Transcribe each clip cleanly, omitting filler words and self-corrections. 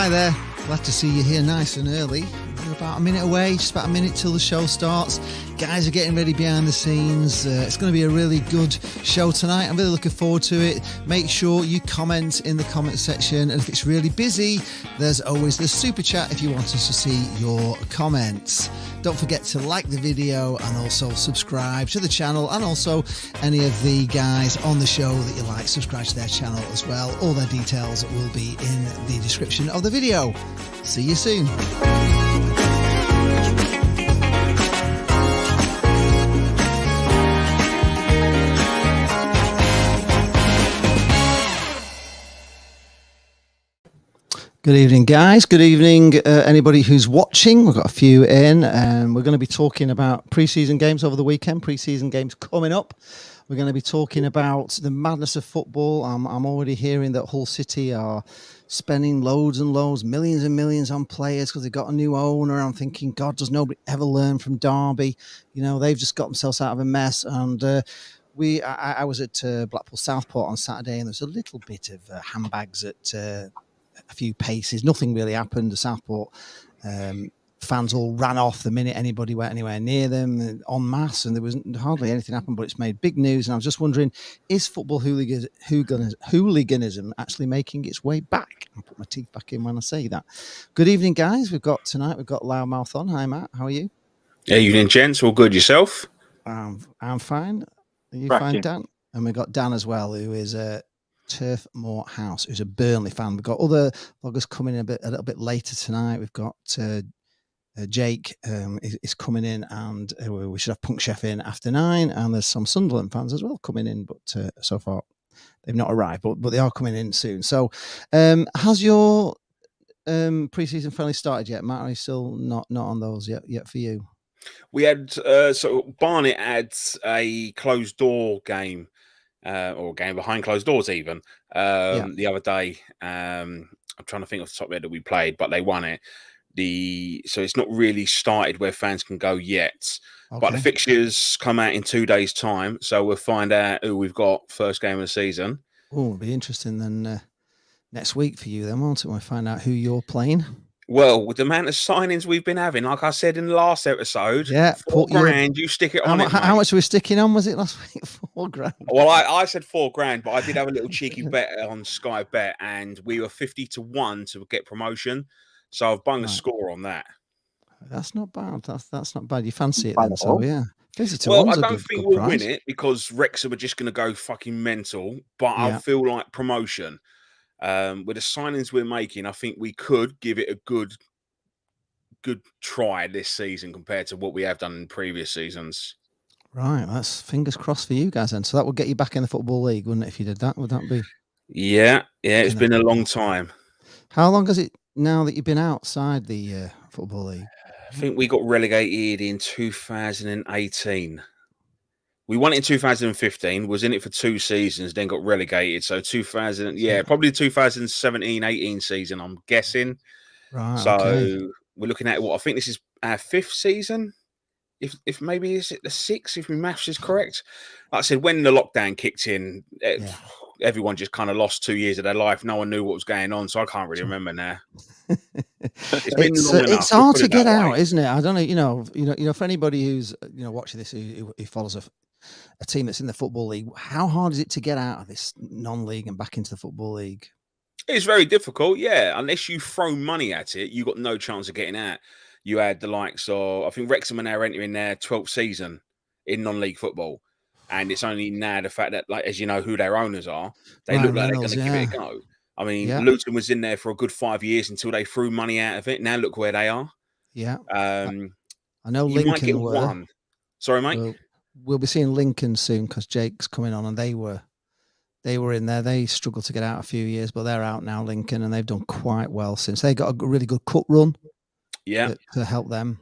Hi there, glad to see you here nice and early. We're about a minute away, just about a minute till the show starts. Guys are getting ready behind the scenes. It's going to be a really good show tonight. I'm really looking forward to it. Make sure you comment in the comment section, and if it's really busy, there's always the super chat if you want us to see your comments. Don't forget to like the video and also subscribe to the channel, and also any of the guys on the show that you like, subscribe to their channel as well. All their details will be in the description of the video. See you soon. Good evening, guys. Good evening, anybody who's watching. We've got a few in, and we're going to be talking about pre-season games over the weekend. Pre-season games coming up. We're going to be talking about the madness of football. I'm already hearing that Hull City are spending loads and loads, millions and millions on players because they've got a new owner. I'm thinking, God, does nobody ever learn from Derby? You know, they've just got themselves out of a mess. And I was at Blackpool Southport on Saturday, and there's a little bit of handbags at a few paces. Nothing really happened. The Southport fans all ran off the minute anybody went anywhere near them en masse, and there was hardly anything happened, but it's made big news. And I was just wondering, is football hooliganism actually making its way back? I'll put my teeth back in when I say that. Good evening, guys. We've got Loudmouth on. Hi, Matt. How are you? Yeah, evening, gents. All good. Yourself? I'm fine. Are you fine, Dan? And we've got Dan as well, who is Turf Moor House, who's a Burnley fan. We've got other vloggers coming in a little bit later tonight. We've got Jake is coming in, and we should have Punk Chef in after 9, and there's some Sunderland fans as well coming in, but so far they've not arrived, but they are coming in soon. So has your pre-season friendly started yet, Matt? Are you still not on those yet for you? We had so Barnet had a closed door game, or game behind closed doors even, the other day. I'm trying to think off the top of my head that we played, but they won it. So it's not really started where fans can go yet. Okay. But the fixtures come out in 2 days' time, so we'll find out who we've got first game of the season. Oh, it'll be interesting then next week for you then, won't it? We'll find out who you're playing. Well, with the amount of signings we've been having, like I said in the last episode, $4,000, you stick it on it, mate. How much were we sticking on? Was it last week? $4,000. Well, I said $4,000, but I did have a little cheeky bet on Sky Bet, and we were 50-1 to get promotion. So I've bung a score on that. That's not bad. That's not bad. You fancy it then? So yeah. Well, I don't think we'll win it because Wrexham are just going to go fucking mental. But I feel like promotion. With the signings we're making, I think we could give it a good try this season compared to what we have done in previous seasons. Right, that's fingers crossed for you guys then. So that would get you back in the Football League, wouldn't it, if you did that? Would that be? Yeah, it's been a long time. How long has it now that you've been outside the Football League? I think we got relegated in 2018. We won it in 2015, was in it for 2 seasons, then got relegated. So probably 2017-18 season, I'm guessing. Right. So we're looking at what I think this is our 5th season. If maybe is it the 6th, if my maths is correct. Like I said, when the lockdown kicked in, everyone just kind of lost 2 years of their life. No one knew what was going on, so I can't really remember now. It's hard to get out, isn't it? I don't know. You know, for anybody who's watching this who follows a team that's in the Football League, how hard is it to get out of this non-league and back into the Football League? It's very difficult, yeah. Unless you throw money at it, you got no chance of getting out. You had the likes of, I think Wrexham are now entering their 12th season in non-league football. And it's only now the fact that, like, as you know, who their owners are, they look like they're going to give it a go. I mean, Luton was in there for a good 5 years until they threw money out of it. Now look where they are. Yeah. I know you Lincoln might get one. Sorry, mate. We'll be seeing Lincoln soon because Jake's coming on, and they were in there. They struggled to get out a few years, but they're out now, Lincoln, and they've done quite well since. They got a really good cup run. Yeah, to help them.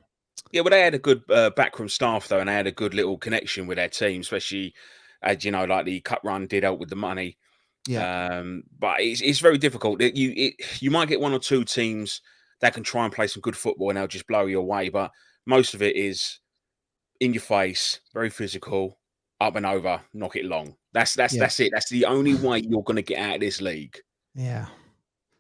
Yeah, well, they had a good backroom staff though, and they had a good little connection with their team, especially as you know, like the cup run did help with the money. Yeah. But it's very difficult. You might get 1 or 2 teams that can try and play some good football, and they'll just blow you away. But most of it is in your face, very physical, up and over, knock it long. That's it. That's the only way you're going to get out of this league. Yeah.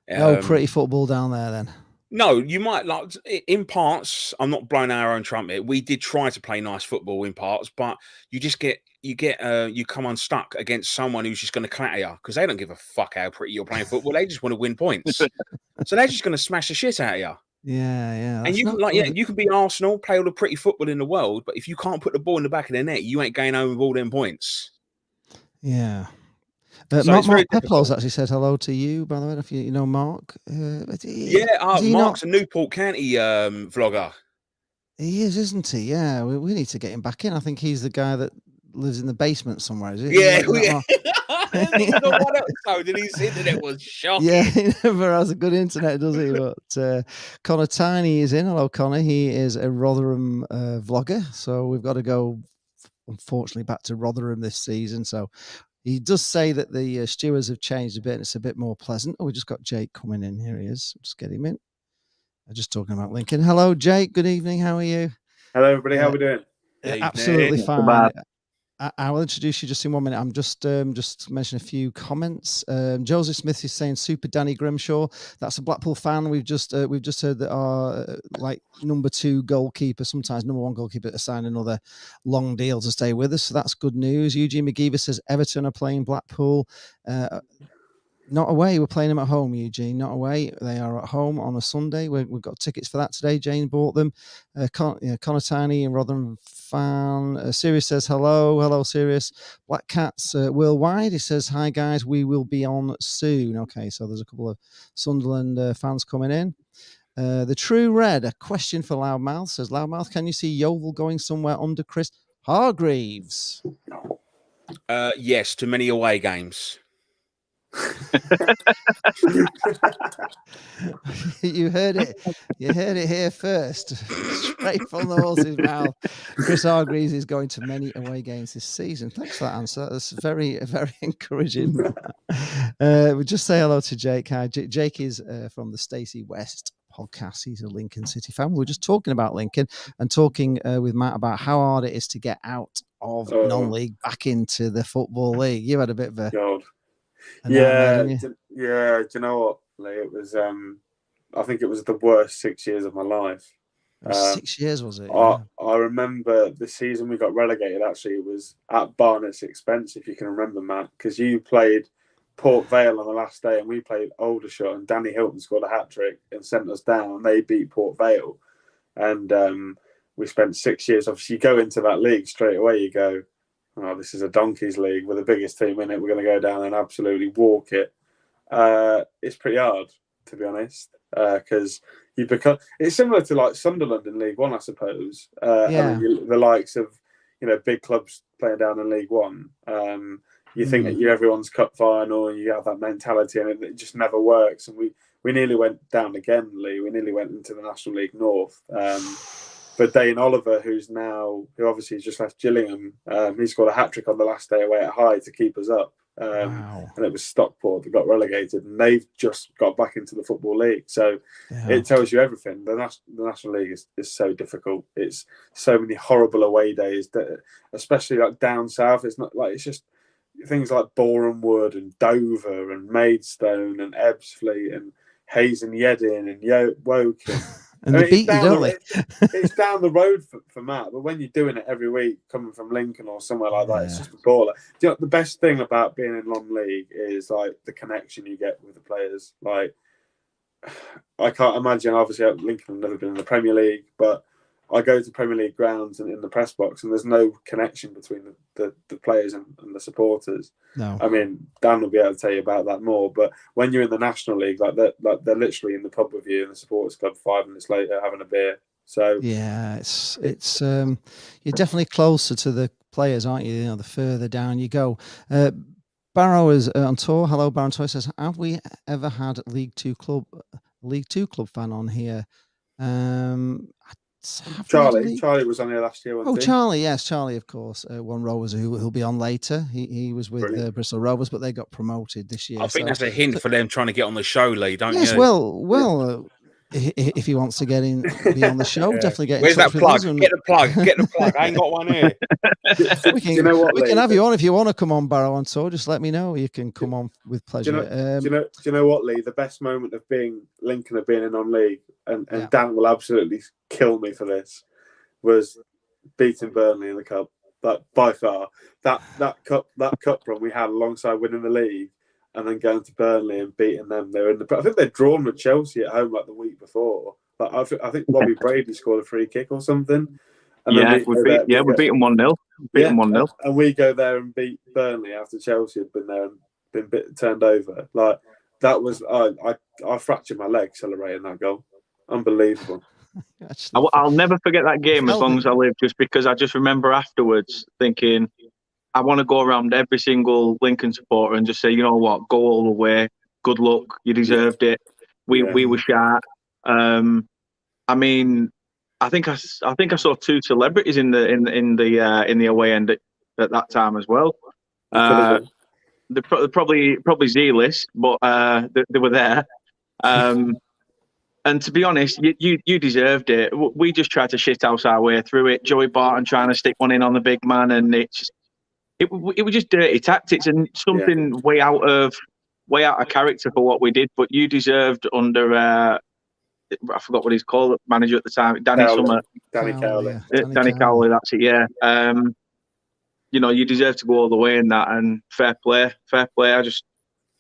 No pretty football down there then. No, you might like in parts. I'm not blowing our own trumpet. We did try to play nice football in parts, but you just you come unstuck against someone who's just going to clatter you because they don't give a fuck how pretty you're playing football. They just want to win points, so they're just going to smash the shit out of you. Yeah. And you can you can be Arsenal, play all the pretty football in the world, but if you can't put the ball in the back of the net, you ain't going home with all them points. Yeah. So Mark Peplos actually said hello to you, by the way, if you know Mark. Mark's a Newport County vlogger. He is, isn't he? Yeah, we need to get him back in. I think he's the guy that lives in the basement somewhere, is it? Yeah. He's on one episode and his internet was shocking. Yeah, he never has a good internet, does he? But Connor Tiny is in. Hello, Connor. He is a Rotherham vlogger, so we've got to go, unfortunately, back to Rotherham this season. So he does say that the stewards have changed a bit and it's a bit more pleasant. Oh, we just got Jake coming in. Here he is. Just get him in. I'm just talking about Lincoln. Hello, Jake. Good evening. How are you? Hello, everybody. How are we doing? Absolutely fine. I will introduce you just in 1 minute. I'm just mention a few comments. Joseph Smith is saying super Danny Grimshaw. That's a Blackpool fan. We've just heard that our number 2 goalkeeper, sometimes number 1 goalkeeper, assigned another long deal to stay with us. So that's good news. Eugene McGeever says Everton are playing Blackpool. Not away. We're playing them at home, Eugene. Not away. They are at home on a Sunday. We've got tickets for that today. Jane bought them. Connor Tiny and Rotherham fan. Sirius says hello. Hello, Sirius. Black Cats worldwide. He says, hi, guys. We will be on soon. Okay, so there's a couple of Sunderland fans coming in. The True Red, a question for Loudmouth, says, Loudmouth, can you see Yeovil going somewhere under Chris Hargreaves? Yes, to many away games. You heard it here first, straight from the horse's mouth. Chris Hargreaves is going to many away games this season. Thanks for that answer. That's very encouraging. We just say hello to Jake. Hi, Jake is from the Stacey West podcast. He's a Lincoln City fan. We were just talking about Lincoln and talking with Matt about how hard it is to get out of non-league back into the Football League. You had a bit of a God. Do you know what, Lee? It was I think it was the worst 6 years of my life. 6 years, was it? I remember the season we got relegated. Actually, it was at Barnet's expense, if you can remember, Matt, because you played Port Vale on the last day and we played Aldershot, and Danny Hilton scored a hat-trick and sent us down, and they beat Port Vale. And we spent 6 years. Obviously, you go into that league straight away, you go, oh, this is a donkeys league with the biggest team in it. We're going to go down and absolutely walk it. It's pretty hard, to be honest, because you become. It's similar to like Sunderland in League One, I suppose. I mean, the likes of big clubs playing down in League One. You think that you're everyone's cup final, and you have that mentality, and it just never works. And we nearly went down again, Lee. We nearly went into the National League North. But Dane Oliver, who obviously has just left Gillingham, he scored a hat-trick on the last day away at High to keep us up. Wow. And it was Stockport that got relegated, and they've just got back into the Football League. So it tells you everything. The National League is so difficult. It's so many horrible away days, that, especially like down south. It's not like, it's just things like Boreham Wood and Dover and Maidstone and Ebbsfleet and Hayes and Yedding and Woking. And they beat you, don't they? It's down the road for Matt, but when you're doing it every week, coming from Lincoln or somewhere like that, it's just a baller. Do you know, the best thing about being in non-league is like the connection you get with the players. Like, I can't imagine. Obviously, Lincoln have never been in the Premier League, but I go to Premier League grounds and in the press box, and there's no connection between the players and the supporters. No, I mean, Dan will be able to tell you about that more. But when you're in the National League, they're literally in the pub with you in the supporters club 5 minutes later having a beer. So yeah, it's you're definitely closer to the players, aren't you? You know, the further down you go. Barrow is on tour. Hello, Barrow Toy says, have we ever had League Two club fan on here? Charlie was on here last year. Charlie, yes, Charlie, of course. One Rovers who'll be on later. He was with Bristol Rovers, but they got promoted this year. I think that's a hint for them trying to get on the show, Lee, don't you? Yes, well, if he wants to be on the show, definitely get in Where's touch that with plug? us. And Get the plug. Get the plug. I ain't got one here. we Do you know what, we Lee? can have you on if you want to come on Barrow on tour. Just let me know. You can come on with pleasure. Do you know what, Lee? The best moment of being Lincoln of being in non-league, and Dan will absolutely kill me for this, was beating Burnley in the cup. But by far, that cup run we had alongside winning the league, and then going to Burnley and beating them. They're in the. I think they'd drawn with Chelsea at home like the week before. But I think Bobby Brady scored a free kick or something. And we beat them 1-0. Beat them 1-0. And we go there and beat Burnley after Chelsea had been there and been turned over. Like that was I fractured my leg celebrating that goal. Unbelievable. I'll never forget that game as long as I live, just because I just remember afterwards thinking, I want to go around every single Lincoln supporter and just say, you know what, go all the way. Good luck. You deserved it. We were sharp. I mean, I think I saw two celebrities in the away end at that time as well. They're probably Z-list, but they were there. And to be honest, you deserved it. We just tried to shithouse our way through it. Joey Barton trying to stick one in on the big man, and it was just dirty tactics and something way out of character for what we did. But you deserved under I forgot what he's called, manager at the time, Danny Cowley. Danny Cowley, that's it. Yeah. You deserve to go all the way in that, and fair play. I just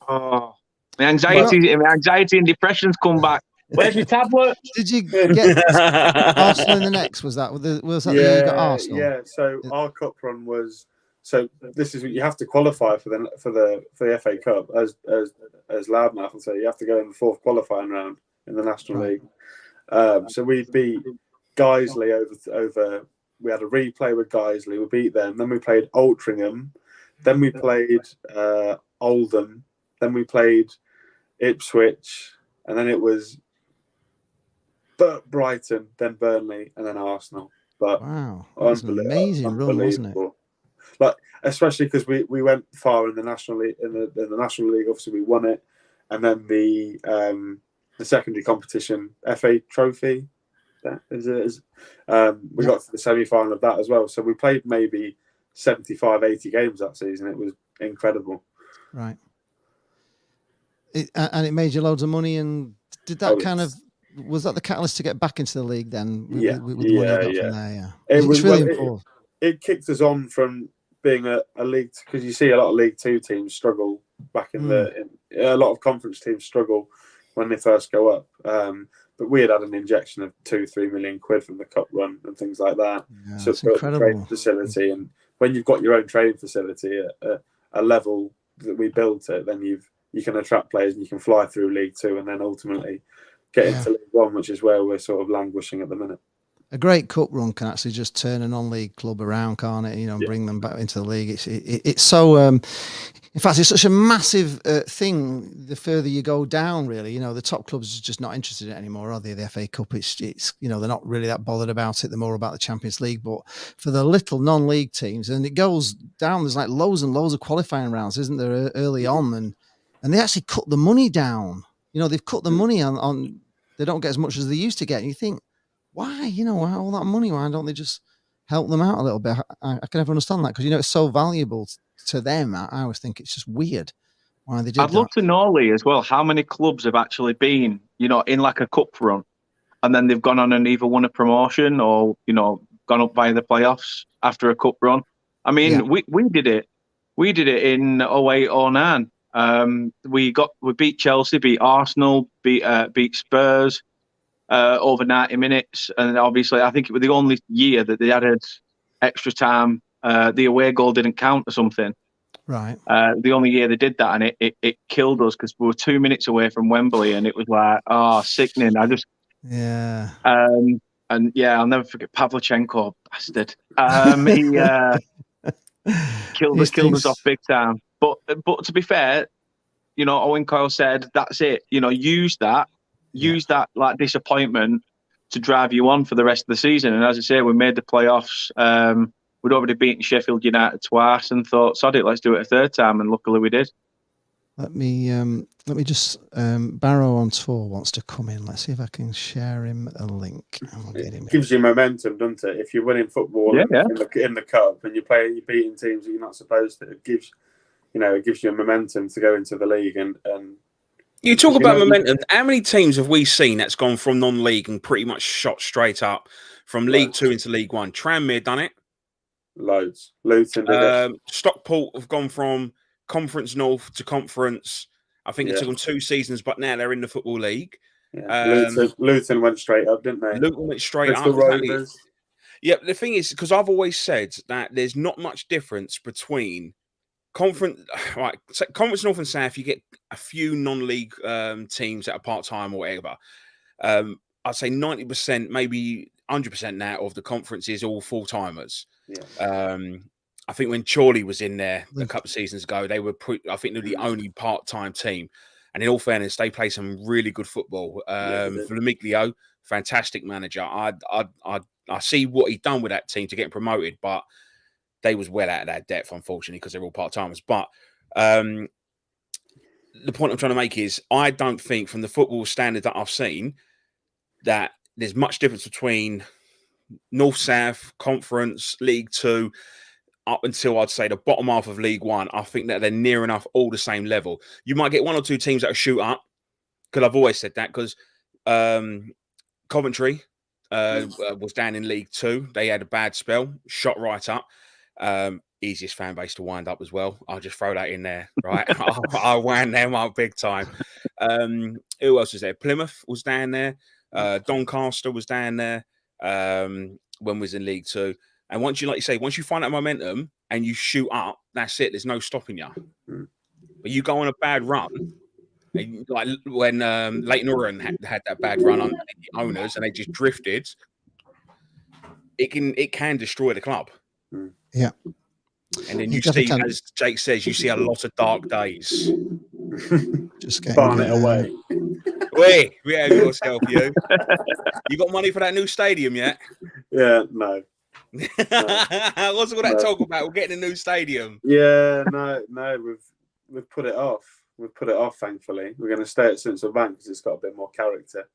my anxiety and depression's come back. Where's your tablet? Did you get Arsenal in the next? Was that the year you got Arsenal? Yeah. So our cup run was. So this is you have to qualify for the FA Cup as Loudmouth will say. You have to go in the fourth qualifying round in the National League. So we beat Guiseley over. We had a replay with Guiseley. We beat them. Then we played Altrincham. Then we played Oldham. Then we played Ipswich, and then it was Brighton, then Burnley, and then Arsenal. But wow, that's an amazing run, wasn't it? Like especially because we went far in the National League. In the National League, obviously we won it, and then the secondary competition, FA Trophy. We got to the semi-final of that as well. So we played maybe 75, 80 games that season. It was incredible. Right. And it made you loads of money. And did that was that the catalyst to get back into the league then? With the money you got from there, yeah. It was really important. It kicked us on from being a league, because you see a lot of League Two teams struggle back in a lot of conference teams struggle when they first go up. But we had an injection of 2-3 million quid from the cup run and things like that. Yeah, so it's incredible. Training facility, and when you've got your own training facility at a level that we built it, then you can attract players and you can fly through League Two and then ultimately get into League One, which is where we're sort of languishing at the minute. A great cup run can actually just turn a non-league club around, can't it? And bring them back into the league. It's so. In fact, it's such a massive thing. The further you go down, really, the top clubs are just not interested in it anymore, are they? The FA Cup, it's they're not really that bothered about it. They're more about the Champions League. But for the little non-league teams, and it goes down. There's like loads and loads of qualifying rounds, isn't there, early on? And they actually cut the money down. They've cut the money on. They don't get as much as they used to get. And you think, why? Why all that money? Why don't they just help them out a little bit? I can never understand that, because it's so valuable to them. I always think it's just weird why they did I'd love to know, Lee, as well, how many clubs have actually been, in like a cup run, and then they've gone on and either won a promotion or, gone up via the playoffs after a cup run. I mean, we did it. We did it in 08, 09. We beat Chelsea, beat Arsenal, beat Spurs over 90 minutes. And obviously, I think it was the only year that they added extra time. The away goal didn't count or something. Right. The only year they did that, and it killed us because we were 2 minutes away from Wembley, and it was like, sickening. I'll never forget Pavlyuchenko, bastard. He killed us off big time. But to be fair, Owen Coyle said, that's it. Use that like disappointment to drive you on for the rest of the season. And as I say, we made the playoffs. We'd already beaten Sheffield United twice and thought, sod it, let's do it a third time. And luckily we did. Let me Let me just, Barrow on tour wants to come in. Let's see if I can share him a link. And we'll get him It gives you momentum, doesn't it? If you're winning football in the cup and you're beating teams that you're not supposed to, it gives you a momentum to go into the league. And you talk about momentum. How many teams have we seen that's gone from non-league and pretty much shot straight up from League Two into League One? Tranmere done it. Loads. Luton did it. Stockport have gone from Conference North to Conference. I think it took them 2 seasons, but now they're in the Football League. Yeah. Luton went straight up, didn't they? Luton went straight Bristol up. Rovers. Exactly. Yeah, the thing is, because I've always said that there's not much difference between Conference North and South. You get a few non-league teams that are part-time or whatever. I'd say 90%, maybe 100% now of the conference is all full-timers. Yeah. I think when Chorley was in there a couple of seasons ago, they were the only part-time team. And in all fairness, they play some really good football. Flamiglio, fantastic manager. I see what he's done with that team to get promoted, but they was well out of that depth, unfortunately, because they're all part-timers. But the point I'm trying to make is I don't think from the football standard that I've seen that there's much difference between North-South, Conference, League Two, up until I'd say the bottom half of League One. I think that they're near enough all the same level. You might get 1 or 2 teams that will shoot up, because I've always said that, because Coventry was down in League Two. They had a bad spell, shot right up. Easiest fan base to wind up as well. I'll just throw that in there, right? I wound them up big time. Who else was there? Plymouth was down there. Doncaster was down there when we was in League Two. And once you find that momentum and you shoot up, that's it. There's no stopping you. But you go on a bad run, like when Leyton Orient had that bad run under the owners and they just drifted, it can destroy the club. Yeah. And then you see, as Jake says, you see a lot of dark days. Just getting Barnet away. Wait, behave yourself, you. You got money for that new stadium yet? Yeah, no. What's all that talk about? We're getting a new stadium. Yeah, no, we've put it off. We've put it off, thankfully. We're going to stay at Central Bank because it's got a bit more character.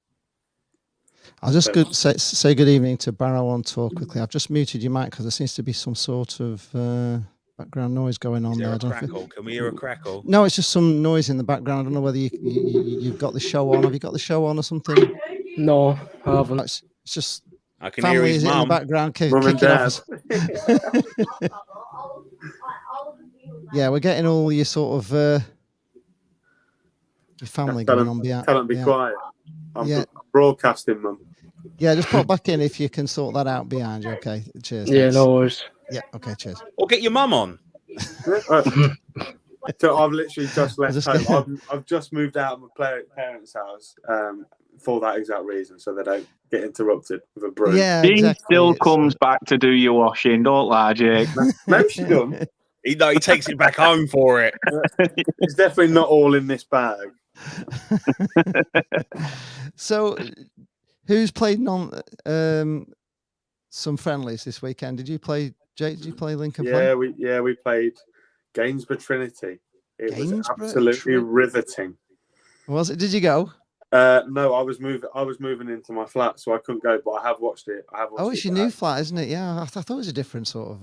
I'll just say good evening to Barrow on tour quickly. I've just muted your mic because there seems to be some sort of background noise going on there. Can we hear a crackle? No, it's just some noise in the background. I don't know whether you've got the show on. Have you got the show on or something? No, I haven't. It's just I can hear his mum in the background Mum and kicking Dad. off. Yeah, we're getting all your sort of your family going on behind. Tell them to be quiet. I'm broadcasting, Mum. Yeah, just pop back in if you can sort that out behind you. Okay, cheers. Yeah, thanks. no worries. Yeah, okay, cheers. Or get your mum on. So I've literally just left home. I've just moved out of my parents' house for that exact reason, so they don't get interrupted with a broom. Yeah, He exactly. still comes back to do your washing. Don't lie, Jake. No, she done. He takes it back home for it. It's definitely not all in this bag. So, who's played some friendlies this weekend? Did you play, Jake? Did you play Lincoln? We played Gainsborough Trinity. It was absolutely riveting. Was it? Did you go? No, I was moving into my flat, so I couldn't go. But I have watched it. It's your new flat, isn't it? Yeah, I thought it was a different sort of.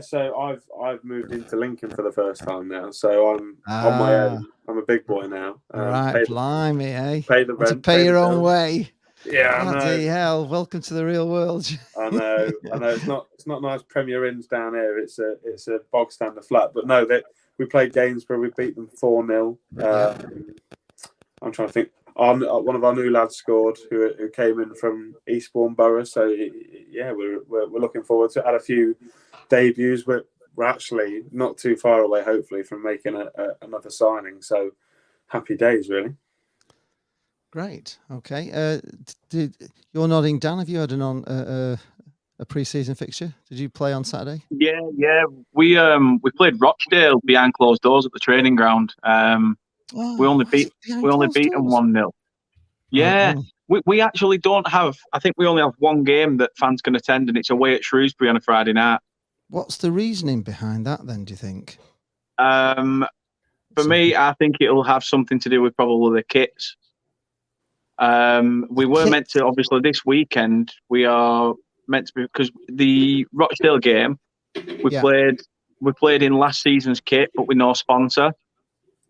So I've moved into Lincoln for the first time now. So I'm on my own. I'm a big boy now. Right, blimey, eh? Pay the rent. To pay your own way. Yeah, I know. Bloody hell! Welcome to the real world. I know. It's not nice Premier Inns down here. It's a bog standard flat. But no, we played Gainsborough. We beat them 4-0. I'm trying to think. One of our new lads scored, who came in from Eastbourne Borough. So we're looking forward to it. Had a few debuts. We're actually not too far away, hopefully, from making another signing. So happy days, really. Great. Okay. You're nodding, Dan. Have you had a pre-season fixture? Did you play on Saturday? Yeah. We played Rochdale behind closed doors at the training ground. We only beat them 1-0. Yeah. We actually don't have. I think we only have one game that fans can attend, and it's away at Shrewsbury on a Friday night. What's the reasoning behind that, then? Do you think? For me, I think it'll have something to do with probably the kits. We were meant to, obviously, this weekend, we are meant to be, because the Rochdale game, we played in last season's kit, but with no sponsor.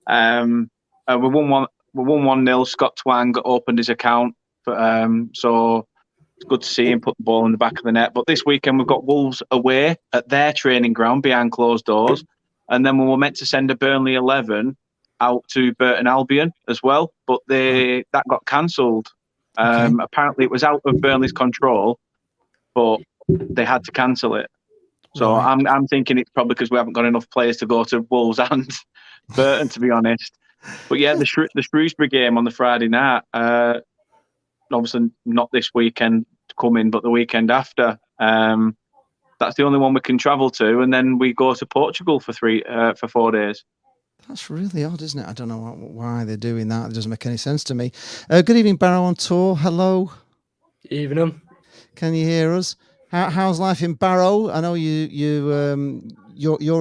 We won 1-0. Scott Twang opened his account, so it's good to see him put the ball in the back of the net. But this weekend we've got Wolves away at their training ground behind closed doors, and then we were meant to send a Burnley 11 out to Burton Albion as well, but that got cancelled. Apparently, it was out of Burnley's control, but they had to cancel it. So I'm thinking it's probably because we haven't got enough players to go to Wolves and Burton, to be honest. But yeah, the Shrewsbury game on the Friday night, obviously not this weekend coming, but the weekend after. That's the only one we can travel to, and then we go to Portugal for 4 days. That's really odd, isn't it? I don't know why they're doing that. It doesn't make any sense to me. Good evening, Barrow on tour. Hello. Evening. Can you hear us? How's life in Barrow? I know you're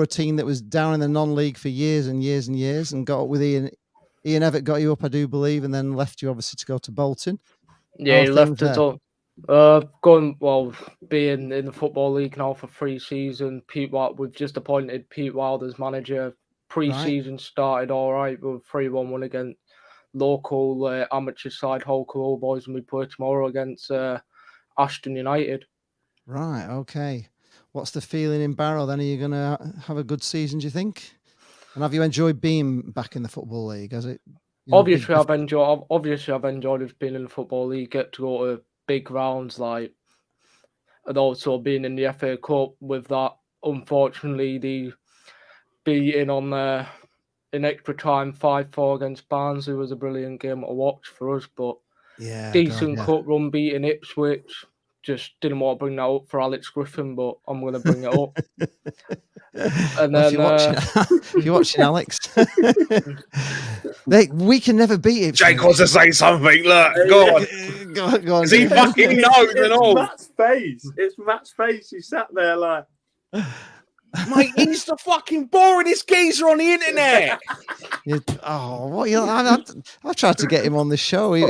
a team that was down in the non-league for years and years and years, and got up with Ian. Ian Evatt got you up, I do believe, and then left you obviously to go to Bolton. Yeah, he left us up. Being in the Football League now for pre-season. We've just appointed Pete Wild as manager. Pre-season started all right with 3-1 win against local amateur side Hull Boys, and we play tomorrow against Ashton United. Right, okay. What's the feeling in Barrow then? Are you going to have a good season, do you think? And have you enjoyed being back in the Football League? Has it? Obviously, I've enjoyed just being in the Football League, get to go to big rounds, and also being in the FA Cup with that. Unfortunately, the beating in extra time 5-4 against Barnsley was a brilliant game to watch for us, but decent cup run beating Ipswich. Just didn't want to bring that up for Alex Griffin, but I'm going to bring it up. And then, if you're watching Alex, we can never beat it. Jake wants to say something. Look, go on. Go on. He fucking knows and all. Matt's face. It's Matt's face. He sat there like, mate, he's the fucking boringest geezer on the internet. I've tried to get him on the show. He's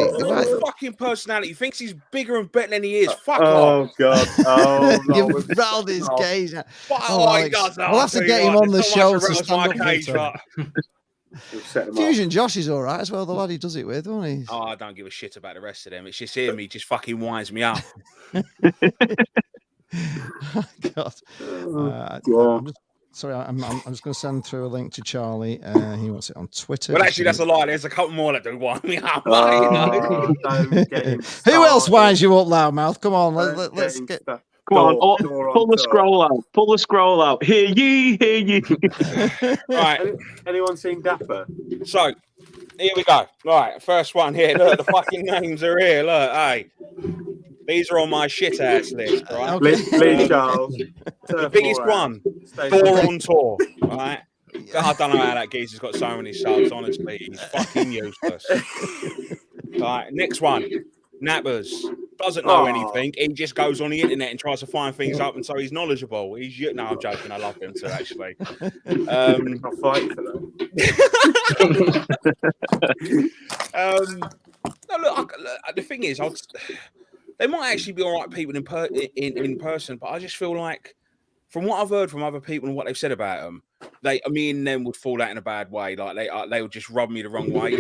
fucking personality. He thinks he's bigger and better than he is. Fuck off. off. God. Oh, no. You've rattled his cage. He does that. We'll have to get him on the show to stand up cage, Fusion Josh is all right as well, the lad he does it with, won't he? Oh, I don't give a shit about the rest of them. It's just hearing me just fucking winds me up. God. I'm just going to send through a link to Charlie. He wants it on Twitter. Well, actually, that's a lie. There's a couple more that do wind me up. Who else winds you up, loudmouth? Come on, let's get. Come on, pull the scroll out. Pull the scroll out. Hear ye. Right. Anyone seen Dapper? So, here we go. Right, first one here. Look, the fucking names are here. Look, hey. These are on my shit ass list, right? Okay. Lee Charles. The biggest one, Thor on tour, right? I don't know how that geezer's got so many subs, honestly. He's fucking useless. Right, next one, Nappers. Doesn't know anything. He just goes on the internet and tries to find things up, and so he's knowledgeable. No, I'm joking. I love him too, actually. I'll fight for them. No, look, the thing is, they might actually be all right people in person, but I just feel like, from what I've heard from other people and what they've said about them, me and them would fall out in a bad way. Like they would just rub me the wrong way. I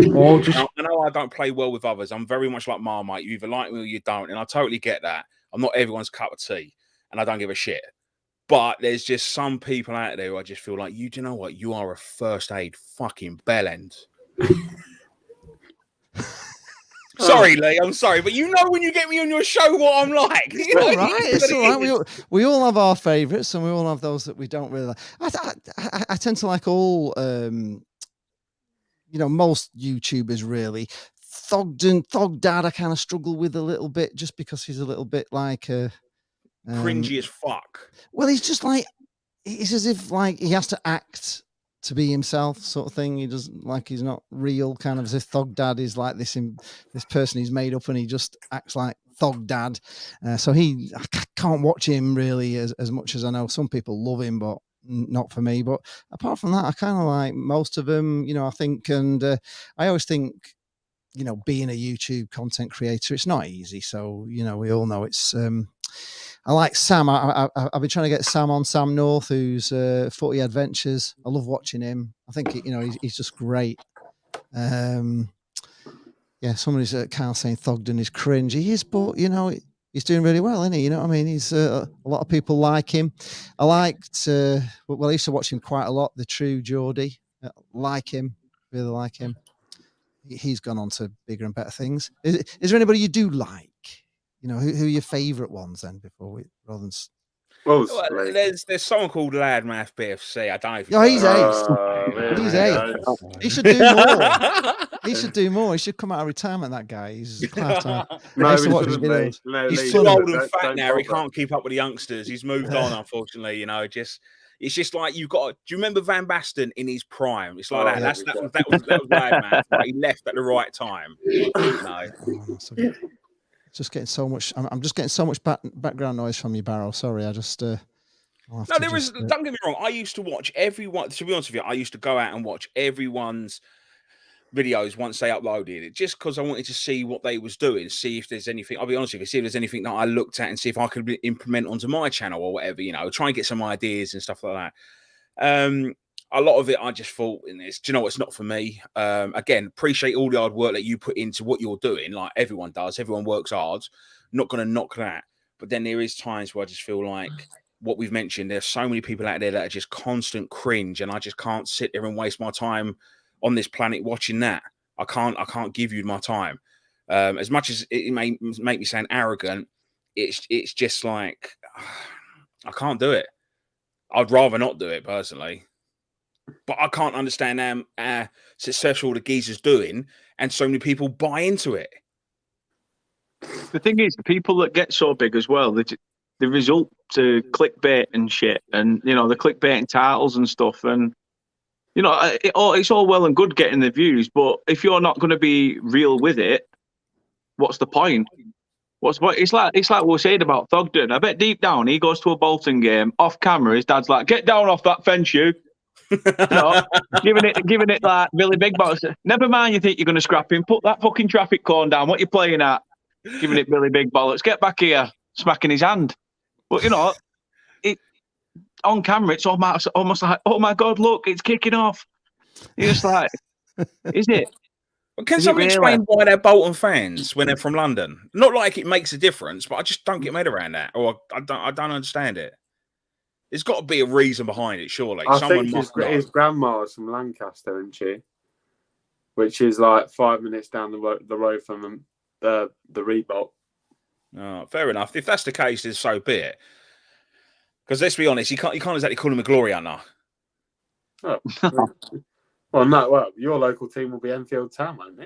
know I don't play well with others. I'm very much like Marmite. You either like me or you don't, and I totally get that. I'm not everyone's cup of tea, and I don't give a shit. But there's just some people out there who I just feel like, do you know what? You are a first aid fucking bellend. Sorry, Lee, I'm sorry, but you know when you get me on your show what I'm like. It's all right. It's all right. We all have our favourites, and we all have those that we don't really like. I tend to like all, most YouTubers really. Thog Dad, I kind of struggle with a little bit, just because he's a little bit like cringy as fuck. Well, he's just like, it's as if like he has to act to be himself, sort of thing. He doesn't, like, he's not real, kind of as if Thog Dad is like this person he's made up, and he just acts like Thog Dad. So I can't watch him really as much as I know some people love him, but not for me. But apart from that, I kind of like most of them. I think, and I always think, being a YouTube content creator, it's not easy. So we all know it's. I like Sam. I've been trying to get Sam on, Sam North, who's Footy Adventures. I love watching him. I think he's just great. Yeah, somebody's Kyle saying Thogden is cringe. He is, but he's doing really well, isn't he? You know what I mean? He's a lot of people like him. I liked. I used to watch him quite a lot. The True Geordie, like him, really like him. He's gone on to bigger and better things. Is there anybody you do like? Who are your favourite ones then? Rather than. Well, there's someone called Ladmath BFC. I don't know if he's ace. He's ace. He should do more. He should do more. He should come out of retirement. That guy. He's class time. No, he shouldn't be. He's too old and fat now. He can't keep up with the youngsters. He's moved on, unfortunately. It's just like you've got. Do you remember Van Basten in his prime? It's like that. That was Ladmath. Right? He left at the right time. No. Just getting so much. I'm just getting so much background noise from you, Barrow. Sorry, I just. No, there is. Don't get me wrong. I used to watch everyone. To be honest with you, I used to go out and watch everyone's videos once they uploaded it, just because I wanted to see what they was doing, see if there's anything. I'll be honest with you, see if there's anything that I looked at and see if I could implement onto my channel or whatever. Try and get some ideas and stuff like that. A lot of it, I just thought, do you know what? It's not for me. Again, appreciate all the hard work that you put into what you're doing. Like everyone does. Everyone works hard. Not going to knock that. But then there is times where I just feel like what we've mentioned, there's so many people out there that are just constant cringe, and I just can't sit there and waste my time on this planet watching that. I can't give you my time. As much as it may make me sound arrogant, it's just like I can't do it. I'd rather not do it personally. But I can't understand how successful the geezer's doing, and so many people buy into it. The thing is, the people that get so big as well, they result to clickbait and shit, and the clickbaiting titles and stuff, and it's all well and good getting the views, but if you're not going to be real with it, what's the point? It's like we were saying about Thogden. I bet deep down he goes to a Bolton game off camera. His dad's like, "Get down off that fence, you." Giving it like Billy Big Bollocks. Never mind, you think you're going to scrap him. Put that fucking traffic cone down. What you playing at? Giving it Billy Big Bollocks. Get back here, smacking his hand. But it on camera, it's almost like, oh my god, look, it's kicking off. You're just like, is it? Well, can someone explain why they're Bolton fans when they're from London? Not like it makes a difference, but I just don't get my head around that, or I don't understand it. There's got to be a reason behind it, surely. I think his grandma's from Lancaster, isn't she? Which is like 5 minutes down the road from the Reebok. Oh, fair enough. If that's the case, then so be it. Because let's be honest, you can't exactly call him a glory hunter. Oh, well, no. Well, your local team will be Enfield Town, won't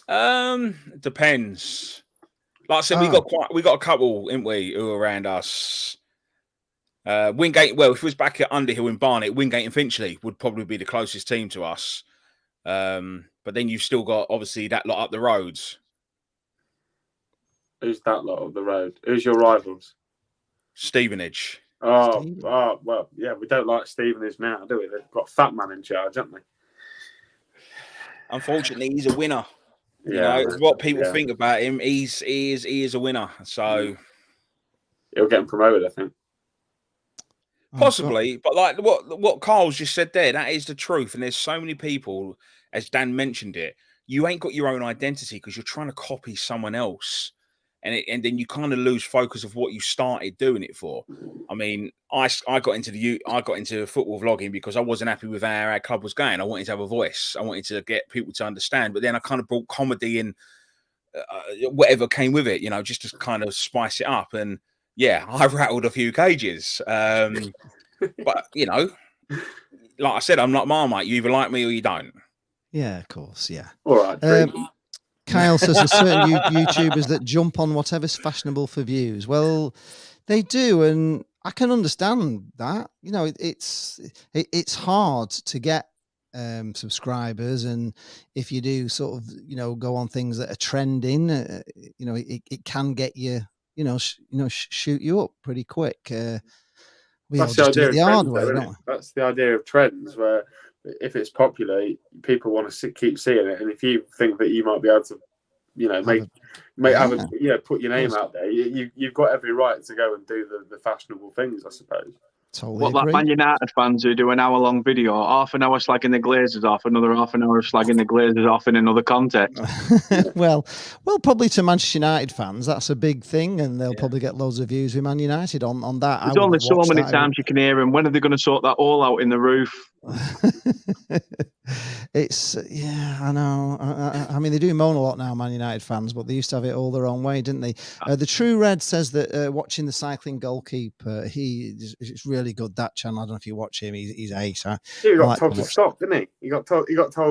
it? Depends. Like I said, we got a couple, ain't we, who are around us. Wingate. Well, if it was back at Underhill in Barnet, Wingate and Finchley would probably be the closest team to us. But then you've still got obviously that lot up the roads. Who's that lot up the road? Who's your rivals? Stevenage. Oh, well, yeah, we don't like Stevenage now, do we? They've got Fat Man in charge, haven't they? Unfortunately, he's a winner. It's what people think about him. He is a winner. So he'll get him promoted, I think. Possibly, but like what Carl's just said there, that is the truth. And there's so many people, as Dan mentioned it, you ain't got your own identity because you're trying to copy someone else. And then you kind of lose focus of what you started doing it for. I mean, I got into football vlogging because I wasn't happy with how our club was going. I wanted to have a voice. I wanted to get people to understand. But then I kind of brought comedy in, whatever came with it, just to kind of spice it up. And yeah, I rattled a few cages. But like I said, I'm not Marmite. You either like me or you don't. Yeah, of course. Yeah. All right. Kyle says there's certain YouTubers that jump on whatever's fashionable for views. Well, they do, and I can understand that. It's hard to get subscribers, and if you do sort of go on things that are trending, it can get you shoot you up pretty quick. We all That's the just do idea it of the hard trends, way, though, isn't don't it? That's the idea of trends, where if it's popular, people want to keep seeing it, and if you think that you might be able to, put your name out there, you've got every right to go and do the fashionable things, I suppose. Totally Like agree. Man United fans who do an hour-long video, half an hour slagging the Glazers off, another half an hour slagging the Glazers off in another context. well, probably to Manchester United fans, that's a big thing, and they'll probably get loads of views with Man United on that. There's only so many times you can hear him. When are they going to sort that all out in the roof? It's I know. I mean, they do moan a lot now, Man United fans, but they used to have it all their own way, didn't they? The True Red says that watching the cycling goalkeeper, it's really good. That channel, I don't know if you watch him. He's ace. He got told to stop, didn't he? He got told.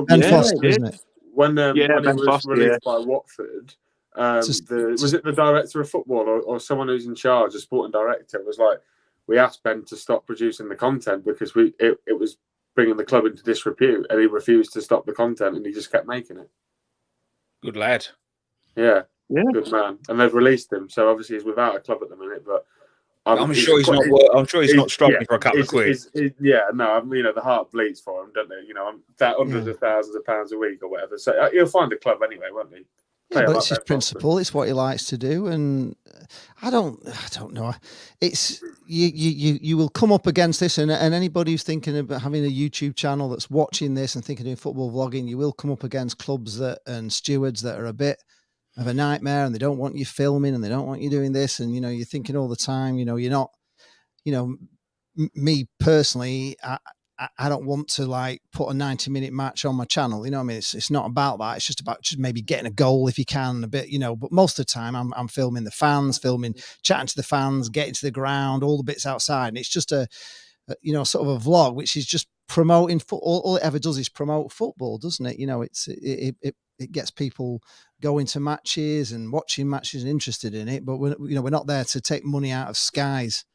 Ben Foster, isn't it? When it was released by Watford, was it the director of football or someone who's in charge, a sporting director, was like, we asked Ben to stop producing the content because it was bringing the club into disrepute, and he refused to stop the content, and he just kept making it. Good lad. Yeah, good man. And they've released him, so obviously he's without a club at the minute. But I'm sure he's not struggling for a couple of quid. The heart bleeds for him, don't they? Hundreds of thousands of pounds a week or whatever. So he'll find a club anyway, won't he? Yeah, but it's his principle. It's what he likes to do, and I don't know. It's you will come up against this, and anybody who's thinking about having a YouTube channel that's watching this and thinking of doing football vlogging, you will come up against clubs and stewards that are a bit of a nightmare, and they don't want you filming, and they don't want you doing this, and you're thinking all the time. You're not. Me personally, I don't want to put a 90-minute match on my channel. I mean, it's not about that. It's just about maybe getting a goal if you can a bit, but most of the time I'm filming the fans, chatting to the fans, getting to the ground, all the bits outside. And it's just a sort of a vlog, which is just promoting football. All it ever does is promote football, doesn't it? It gets people going to matches and watching matches and interested in it, but we're not there to take money out of Sky's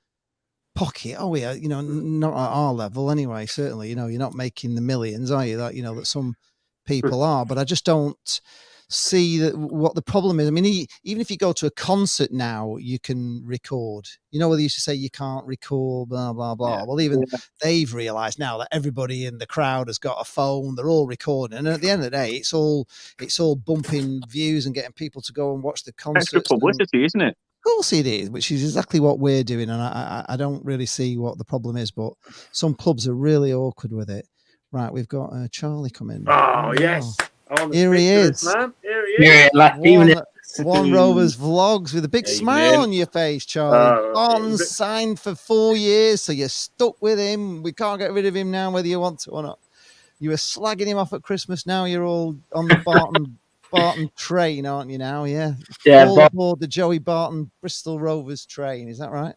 pocket. Oh yeah, not at our level anyway. Certainly, you're not making the millions, are you? That some people are, but I just don't see what the problem is. I mean, even if you go to a concert now, you can record. Where they used to say you can't record, blah blah blah. Yeah. Well, even they've realised now that everybody in the crowd has got a phone. They're all recording, and at the end of the day, it's all bumping views and getting people to go and watch the concert. Extra publicity, isn't it? Of course it is, which is exactly what we're doing, and I don't really see what the problem is, but some clubs are really awkward with it. Right, we've got Charlie come in. Oh, yes. Here he is. Man. Here he is. One Rovers Vlogs with a big smile on your face, Charlie. Signed for 4 years, so you're stuck with him. We can't get rid of him now, whether you want to or not. You were slagging him off at Christmas. Now you're all on the Barton train, aren't you now? Yeah. All aboard the Joey Barton Bristol Rovers train. Is that right?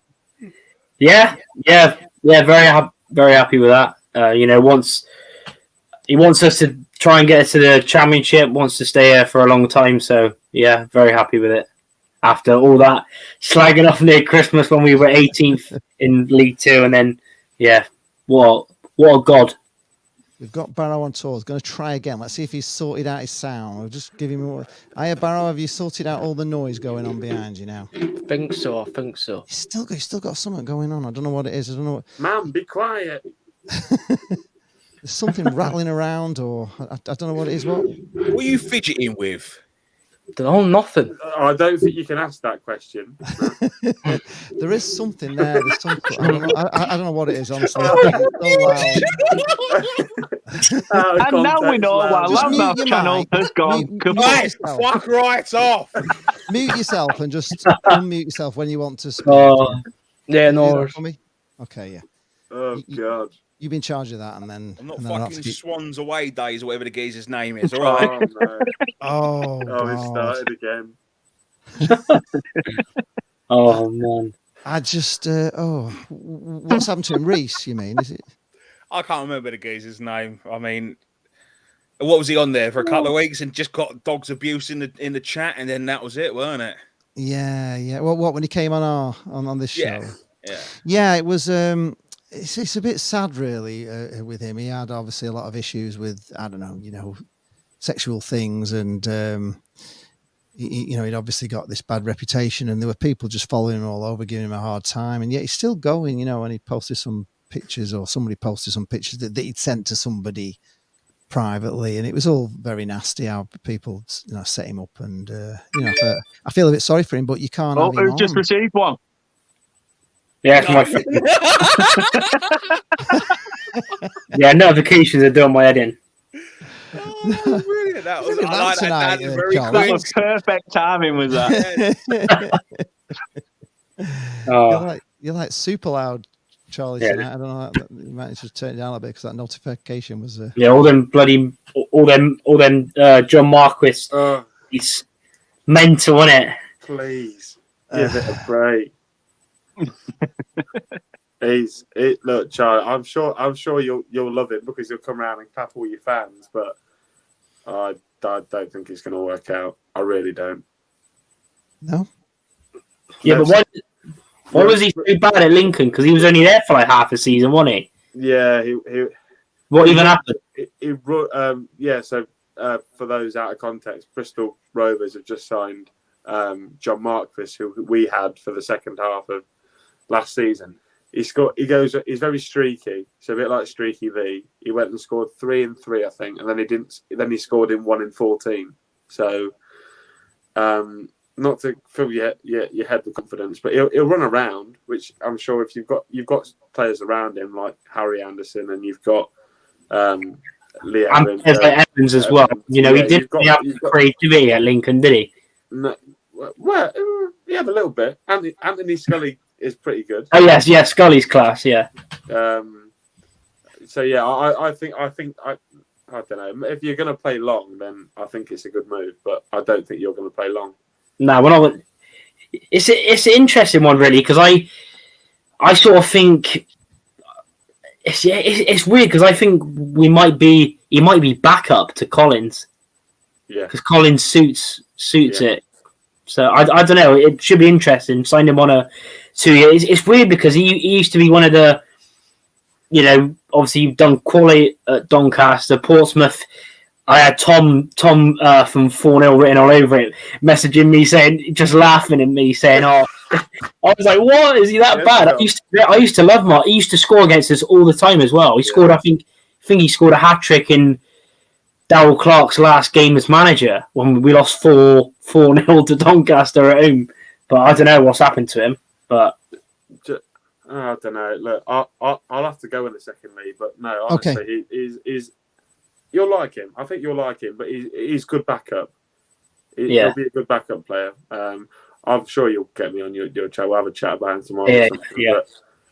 Yeah. Very happy with that. He wants us to try and get us to the championship, wants to stay here for a long time. So yeah, very happy with it. After all that slagging off near Christmas when we were 18th in League Two, and then what a god. We've got Barrow on tour. He's going to try again. Let's see if he's sorted out his sound. We'll just give him more. Hiya, Barrow. Have you sorted out all the noise going on behind you now? I think so. He's still got something going on. I don't know what it is. I don't know. Man, be quiet. There's something rattling around, or I don't know what it is. What are you fidgeting with? Nothing. I don't think you can ask that question. There is something there. There's something. I don't know what it is, honestly. And now we know why Loudmouth Channel has gone complete. Fuck right off. Mute yourself and just unmute yourself when you want to speak. Yeah, no. For me? Okay, yeah. Oh, God. You've been in charge of that, and then I'm not fucking Swans Away Days or whatever the geezer's name is. All right. Oh, no. He started again. Oh man. I just what's happened to him? Reese, you mean? Is it? I can't remember the geezer's name. I mean, what was he on there for a couple of weeks and just got dogs abuse in the chat, and then that was it, weren't it? Yeah. Well, what when he came on this show? Yeah. It was. It's a bit sad, really, with him. He had obviously a lot of issues with, I don't know, sexual things, and he'd obviously got this bad reputation, and there were people just following him all over, giving him a hard time, and yet he's still going. And he posted some pictures, or somebody posted some pictures that he'd sent to somebody privately, and it was all very nasty how people set him up, and I feel a bit sorry for him, but you can't have him who've just received one. Yeah, it's my yeah, notifications are doing my head in. Oh, brilliant. That was that tonight, very Charles. quick. That was perfect timing, was that? You're like super loud, Charlie. Yeah. Tonight. I don't know. You might just turn it down a bit because that notification was. Yeah, all them John Marquis. He's mental, isn't it? Please give it a break. Look, Charlie. I'm sure you'll love it because you'll come around and clap all your fans, but I don't think it's going to work out. I really don't. No. Yeah, but why was he so bad at Lincoln? Because he was only there for like half a season, wasn't he? Yeah, What even happened? So for those out of context, Bristol Rovers have just signed John Marquis, who we had for the second half of last season. He's very streaky, so a bit like Streaky V. He went and scored 3 and 3, I think, and then he didn't. Then he scored in 1 in 14. So, not to fill your head with confidence, but he'll run around. Which I'm sure if you've got players around him like Harry Anderson, and you've got Lee Evans, Evans as well. He didn't have creativity at Lincoln, did he? No, well, he had a little bit. Anthony Scully is pretty good. Oh yes, Scully's class, yeah. So yeah, I think I don't know. If you're going to play long, then I think it's a good move. But I don't think you're going to play long. No, it's an interesting one really, because I sort of think it's weird because I think he might be backup to Collins. Yeah, because Collins suits it. So I don't know. It should be interesting. Signed him on a 2 year. It's weird because he used to be one of the, obviously you've done quality at Doncaster, Portsmouth. I had Tom from 4-0 written all over it, messaging me just laughing at me, saying, "Oh," I was like, "What? Is he that bad?" I used to love Mark. He used to score against us all the time as well. He scored, I think he scored a hat trick in Darryl Clark's last game as manager when we lost 4-0 to Doncaster at home. But I don't know what's happened to him. But I don't know. Look, I'll have to go in a second, Lee. But no, honestly, he's you'll like him. I think you'll like him. But he's good backup. He'll be a good backup player. I'm sure you'll get me on your chat. We'll have a chat about him tomorrow. Yeah.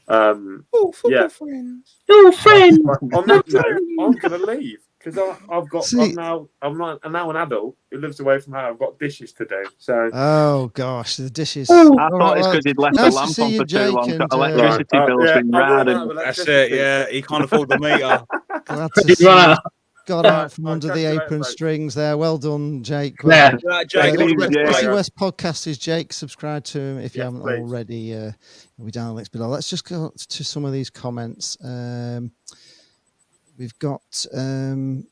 But, friends. Friend. On that note, I'm going to leave. Because I'm now an adult who lives away from home. I've got dishes to do. So. Oh gosh, the dishes. I thought it's because he'd left the lamp on for too long. And, electricity bill's been rad. That's it. Yeah, he can't afford the meter. Glad to see got out from under the apron strings there. Well done, Jake. Yeah, Jake. West podcast is Jake. Subscribe to him if you haven't already. It'll be down the links below. Let's just go to some of these comments. We've got the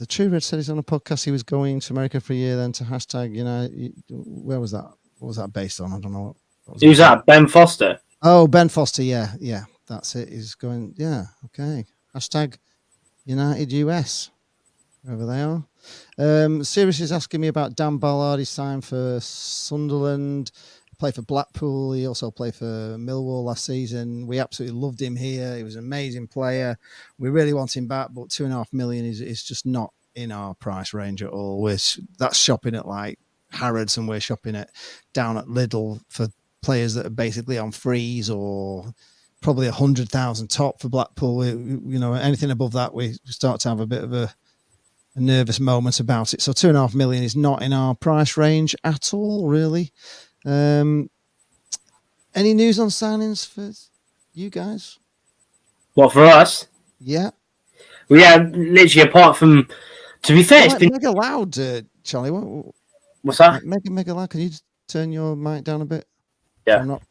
True Red said he's on a podcast. He was going to America for a year, then to hashtag. Where was that? What was that based on? I don't know. Who's that? Ben Foster. Oh, Ben Foster. Yeah, that's it. He's going. Yeah, okay. Hashtag United US. Wherever they are. Sirius is asking me about Dan Ballard. He signed for Sunderland. He played for Blackpool. He also played for Millwall last season. We absolutely loved him here. He was an amazing player. We really want him back, but $2.5 million is just not in our price range at all. That's shopping at like Harrods, and we're shopping down at Lidl for players that are basically on freeze, or probably 100,000 top for Blackpool. Anything above that, we start to have a bit of a nervous moment about it. So $2.5 million is not in our price range at all, really. Any news on signings for you guys? What, for us? Yeah. Well, yeah, literally apart from, to be fair, it's been mega loud, Charlie. What's that? Mega loud. Can you just turn your mic down a bit? Yeah. I'm not.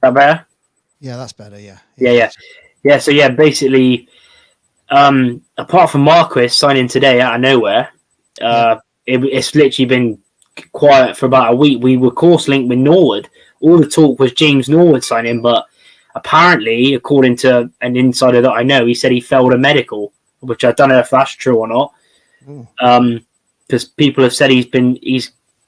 That better? Yeah, that's better. Yeah. Yeah. So yeah, basically, apart from Marquis signing today out of nowhere, it's literally been quiet for about a week. We were course linked with Norwood. All the talk was James Norwood signing, but apparently, according to an insider that I know, he said he failed a medical, which I don't know if that's true or not. Because people have said he's going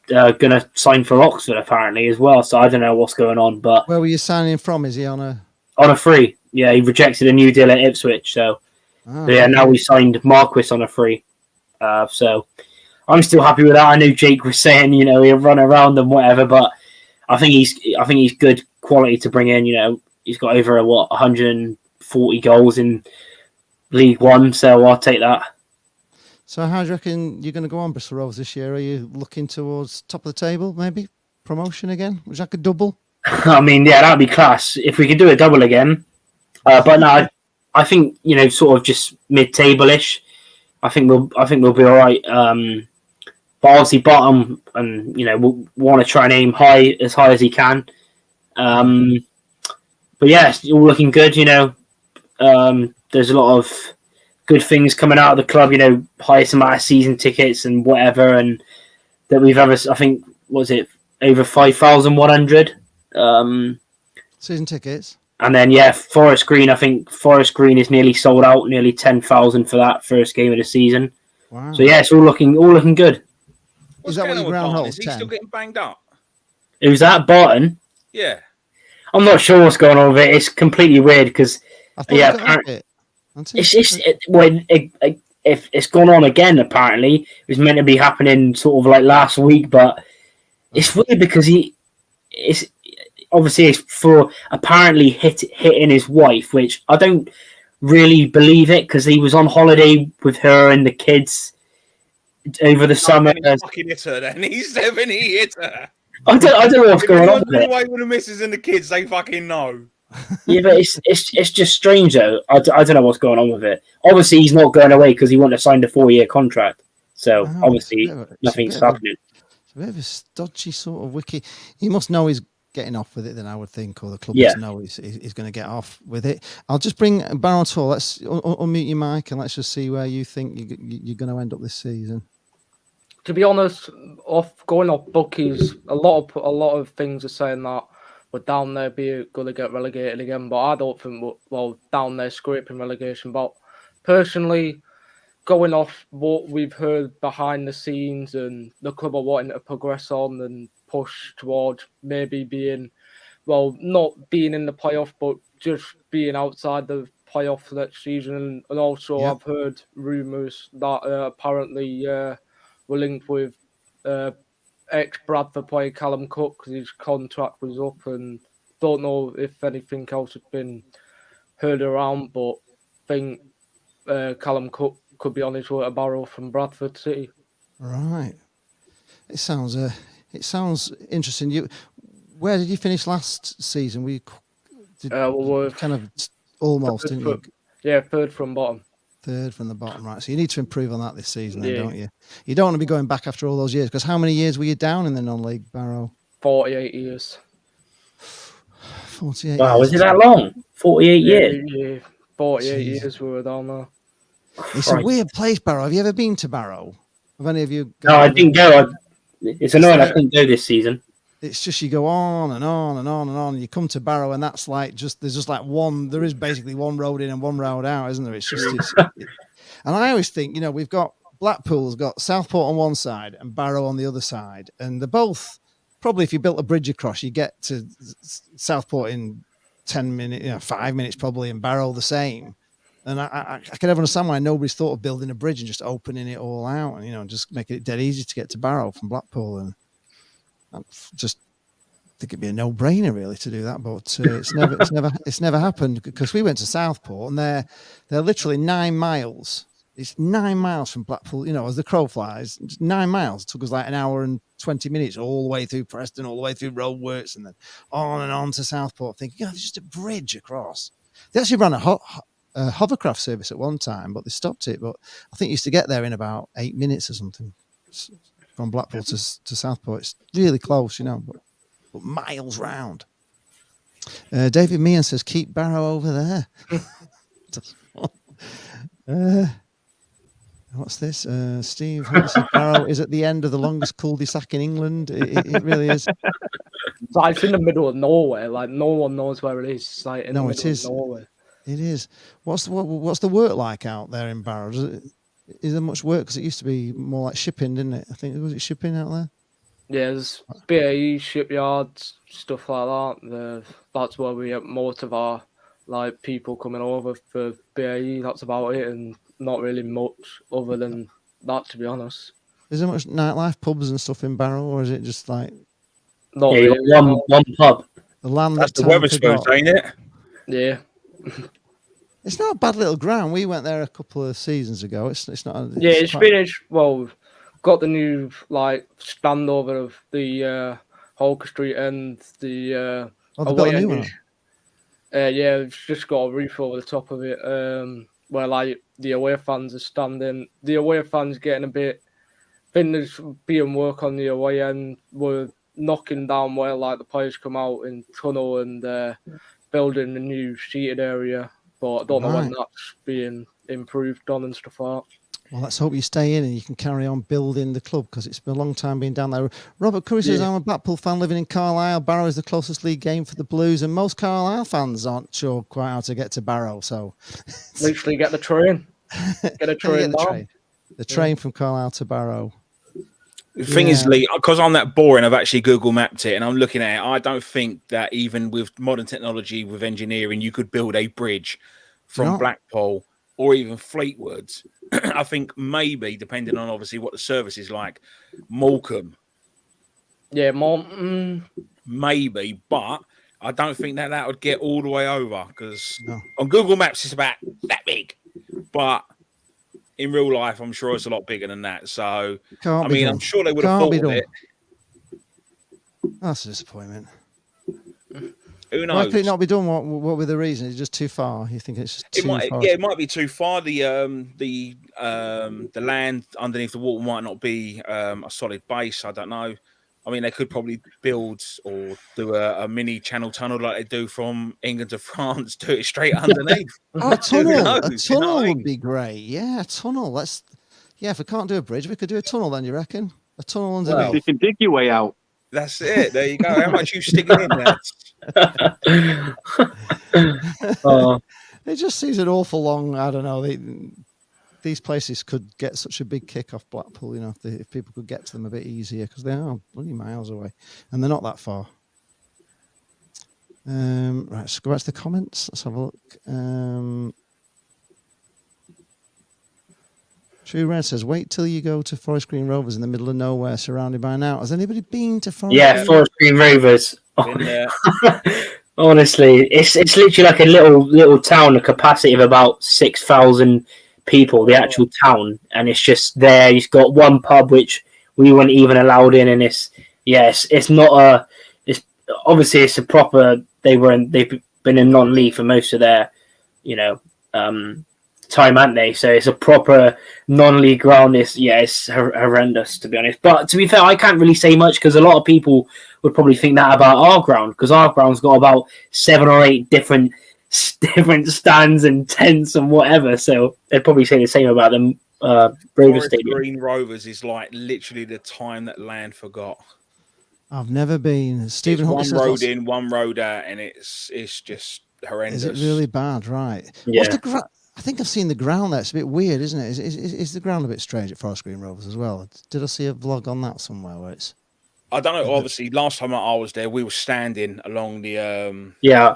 to sign for Oxford apparently as well. So I don't know what's going on. But where were you signing from? Is he on a free? Yeah, he rejected a new deal at Ipswich. So now we signed Marquis on a free. So I'm still happy with that. I know Jake was saying, he'll run around and whatever, but I think he's good quality to bring in. He's got over 140 goals in League One, so I'll take that. So how do you reckon you're going to go on, Bristol Rovers, this year? Are you looking towards top of the table, maybe promotion again? Was that a double? I mean, yeah, that'd be class if we could do a double again. But no, I think sort of just mid-table-ish. I think we'll be all right. But obviously bottom, and we'll want to try and aim as high as he can. But yeah, it's all looking good. There's a lot of good things coming out of the club. Highest amount of season tickets and whatever, and that we've ever. I think was it over 5,100 season tickets. And then Forest Green. I think Forest Green is nearly sold out. Nearly 10,000 for that first game of the season. Wow. So yeah, it's all looking good. What's going on with Barton? Is he still getting banged up? Who's that, Barton? Yeah. I'm not sure what's going on with it. It's completely weird because it's gone on again. Apparently, it was meant to be happening sort of like last week, but it's weird because it's for apparently hitting his wife, which I don't really believe it because he was on holiday with her and the kids over the summer. He fucking hit her then. He said when he hit her. I don't know what's going on with it. Away with the missus and the kids, they fucking know. Yeah, but it's just strange though. I don't know what's going on with it. Obviously, he's not going away because he wouldn't have signed a 4-year contract. So obviously, nothing's happening. It's a bit of a stodgy sort of wiki. He must know he's getting off with it, then I would think, or the club must know he's going to get off with it. I'll just bring Barrow Tour. Let's unmute your mic and let's just see where you think you're going to end up this season. To be honest, going off bookies, a lot of things are saying that we're down there going to get relegated again, but I don't think we're down there scraping relegation. But personally, going off what we've heard behind the scenes and the club are wanting to progress on and push towards maybe being, not being in the playoff, but just being outside the playoff next season. And also I've heard rumours that apparently we're linked with ex-Bradford player Callum Cook because his contract was up, and don't know if anything else has been heard around, but think Callum Cook could be on his way to Barrow from Bradford City. Right. It sounds interesting. Where did you finish last season? We were kind of almost, didn't you? Yeah, third from bottom. Third from the bottom, right. So you need to improve on that this season, then, don't you? You don't want to be going back after all those years, because how many years were you down in the non-league, Barrow? 48 years. 48 wow, years. was it that long? 48 years? Yeah, 48 years we were down there. It's a weird place, Barrow. Have you ever been to Barrow? Have any of you? No, I didn't go. It's annoying I couldn't go this season. It's just you go on and on and on and on. And you come to Barrow, and that's like there's just like one. There is basically one road in and one road out, isn't there? It's just. And I always think, we've got Blackpool's got Southport on one side and Barrow on the other side, and they're both probably, if you built a bridge across, you get to Southport in 10 minutes, 5 minutes probably, and Barrow the same. And I can never understand why nobody's thought of building a bridge and just opening it all out, and just making it dead easy to get to Barrow from Blackpool. And I just think it'd be a no-brainer really to do that, but it's never happened, because we went to Southport and they're literally 9 miles. It's 9 miles from Blackpool, as the crow flies. It's 9 miles. It took us like an hour and 20 minutes all the way through Preston, all the way through roadworks, and then on to Southport. Thinking, there's just a bridge across. They actually ran a hovercraft service at one time, but they stopped it. But I think you used to get there in about 8 minutes or something from Blackpool to Southport. It's really close, but miles round. David Meehan says, keep Barrow over there. What's this? Steve Hunt says Barrow is at the end of the longest cul-de-sac in England. It really is. So it's in the middle of nowhere. Like no one knows where it is. It's like in the middle of nowhere. It is. What's the work like out there in Barrow? Is there much work? Because it used to be more like shipping, didn't it? I think was it shipping out there? Yeah, there's BAE shipyards, stuff like that. That's where we get most of our like people coming over for BAE. That's about it, and not really much other than that, to be honest. Is there much nightlife, pubs and stuff in Barrow, or is it just like? Not yeah, really, one pub. The land That's that the time Wetherspoons, forgot. ain't it? Yeah. It's not a bad little ground. We went there a couple of seasons ago. It's not. It's finished. Well, got the new like standover of the Holker Street and the they built a new one. yeah, it's just got a roof over the top of it. Where like the away fans are standing. The away fans getting a bit. I think there's being work on the away end. We're knocking down where like the players come out in tunnel and building a new seated area. But I don't know when that's being improved on and stuff like that. Well, let's hope you stay in and you can carry on building the club because it's been a long time being down there. Robert Curry says, I'm a Blackpool fan living in Carlisle. Barrow is the closest league game for the Blues, and most Carlisle fans aren't sure quite how to get to Barrow. So, literally get the train. Get a train. The train from Carlisle to Barrow. The thing is, Lee, because I'm that boring, I've actually Google mapped it and I'm looking at it. I don't think that even with modern technology, with engineering, you could build a bridge from Blackpool or even Fleetwood. I think maybe, depending on obviously what the service is like, Morecambe. Yeah, Morecambe. Maybe, but I don't think that would get all the way over because on Google Maps it's about that big. But in real life, I'm sure it's a lot bigger than that. So, I'm sure they would have thought of it. That's a disappointment. Who knows? Why could it not be done? What were the reasons? It's just too far. You think it's just too far? Yeah, it might be too far. The land underneath the water might not be a solid base. I don't know. I mean, they could probably build or do a mini channel tunnel like they do from England to France, do it straight underneath. A tunnel would be great. Yeah, a tunnel. If we can't do a bridge, we could do a tunnel then, you reckon? A tunnel underneath. Well, you can dig your way out. That's it. There you go. How much you sticking in there? It just seems an awful long, I don't know, these places could get such a big kick off Blackpool, if people could get to them a bit easier because they are bloody miles away and they're not that far. Right, let's go back to the comments. Let's have a look. True Red says, wait till you go to Forest Green Rovers in the middle of nowhere, surrounded by now. Has anybody been to Forest Green? Forest Green Rovers. Honestly, it's literally like a little town, a capacity of about 6,000 people, the actual town, and it's just there. You've got one pub which we weren't even allowed in, and it's obviously it's a proper. They've been in non-league for most of their time, aren't they? So it's a proper non-league ground. It's horrendous, to be honest. But to be fair, I can't really say much because a lot of people would probably think that about our ground because our ground's got about 7 or 8 different stands and tents and whatever. So they'd probably say the same about them. Rovers Stadium. Green Rovers is like literally the time that land forgot. I've never been. Stephen One road in, one road out, and it's just horrendous. Is it really bad? Right. Yeah. I think I've seen the ground there. It's a bit weird, isn't it? Is the ground a bit strange at Forest Green Rovers as well? Did I see a vlog on that somewhere where it's? I don't know. Obviously, last time I was there, we were standing along the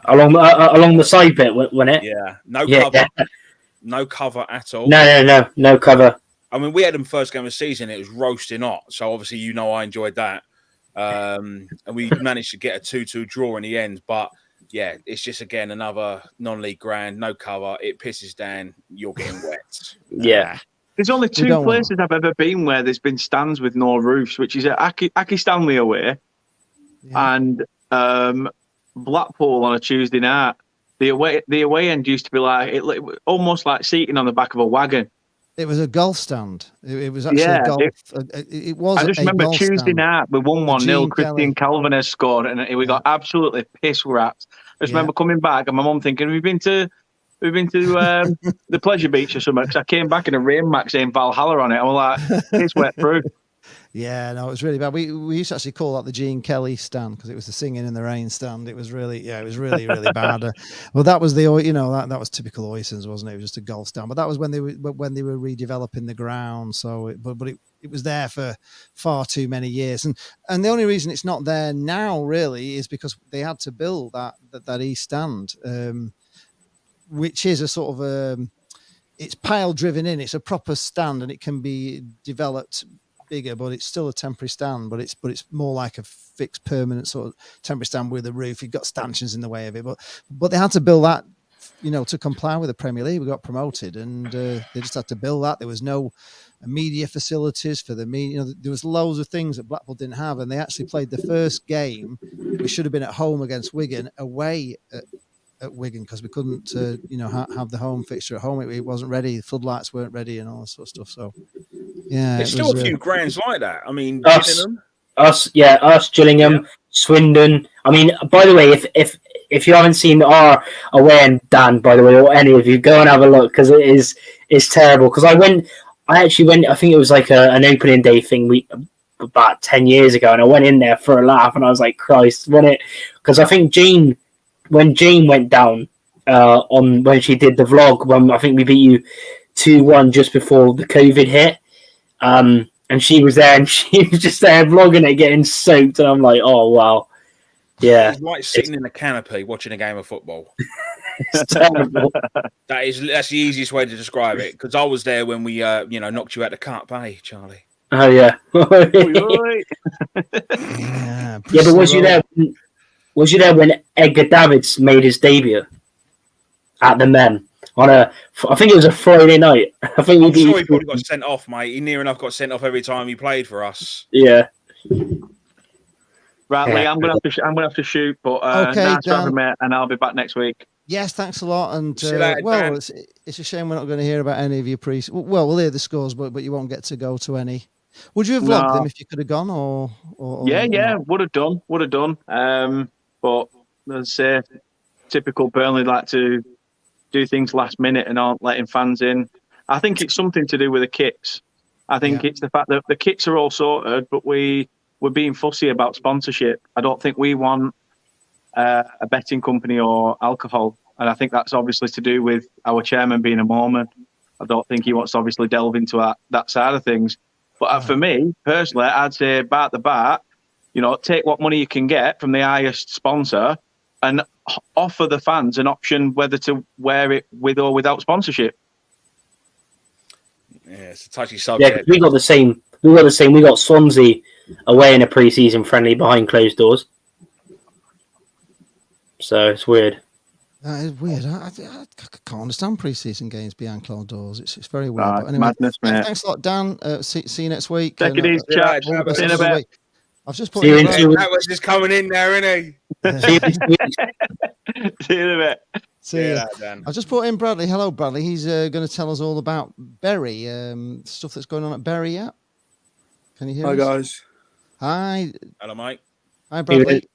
along the side bit, wasn't it? Yeah, cover, no cover at all. No cover. I mean, we had them first game of the season. It was roasting hot, so obviously, I enjoyed that. And we managed to get a 2-2 draw in the end. But yeah, it's just again another non-league ground, no cover. It pisses down. You're getting wet. Yeah. There's only 2 places I've ever been where there's been stands with no roofs, which is at Aki Stanley away and Blackpool on a Tuesday night. The away end used to be like almost like seating on the back of a wagon. It was a golf stand. It was actually a golf. It was. I just remember Tuesday night we won 1-0. Christian Calvin has scored, and we got absolutely piss wrapped. I just remember coming back and my mum thinking, "Have you been to We've been to the Pleasure Beach or something. Because I came back in a rain mac saying Valhalla on it. I was like, it's wet through. Yeah, no, it was really bad. We used to actually call that the Gene Kelly stand because it was the singing in the rain stand. It was really really bad. Well, that was that was typical Oysons, wasn't it? It was just a golf stand. But that was when they were redeveloping the ground. So, it was there for far too many years, and the only reason it's not there now really is because they had to build that east stand, which is a sort of it's pile driven in. It's a proper stand, and it can be developed bigger, but it's still a temporary stand, but it's more like a fixed permanent sort of temporary stand with a roof. You've got stanchions in the way of it, but they had to build that, to comply with the Premier League. We got promoted, and they just had to build that. There was no media facilities for the media. There was loads of things that Blackpool didn't have, and they actually played the first game, which should have been at home against Wigan, away at Wigan, because we couldn't have the home fixture at home. It wasn't ready. The floodlights weren't ready and all that sort of stuff. So yeah, there's still a few grounds like that. I mean, us, Gillingham, Swindon. I mean, by the way, if you haven't seen our away end, Dan, by the way, or any of you, go and have a look, because it's terrible. Because I actually went. I think it was like an opening day thing about 10 years ago, and I went in there for a laugh, and I was like, Christ, because I think when Jane went down when she did the vlog, when I think we beat you 2-1 just before the COVID hit. And she was there, and she was just there vlogging it, getting soaked, and I'm like, oh wow, yeah. It's like sitting in the canopy watching a game of football. It's terrible. That's the easiest way to describe it. Because I was there when we, knocked you out the cup, Charlie? Oh yeah. Yeah, but was you there? Was you there when Edgar Davids made his debut at the Men? I think it was a Friday night. I'm sure he probably got sent off, mate. He near enough got sent off every time he played for us. Yeah. Right, Lee, I'm gonna have to shoot, but okay, nice to have a mate, and I'll be back next week. Yes, thanks a lot. And later, it's a shame we're not going to hear about any of your Well, we'll hear the scores, but you won't get to go to any. Would you have vlogged them if you could have gone, or yeah, would have done. But let's say, typical Burnley like to do things last minute and aren't letting fans in. I think it's something to do with the kits. I think it's the fact that the kits are all sorted, but we're being fussy about sponsorship. I don't think we want a betting company or alcohol, and I think that's obviously to do with our chairman being a Mormon. I don't think he wants to obviously delve into that side of things. But for me personally, I'd say bat the bat. Take what money you can get from the highest sponsor and offer the fans an option whether to wear it with or without sponsorship. Yeah, it's a touchy subject. Yeah, we got the same. We got Swansea away in a pre-season friendly behind closed doors. So it's weird. That is weird. I can't understand pre-season games behind closed doors. It's very weird. But anyway, madness, mate. Thanks a lot, Dan. See you next week. Take it easy, chat. See you in a bit. I've just put that was just coming in there, isn't he? See you in a bit. See you. Dan. I've just put in Bradley. Hello, Bradley. He's going to tell us all about Bury, stuff that's going on at Bury. Yeah. Can you hear us? Hi, guys. Hi. Hello, Mike. Hi, Bradley.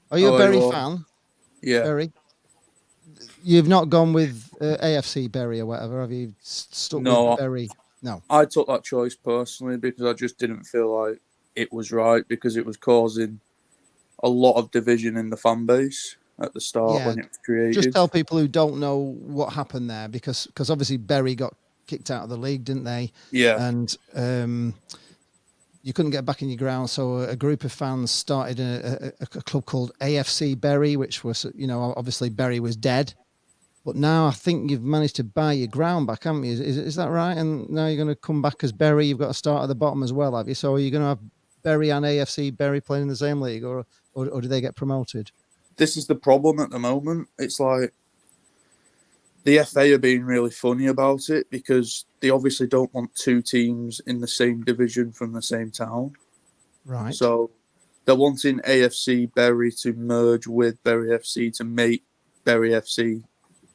Are you a Bury fan? Yeah. Bury. You've not gone with AFC Bury or whatever, have you? Stuck with Bury? No. I took that choice personally because I just didn't feel like it was right, because it was causing a lot of division in the fan base at the start when it was created. Just tell people who don't know what happened there, because obviously Bury got kicked out of the league, didn't they? Yeah. And you couldn't get back in your ground, so a group of fans started a club called AFC Bury, which was, obviously Bury was dead. But now I think you've managed to buy your ground back, haven't you? Is that right? And now you're going to come back as Bury. You've got to start at the bottom as well, have you? So are you going to have Bury and AFC Bury playing in the same league, or do they get promoted? This is the problem at the moment. It's like the FA are being really funny about it, because they obviously don't want two teams in the same division from the same town. Right. So they're wanting AFC Bury to merge with Bury FC to make Bury FC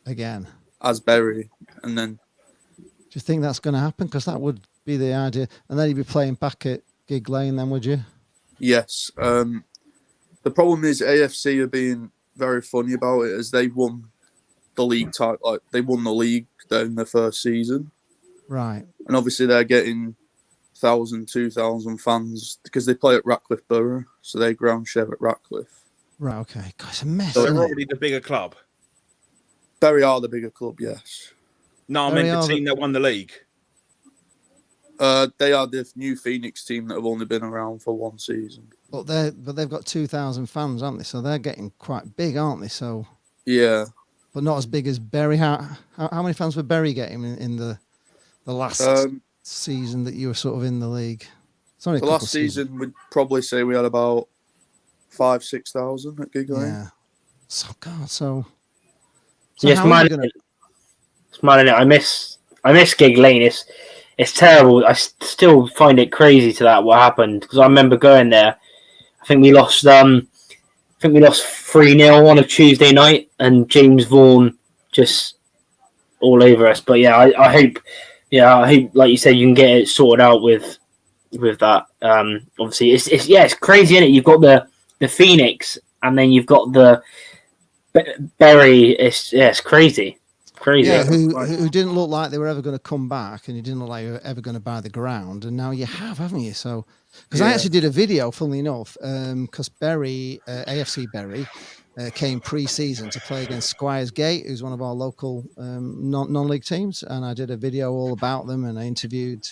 again as Bury, and then. Do you think that's going to happen? Because that would be the idea, and then you'd be playing back at Gig Lane, then, would you? Yes. The problem is AFC are being very funny about it, as they won the league type. Like they won the league in their first season, Right. and obviously they're getting 1,000, 2,000 fans because they play at Ratcliffe Borough, so they ground share at Ratcliffe. Right. Okay. God, it's a mess. So they're isn't it? already the bigger club. Bury are the bigger club, yes. No, I Bury meant are the the- team that won the league. They are the new Phoenix team that have only been around for one season. But they've got 2,000 fans, aren't they? So they're getting quite big, aren't they? So, Yeah. but not as big as Bury. How many fans were Bury getting in the last season that you were sort of in the league? It's only a The couple last seasons. season, we'd probably say we had about 5,000-6,000 at Gig Lane. Yeah. So God. So Yes, how are mine. you gonna? It's mine. I miss Gig Lane. It's terrible. I still find it crazy to that what happened because I remember going there. I think we lost. 3-0 on a Tuesday night, and James Vaughan just all over us. But yeah, I hope. Yeah, I hope, like you said, you can get it sorted out with that. Obviously, it's crazy, isn't it? You've got the Phoenix, and then you've got the Bury. It's crazy. Crazy. Yeah, who didn't look like they were ever going to come back, and you didn't look like you were ever going to buy the ground, and now you have, haven't you? So, because I actually did a video, funnily enough, because Bury, AFC Bury, came pre-season to play against Squires Gate, who's one of our local non-league teams, and I did a video all about them, and I interviewed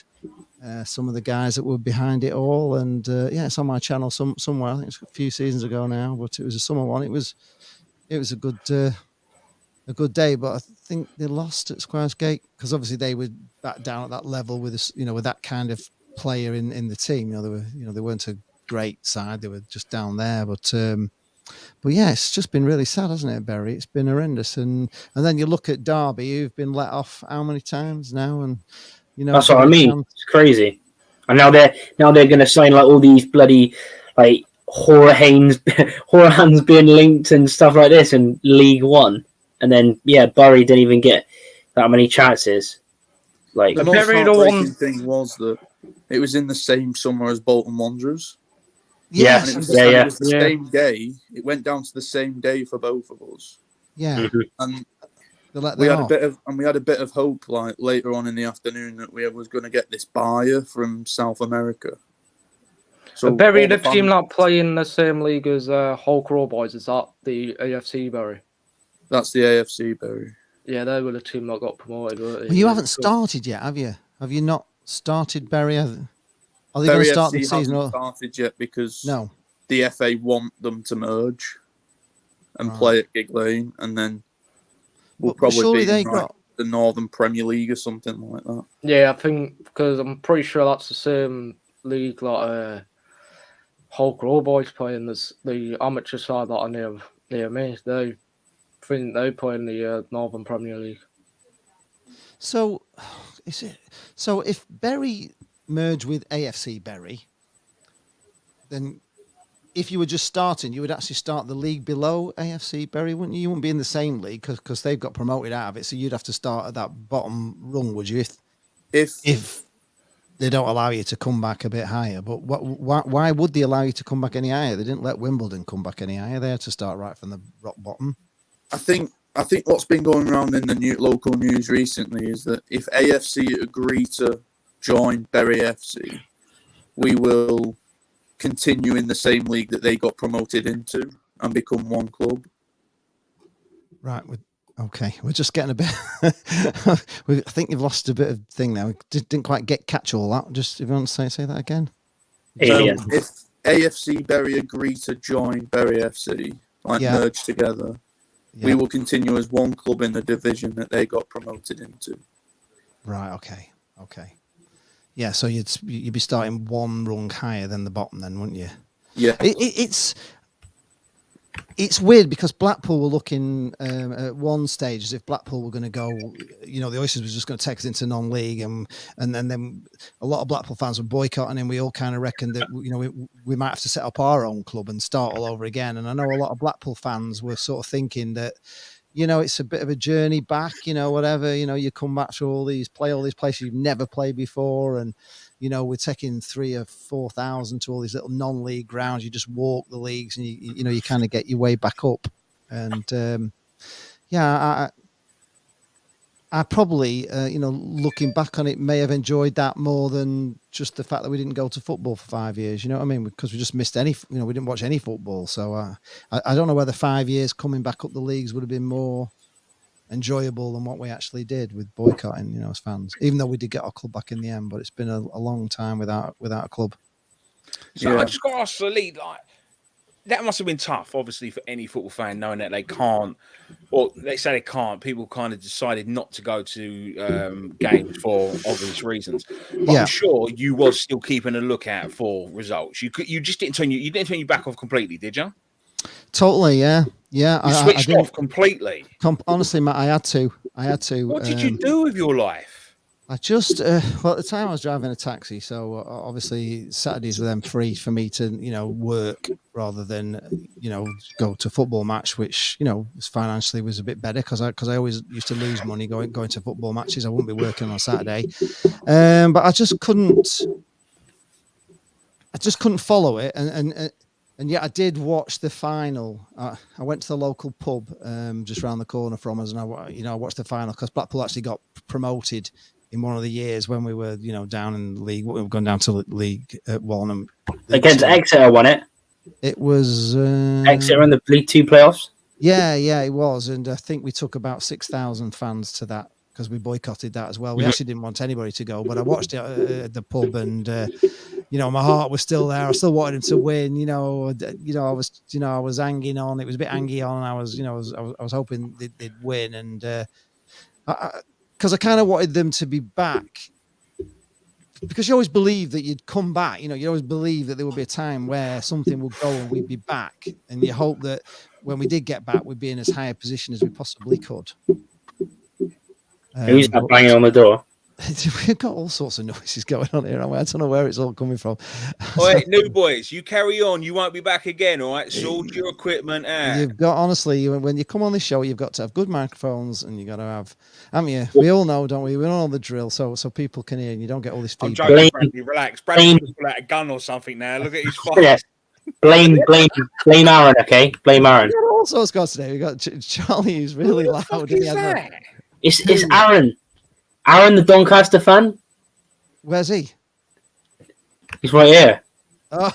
some of the guys that were behind it all, and it's on my channel somewhere. I think it's a few seasons ago now, but it was a summer one. It was a good day, but I think they lost at Squires Gate because obviously they were back down at that level with this, with that kind of player in the team. They weren't a great side; they were just down there. But yeah, it's just been really sad, hasn't it, Bury? It's been horrendous, and then you look at Derby, who've been let off how many times now, and that's what I mean. It's crazy, and now they're going to sign like all these bloody like Horahan's being linked and stuff like this in League One. And then, Bury didn't even get that many chances. Like the most heartbreaking thing was that it was in the same summer as Bolton Wanderers. Yes, and it was the same day. It went down to the same day for both of us. Yeah, and we had a bit of hope, like later on in the afternoon, that we was going to get this buyer from South America. So Bury, the team not play in the same league as Hull Crow Boys. Is that the AFC Bury? That's the AFC Bury. Yeah, they were the team that got promoted, weren't they? Well, you haven't started yet, have you? Have you not started Bury? Are they going to start the season? Hasn't started yet because no, the FA want them to merge and play at Gig Lane, and then we'll probably be in the Northern Premier League or something like that. Yeah, I think because I'm pretty sure that's the same league that Hull Crow Boys playing. There's the amateur side that are near me. They play in the Northern Premier League. So, if Bury merge with AFC Bury, then if you were just starting, you would actually start the league below AFC Bury, wouldn't you? You wouldn't be in the same league because they've got promoted out of it. So you'd have to start at that bottom rung, would you? If they don't allow you to come back a bit higher. But why would they allow you to come back any higher? They didn't let Wimbledon come back any higher. They had to start right from the rock bottom. I think what's been going around in the local news recently is that if AFC agree to join Bury FC, we will continue in the same league that they got promoted into and become one club. Right. Okay. We're just getting a bit. I think you've lost a bit of thing now. We didn't quite catch all that. Just if you want to say that again. So if AFC Bury agree to join Bury FC, merge together. We will continue as one club in the division that they got promoted into. Right. Okay. Yeah. So you'd be starting one rung higher than the bottom, then, wouldn't you? Yeah. It's weird because Blackpool were looking at one stage as if Blackpool were going to go. The Oysters was just going to take us into non-league, and then a lot of Blackpool fans were boycotting, and we all kind of reckoned that we might have to set up our own club and start all over again. And I know a lot of Blackpool fans were sort of thinking that it's a bit of a journey back. Whatever. You come back to play all these places you've never played before, and we're taking 3,000 or 4,000 to all these little non-league grounds. You just walk the leagues, and you kind of get your way back up. And I probably, looking back on it, may have enjoyed that more than just the fact that we didn't go to football for 5 years. You know what I mean? Because we just missed we didn't watch any football. So I don't know whether 5 years coming back up the leagues would have been more enjoyable than what we actually did with boycotting, as fans. Even though we did get our club back in the end, but it's been a long time without a club. So I just got to ask the league, that must have been tough, obviously, for any football fan, knowing that they can't, or they say they can't. People kind of decided not to go to games for obvious reasons. But I'm sure you was still keeping a lookout for results. You just didn't turn your back off completely, did you? Totally, yeah. You switched off completely. Honestly, Matt, I had to. What did you do with your life? I just, at the time I was driving a taxi, so obviously Saturdays were then free for me to, work rather than, go to football match, which, financially was a bit better because I always used to lose money going to football matches. I wouldn't be working on Saturday, but I just couldn't follow it, and yet I did watch the final. I went to the local pub just around the corner from us, and I watched the final because Blackpool actually got promoted in one of the years when we were, down in the league. We were going down to League One. Against Exeter, won it? It was... Exeter in the League Two playoffs? Yeah, it was. And I think we took about 6,000 fans to that because we boycotted that as well. We actually didn't want anybody to go, but I watched it at the pub and... my heart was still there. I still wanted him to win. I was hanging on. It was a bit hanging on. I was hoping they'd win, and because I kind of wanted them to be back. Because you always believe that you'd come back. You always believe that there would be a time where something would go and we'd be back, and you hope that when we did get back, we'd be in as high a position as we possibly could. Who's that banging on the door? We've got all sorts of noises going on here. I don't know where it's all coming from. All right, new boys, you carry on. You won't be back again, all right? Sort your equipment out. You've got, honestly, when you come on this show, you've got to have good microphones, and you got to have, haven't you? We all know, don't we? We all know the drill, so people can hear, and you don't get all this feedback. I'm joking, Bradley. Relax. Bradley just pull out a gun or something now. Look at his face. Yeah. Blame Aaron, okay? Blame Aaron. We've got all sorts got today. We've got Charlie, who's really loud. What is that? It's Aaron. Aaron, the Doncaster fan. Where's he? He's right here. Oh.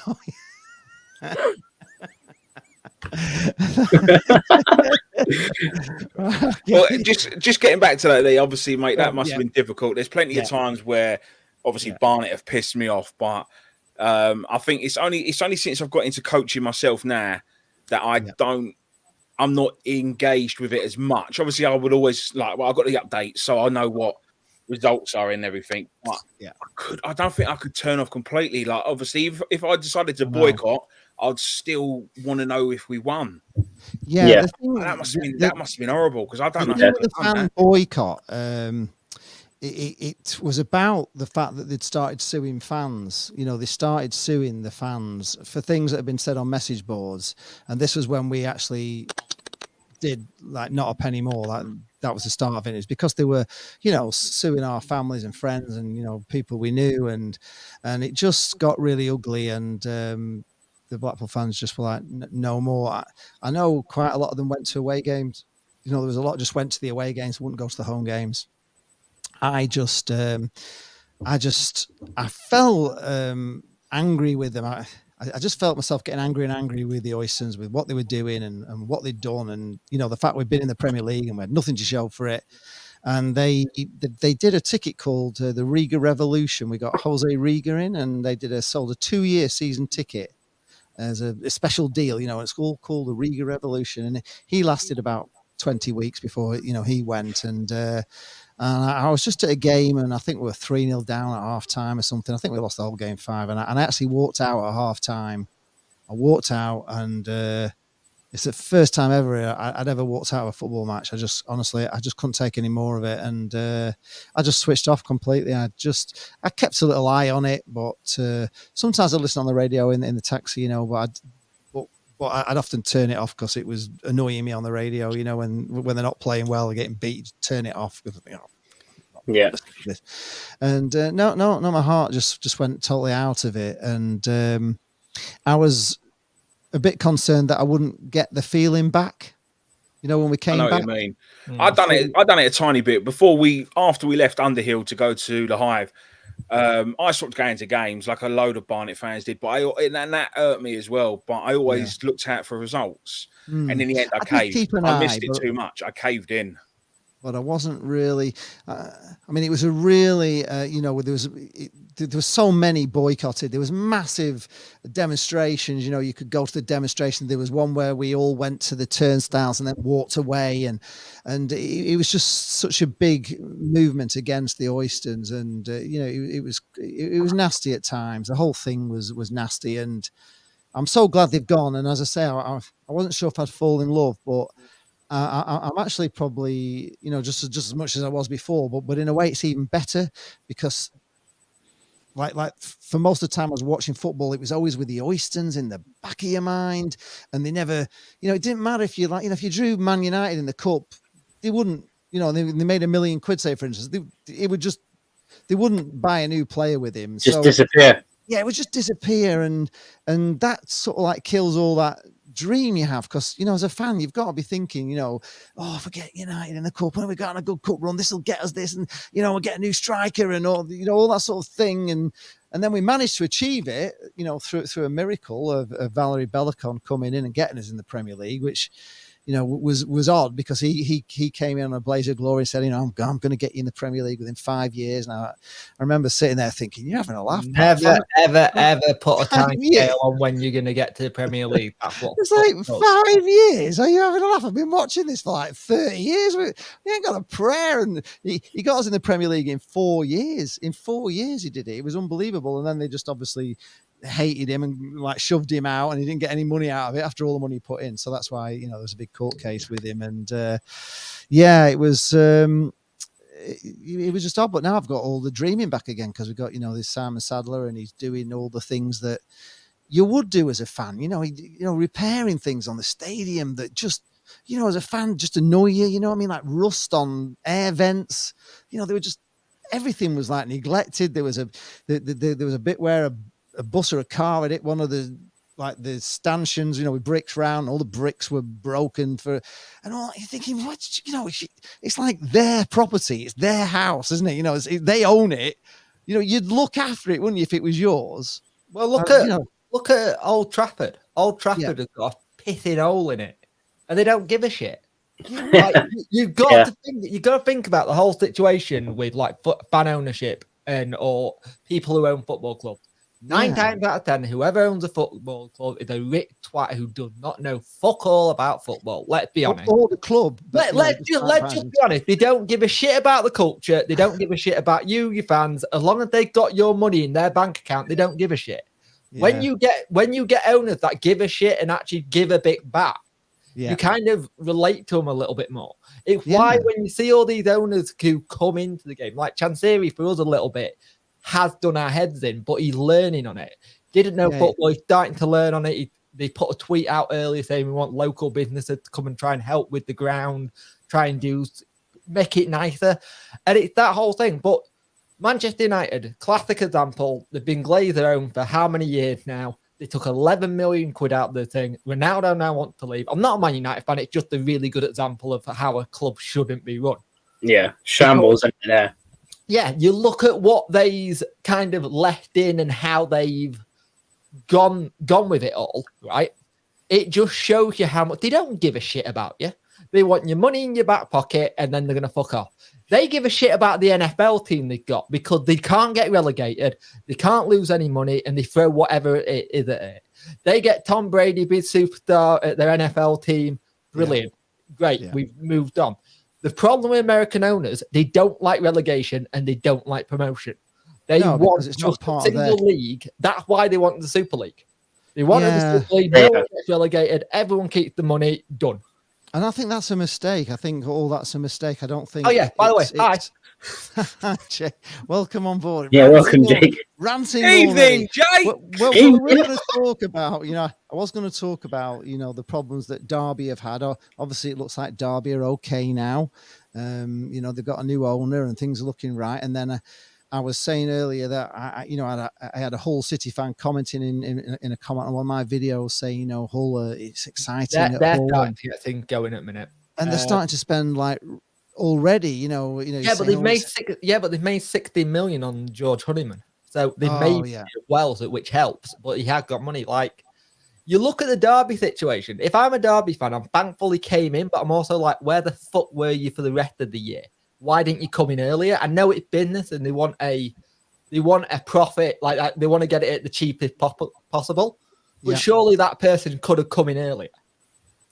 Well, just getting back to that, Lee. Obviously, mate, that must have been difficult. There's plenty of times where, obviously, Barnet have pissed me off, but I think it's only since I've got into coaching myself now that I'm not engaged with it as much. Obviously, I would always I've got the updates, so I know what results are and everything. But I don't think I could turn off completely. Obviously, if I decided to boycott, I'd still want to know if we won. Yeah. That must have been horrible because I don't know. The fan boycott. It was about the fact that they'd started suing fans. They started suing the fans for things that had been said on message boards, and this was when we actually did not a penny more. That was the start of it. It's because they were, suing our families and friends and people we knew, and it just got really ugly. And the Blackpool fans just were like, no more. I know quite a lot of them went to away games. There was a lot just went to the away games, wouldn't go to the home games. I felt angry with them. I just felt myself getting angry with the Oysters, with what they were doing and what they'd done, and the fact we'd been in the Premier League and we had nothing to show for it. And they did a ticket called the Riga Revolution. We got Jose Riga in, and they sold a 2-year season ticket as a special deal. It's all called the Riga Revolution, and he lasted about 20 weeks before he went. And I was just at a game, and I think we were 3-0 down at half time or something. I think we lost the whole game 5, and I actually walked out at half time. I walked out, and it's the first time ever I'd ever walked out of a football match. I just couldn't take any more of it, and I just switched off completely. I kept a little eye on it, but sometimes I listen on the radio in the taxi, but I'd often turn it off because it was annoying me on the radio, when they're not playing well, they're getting beat, turn it off. And no, my heart just went totally out of it. And I was a bit concerned that I wouldn't get the feeling back You know, when we I came know back. what you mean. I've done it a tiny bit after we left Underhill to go to the Hive. I stopped going to games like a load of Barnet fans did, but that hurt me as well. But I always looked out for results, and in the end, I did caved. keep an I eye, missed it but- too much. I caved in. But I wasn't really. I mean, it was a really, there was so many boycotted. There was massive demonstrations. You know, you could go to the demonstration. There was one where we all went to the turnstiles and then walked away, and it was just such a big movement against the Oystons, and it was nasty at times. The whole thing was nasty, and I'm so glad they've gone. And as I say, I wasn't sure if I'd fall in love, but. I'm actually probably, just as much as I was before, but in a way it's even better because like for most of the time I was watching football, it was always with the Oystons in the back of your mind, and they never, it didn't matter if you if you drew Man United in the cup, they wouldn't, they made £1 million, say for instance, they wouldn't buy a new player with him. Just disappear. Yeah, it would just disappear, and that sort of like kills all that dream you have, because as a fan you've got to be thinking, if we get United in the cup and we got on a good cup run, this will get us this, and we'll get a new striker and all that sort of thing, and then we managed to achieve it through a miracle of Valerie Bellicon coming in and getting us in the Premier League, which was odd because he came in on a blaze of glory and said, I'm going to get you in the Premier League within 5 years. Now, I remember sitting there thinking, you're having a laugh. Never, ever put a time scale on when you're going to get to the Premier League. That's what it's like 5 years. Are you having a laugh? I've been watching this for like 30 years. We ain't got a prayer. And he got us in the Premier League in 4 years. In 4 years, he did it. It was unbelievable. And then they just obviously hated him and like shoved him out, and he didn't get any money out of it after all the money he put in. So that's why there was a big court case with him, and it was it was just odd. But now I've got all the dreaming back again because we've got this Simon Sadler, and he's doing all the things that you would do as a fan. Repairing things on the stadium that just as a fan just annoy you. You know what I mean? Like rust on air vents. They were just, everything was like neglected. There was a bit where a bus or a car had hit one of the stanchions, with bricks round. All the bricks were broken and all. You're thinking, what? It's like their property, it's their house, isn't it? They own it. You'd look after it, wouldn't you, if it was yours? Well, look at Old Trafford. Old Trafford has got a pissing hole in it, and they don't give a shit. You've got to think about the whole situation with like fan ownership or people who own football clubs. 9 times out of 10, whoever owns a football club is a rich twat who does not know fuck all about football. Let's be honest. Or the club. Let's just be honest. They don't give a shit about the culture. They don't give a shit about you, your fans. As long as they got your money in their bank account, they don't give a shit. Yeah. When you get owners that give a shit and actually give a bit back, you kind of relate to them a little bit more. It's why when you see all these owners who come into the game, like Chansiri for us a little bit, has done our heads in, but he's learning on it. Didn't know football, he's starting to learn on it. They put a tweet out earlier saying we want local businesses to come and try and help with the ground, try and make it nicer. And it's that whole thing. But Manchester United, classic example, they've been Glazer owned for how many years now? They took 11 million quid out of the thing. Ronaldo now wants to leave. I'm not a Man United fan. It's just a really good example of how a club shouldn't be run. Yeah, shambles in there. Yeah, you look at what they've kind of left in and how they've gone with it all, right? It just shows you how much they don't give a shit about you. They want your money in your back pocket and then they're going to fuck off. They give a shit about the NFL team they've got because they can't get relegated, they can't lose any money, and they throw whatever it is at it. They get Tom Brady, big superstar at their NFL team. Brilliant. Yeah. Great. Yeah. We've moved on. The problem with American owners, they don't like relegation and they don't like promotion. They want just a single league. That's why they want the Super League. They want the Super League. No one gets relegated. Everyone keeps the money. Done. And I think that's a mistake. I think that's a mistake. I don't think. Oh yeah. By the way, hi. Jake, welcome on board. Yeah, welcome, Jake. Ranting. Evening, Jake. Well, we're going to talk about. I was going to talk about the problems that Derby have had. Obviously, it looks like Derby are okay now. They've got a new owner and things are looking right. And then I was saying earlier that I had a Hull City fan commenting in a comment on one of my videos saying, Hull, it's exciting. They're starting to get things going at the minute. And they're starting to spend like already, Yeah, but they've made 60 million on George Honeyman. So they've made it well, which helps. But he had got money. Like, you look at the Derby situation. If I'm a Derby fan, I'm thankful he came in, but I'm also like, where the fuck were you for the rest of the year? Why didn't you come in earlier? I know it's business and they want a profit, like that. They want to get it at the cheapest possible. But surely that person could have come in earlier.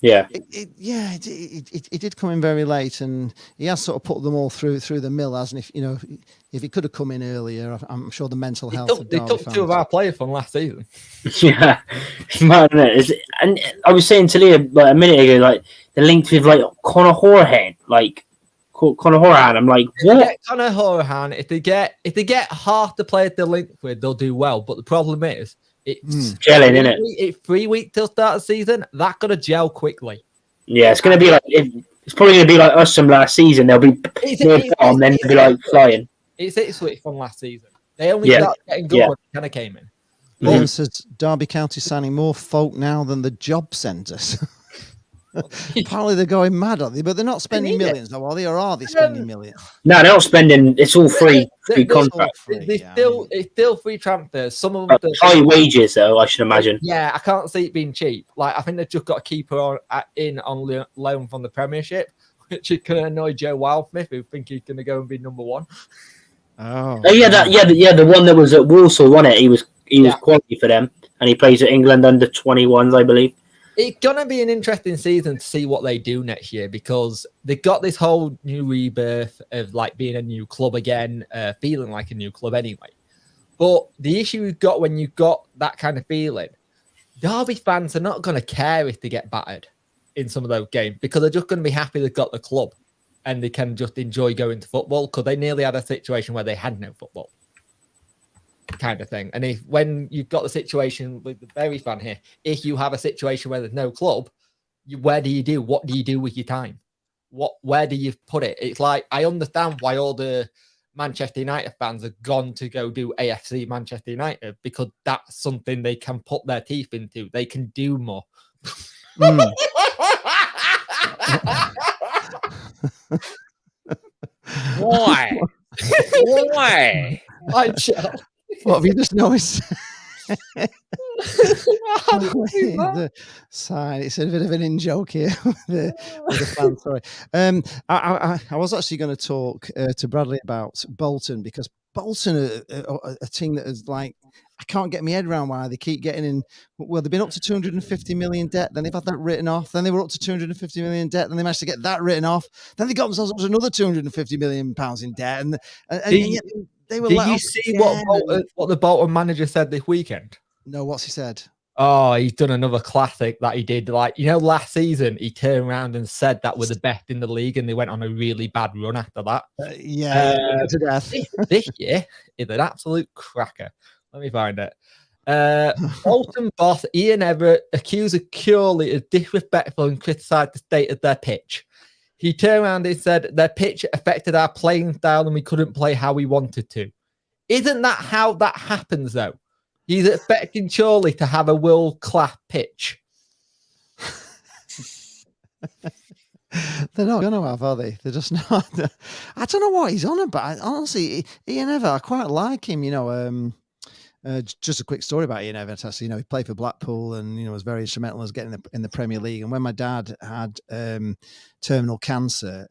Yeah. It did come in very late, and he has sort of put them all through the mill, hasn't he? If he could have come in earlier, I'm sure the mental health. They took two of our players from last season. Yeah, mad, isn't it? And I was saying to Leah like a minute ago, like the linked with like Conor Horahan, I'm like, what? Conor Horahan, if they get half the players they're linked with, they'll do well. But the problem is, it's gelling, isn't it? It's 3 weeks till start of the season. That got to gel quickly. Yeah, it's going to be like it's probably going to be like us from last season. They'll be then they'll be like flying. It's Ipswich from last season. They only started getting good when kind of came in. Paul says Derby County signing more folk now than the job centres. Apparently they're going mad, are they? But they're not spending millions, though, are they? Or are they spending millions? No, they're not spending. It's all free contracts. It's still free transfers. Some of them high wages, though. I should imagine. Yeah, I can't see it being cheap. Like, I think they've just got a keeper on loan from the Premiership, which is going to annoy Joe Wildsmith, who think he's going to go and be number one. The one that was at Walsall, wasn't it? He was quality for them, and he plays at England under 21s, I believe. It's gonna be an interesting season to see what they do next year, because they got this whole new rebirth of like being a new club again, feeling like a new club anyway. But the issue you've got when you've got that kind of feeling, Derby fans are not gonna care if they get battered in some of those games, because they're just gonna be happy they've got the club and they can just enjoy going to football, because they nearly had a situation where they had no football. Kind of thing. And when you've got the situation with the Bury fan here, if you have a situation where there's no club, what do you do with your time? Where do you put it? It's like, I understand why all the Manchester United fans have gone to go do AFC Manchester United, because that's something they can put their teeth into. They can do more. Why? What have you just noticed? The sign. It's a bit of an in joke here with the fan. Sorry. I was actually going to talk to Bradley about Bolton, because Bolton are a team that is like, I can't get my head around why they keep getting in. Well, they've been up to 250 million debt. Then they've had that written off. Then they were up to 250 million debt. Then they managed to get that written off. Then they got themselves up to another 250 million pounds in debt. And yet they were. Did you see what the Bolton manager said this weekend? No, what's he said? Oh, he's done another classic that he did. Like, last season, he turned around and said that we're the best in the league, and they went on a really bad run after that. To death. This year is an absolute cracker. Let me find it. Bolton boss Ian Everett accused of Curley of disrespectful and criticised the state of their pitch. He turned around and said their pitch affected our playing style and we couldn't play how we wanted to. Isn't that how that happens, though? He's expecting Chorley to have a world-class pitch. They're not going to have, are they? They're just not. I don't know what he's on about. Honestly, Ian Everett, I quite like him. Just a quick story about Ian Everett. Actually, he played for Blackpool and was very instrumental in us getting in the Premier League. And when my dad had terminal cancer,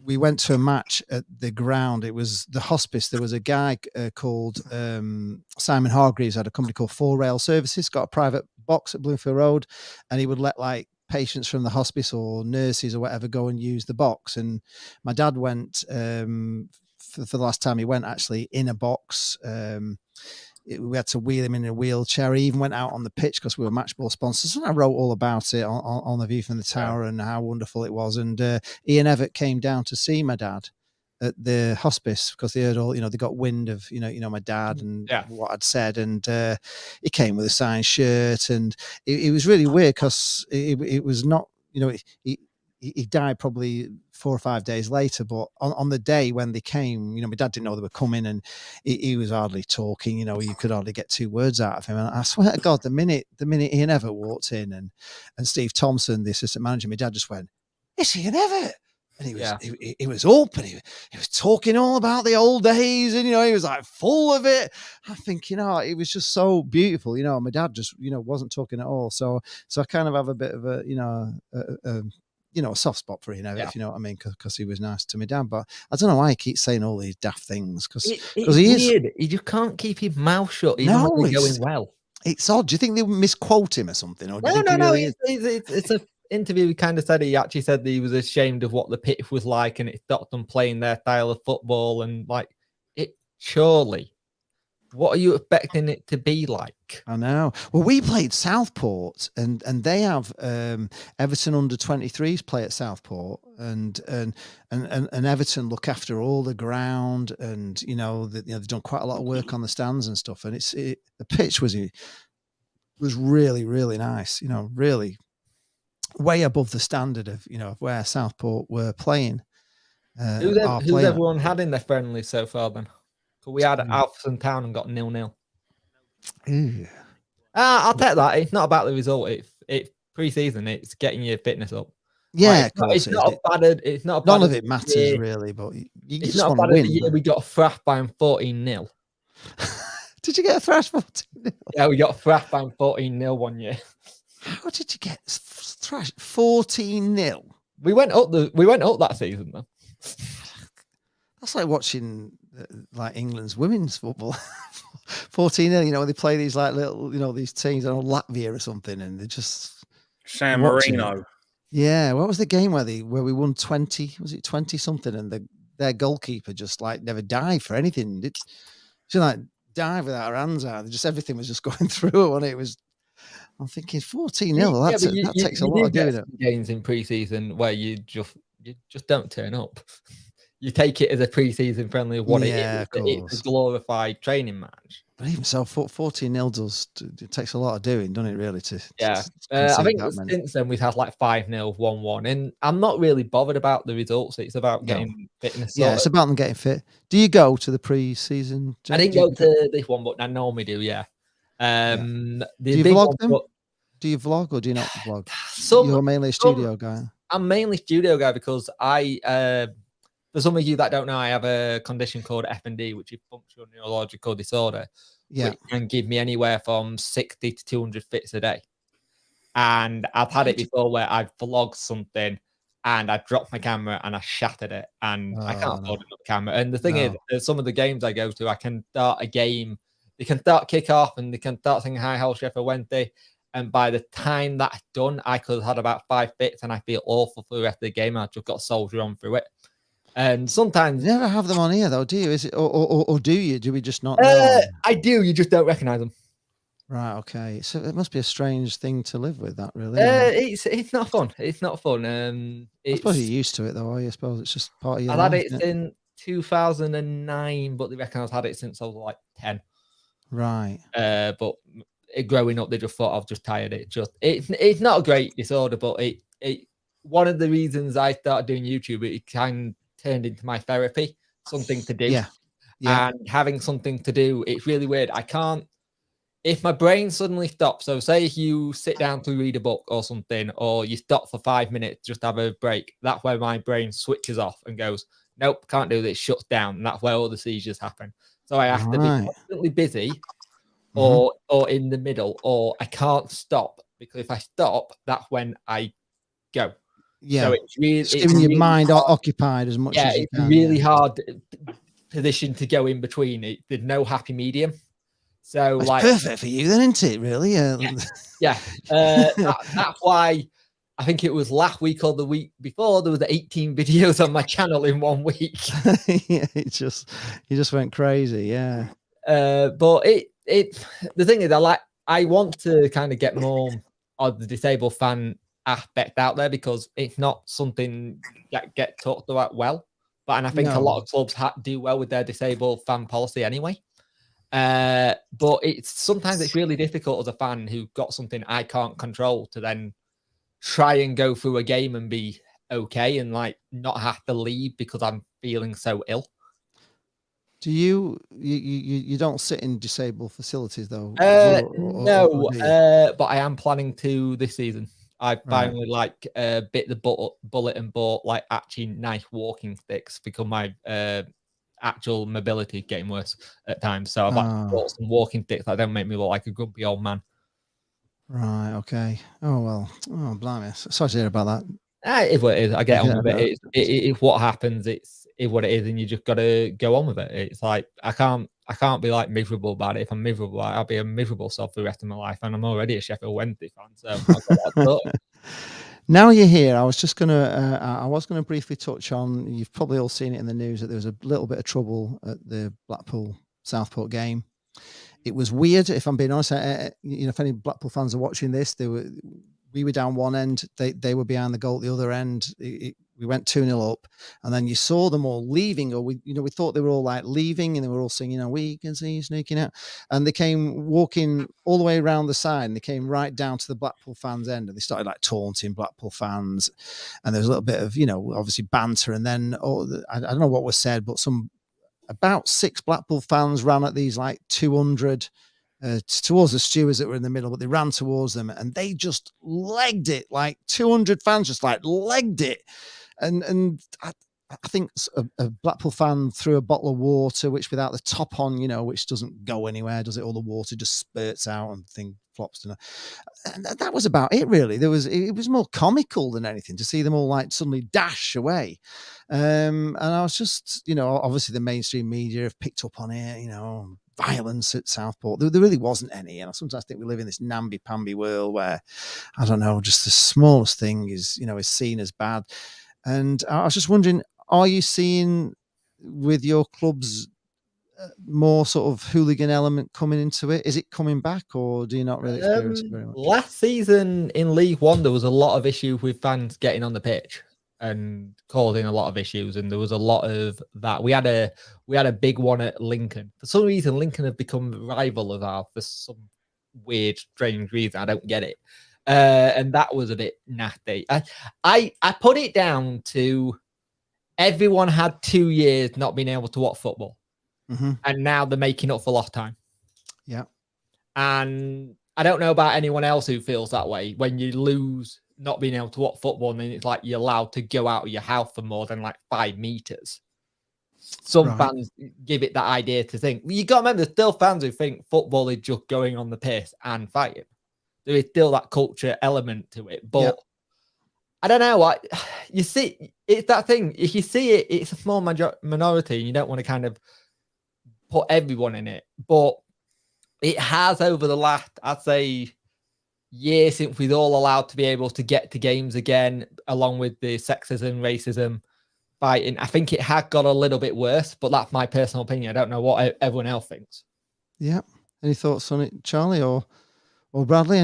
we went to a match at the ground. It was the hospice. There was a guy called Simon Hargreaves, had a company called 4 Rail Services, got a private box at Bloomfield Road, and he would let patients from the hospice or nurses or whatever go and use the box. And my dad went for the last time he went actually in a box. We had to wheel him in a wheelchair. He even went out on the pitch because we were match ball sponsors. And I wrote all about it on the View from the Tower and how wonderful it was. And Ian Everett came down to see my dad at the hospice because they heard all, they got wind of, my dad and what I'd said. And he came with a signed shirt. And it was really weird because it was not, he died probably 4 or 5 days later. But on the day when they came, my dad didn't know they were coming, and he was hardly talking. You could hardly get 2 words out of him. And I swear to God, the minute Ian Evatt walked in, and Steve Thompson, the assistant manager, my dad just went, "It's Ian Evatt." And he was up, and he was talking all about the old days, and he was like full of it. I think it was just so beautiful. My dad just wasn't talking at all. So I kind of have a bit of a a soft spot for Ian Evatt, if you know what I mean, because he was nice to my dad. But I don't know why he keeps saying all these daft things, because he is weird. He just can't keep his mouth shut. Even when he's going well. It's odd. Do you think they misquote him or something? Or do you think No. Really it's a interview. He kind of said he said that he was ashamed of what the pitch was like, and it stopped them playing their style of football. And surely, what are you expecting it to be like? I know. Well, we played Southport, and they have Everton under-23s play at Southport, and Everton look after all the ground, and they've done quite a lot of work on the stands and stuff. And the pitch was really, really nice. Really way above the standard of where Southport were playing. Who's everyone had in their friendlies so far then? Because we had Alfreton Town and got 0-0. I'll take that. It's not about the result. It's pre-season. It's getting your fitness up. Yeah, of It's course. not bad. It's not. None of it matters really, but you just want to win. Year we got thrashed by 14-0. Did you get a thrash 14-0? Yeah, we got thrashed by 14-0 one year. How did you get thrashed 14-0? We went up that season though. That's like watching England's women's football. 14-0, they play these little, these teams, Latvia or something, and they just San Marino. Yeah, what was the game where we won 20? Was it 20 something? And their goalkeeper just never dived for anything. She dive without her hands out. Everything was just going through her, and I'm thinking 14-0. That takes a lot of doing it. Games in pre-season where you just don't turn up. You take it as a pre-season friendly of what it is. It's a glorified training match. But even so, 14-0 it takes a lot of doing, doesn't it? Really, I think since then we've had 5-0, 1-1, and I'm not really bothered about the results. It's about getting fitness. Yeah, it's about them getting fit. Do you go to the pre-season? I didn't go to this one, but I normally do. Yeah. Do you vlog them? Do you vlog or do you not vlog? You're mainly a studio guy. I'm mainly studio guy because for some of you that don't know, I have a condition called FND, which is functional neurological disorder. Yeah. Which can give me anywhere from 60 to 200 fits a day. And I've had it before where I've vlogged something and I dropped my camera and I shattered it, and I can't afford another camera. And the thing is, some of the games I go to, I can start a game, they can start kick off and they can start singing Hi Ho Sheffield Wednesday. And by the time that's done, I could have had about 5 fits and I feel awful for the rest of the game. I've just got to soldier on through it. And sometimes you never have them on here though, do you? Is it or do you? Do we just not know? I do, you just don't recognize them. Right, okay. So it must be a strange thing to live with, that really. It's not fun. It's not fun. I suppose you're used to it though, I suppose it's just part of your life. I've had it since 2009, but they reckon I've had it since I was 10. Right. But growing up, they just thought I've just tired it. It's not a great disorder, but it one of the reasons I started doing YouTube, it kind of turned into my therapy, something to do. Yeah. And having something to do, it's really weird. I can't, if my brain suddenly stops, so say if you sit down to read a book or something, or you stop for 5 minutes, just have a break, that's where my brain switches off and goes, nope, can't do this, shuts down. And that's where all the seizures happen. So I have to be constantly busy or in the middle, or I can't stop, because if I stop, that's when I go. Yeah, so it's giving your mind occupied as much as you can. It's really hard position to go in between. There's no happy medium. So it's perfect for you then, isn't it? Really? Yeah. That's why I think it was last week or the week before there was 18 videos on my channel in 1 week. Yeah, you just went crazy. Yeah. But the thing is, I want to kind of get more of the disabled fan aspect out there, because it's not something that get talked about well. And I think a lot of clubs do well with their disabled fan policy anyway. But sometimes it's really difficult as a fan who got something I can't control to then try and go through a game and be okay and like not have to leave because I'm feeling so ill. Do you don't sit in disabled facilities though? No, do you? but I am planning to this season. I finally like bit the bullet and bought like actually nice walking sticks because my actual mobility is getting worse at times. So I've actually bought some walking sticks that don't make me look like a grumpy old man. Right. Okay. Oh well. Oh blimey. Sorry to hear about that. It's what it is. I get on with it. It's what happens. It's what it is, and you just got to go on with it. It's like I can't be like miserable about it. If I'm miserable, I'll be a miserable self for the rest of my life, and I'm already a Sheffield Wednesday fan, so I've got that sorted. Now you're here, I was just gonna briefly touch on. You've probably all seen it in the news that there was a little bit of trouble at the Blackpool Southport game. It was weird, if I'm being honest. If any Blackpool fans are watching this, we were down one end, they were behind the goal at the other end. We went 2-0 up, and then you saw them all leaving, or we thought they were all like leaving, and they were all singing, "We can see you sneaking out," and they came walking all the way around the side, and they came right down to the Blackpool fans' end, and they started like taunting Blackpool fans, and there was a little bit of obviously banter, and then I don't know what was said, but about 6 Blackpool fans ran at these like 200 towards the stewards that were in the middle, but they ran towards them and they just legged it. Like 200 fans just like legged it. And I think a Blackpool fan threw a bottle of water, which without the top on, which doesn't go anywhere, does it? All the water just spurts out and thing flops. And that was about it, really. It was more comical than anything to see them all like suddenly dash away. And I was just, obviously the mainstream media have picked up on it, violence at Southport. There really wasn't any. And I sometimes think we live in this namby-pamby world where, I don't know, just the smallest thing is seen as bad. And I was just wondering, are you seeing with your clubs more sort of hooligan element coming into it? Is it coming back, or do you not really experience it very much? Last season in League One, there was a lot of issues with fans getting on the pitch and causing a lot of issues, and there was a lot of that. We had a big one at Lincoln. For some reason, Lincoln have become a rival of ours for some weird, strange reason. I don't get it. And that was a bit nasty. I put it down to everyone had 2 years not being able to watch football. Mm-hmm. And now they're making up for lost time. Yeah. And I don't know about anyone else who feels that way when you lose not being able to watch football, and then it's like you're allowed to go out of your house for more than like 5 meters. Some fans give it that idea to think. You got to remember, there's still fans who think football is just going on the piss and fighting. There is still that culture element to it. But I don't know what you see. It's that thing. If you see it, it's a small minority, and you don't want to kind of put everyone in it. But it has over the last, I'd say, year since we're all allowed to be able to get to games again, along with the sexism, racism, fighting. I think it had got a little bit worse, but that's my personal opinion. I don't know what everyone else thinks. Yeah. Any thoughts on it, Charlie or Bradley?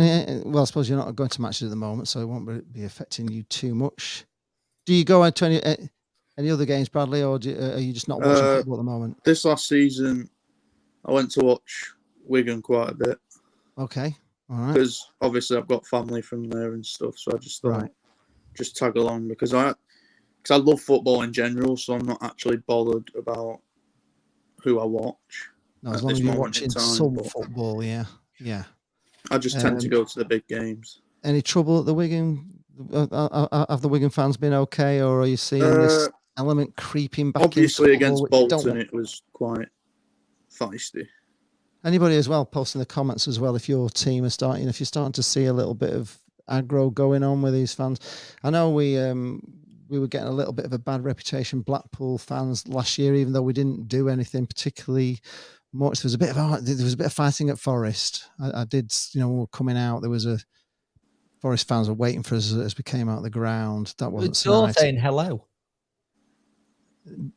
Well, I suppose you're not going to matches at the moment, so it won't be affecting you too much. Do you go to any other games, Bradley, or are you just not watching football at the moment? This last season, I went to watch Wigan quite a bit. Okay. All right. Because obviously I've got family from there and stuff, so I just thought just tag along because I love football in general, so I'm not actually bothered about who I watch. No, as long as you're watching some football, yeah. I just tend to go to the big games. Any trouble at the Wigan? Have the Wigan fans been okay, or are you seeing this element creeping back? Obviously, against Bolton, it was quite feisty. Anybody as well, post in the comments as well if your team are starting, if you're starting to see a little bit of aggro going on with these fans. I know we were getting a little bit of a bad reputation, Blackpool fans, last year, even though we didn't do anything particularly much. There was a bit of fighting at Forest. I did, when we were coming out, there was Forest fans were waiting for us as we came out of the ground. That wasn't so Door nice. saying hello.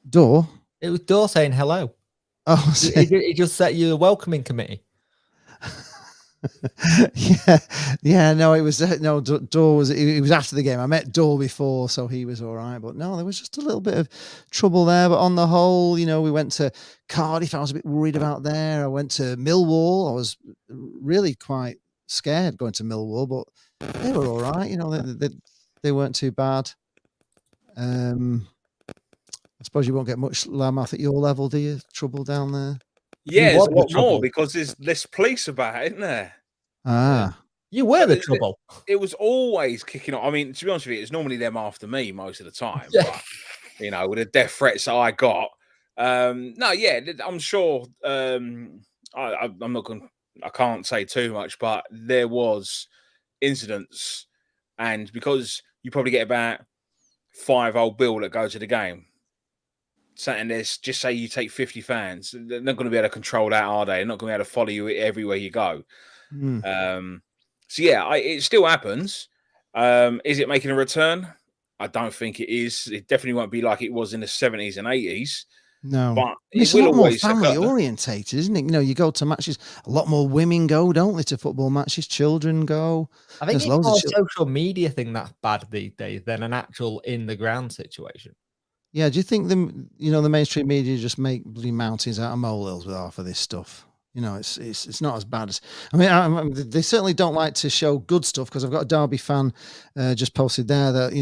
Door? It was Door saying hello. Oh, he just set you a welcoming committee. No, it was Door was he was after the game. I met Door before, so he was all right. But no, there was just a little bit of trouble there. But on the whole, we went to Cardiff. I was a bit worried about there. I went to Millwall. I was really quite scared going to Millwall, but they were all right. They weren't too bad. I suppose you won't get much Loudmouth at your level, do you? Trouble down there? Yeah, there's a lot trouble. more because there's less police about, isn't there? Ah. You were the trouble. It was always kicking off. I mean, to be honest with you, it's normally them after me most of the time. Yeah. But, you know, with the death threats that I got. No, yeah, I'm sure. I'm not going. I can't say too much, but there was incidents, and because you probably get about 5 old Bill that go to the game. Something there's just say you take 50 fans, they're not going to be able to control that, are they? They're not going to be able to follow you everywhere you go. So yeah, it still happens. Is it making a return? I don't think it is. It definitely won't be like it was in the 70s and 80s. No, but it's a lot more family orientated, isn't it? You know, you go to matches, a lot more women go, don't they, to football matches? Children go. I think it's more a social media thing that's bad these days than an actual in the ground situation. Yeah, do you think the mainstream media just make bloody mountains out of molehills with half of this stuff? You know, it's not as bad as. I mean, they certainly don't like to show good stuff, because I've got a Derby fan just posted there that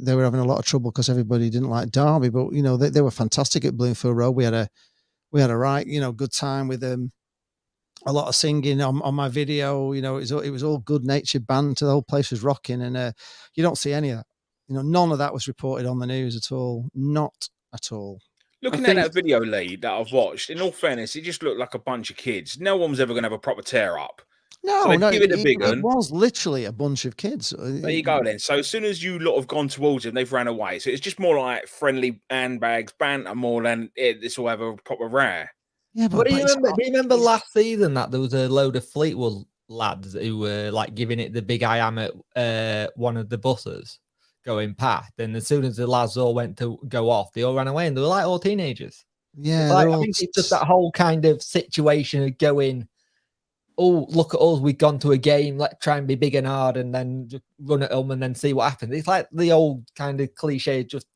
they were having a lot of trouble because everybody didn't like Derby, but they were fantastic at Bloomfield Road. We had a right good time with them. A lot of singing on my video. It was all good natured band. The whole place was rocking, and you don't see any of that. None of that was reported on the news at all. Not at all. Looking at that video, Lee, that I've watched, in all fairness, it just looked like a bunch of kids. No one was ever going to have a proper tear up. No, it was literally a bunch of kids. There you go then. So as soon as you lot have gone towards them, they've ran away. So it's just more like friendly handbags, banter more than this will have a proper row. Yeah, but do you remember last season that there was a load of Fleetwood lads who were like giving it the big I am at one of the buses going past, and as soon as the lads all went to go off, they all ran away, and they were like all teenagers. Yeah, I think it's just that whole kind of situation of going, oh, look at us, we've gone to a game, let's try and be big and hard, and then just run at them and then see what happens. It's like the old kind of cliche, just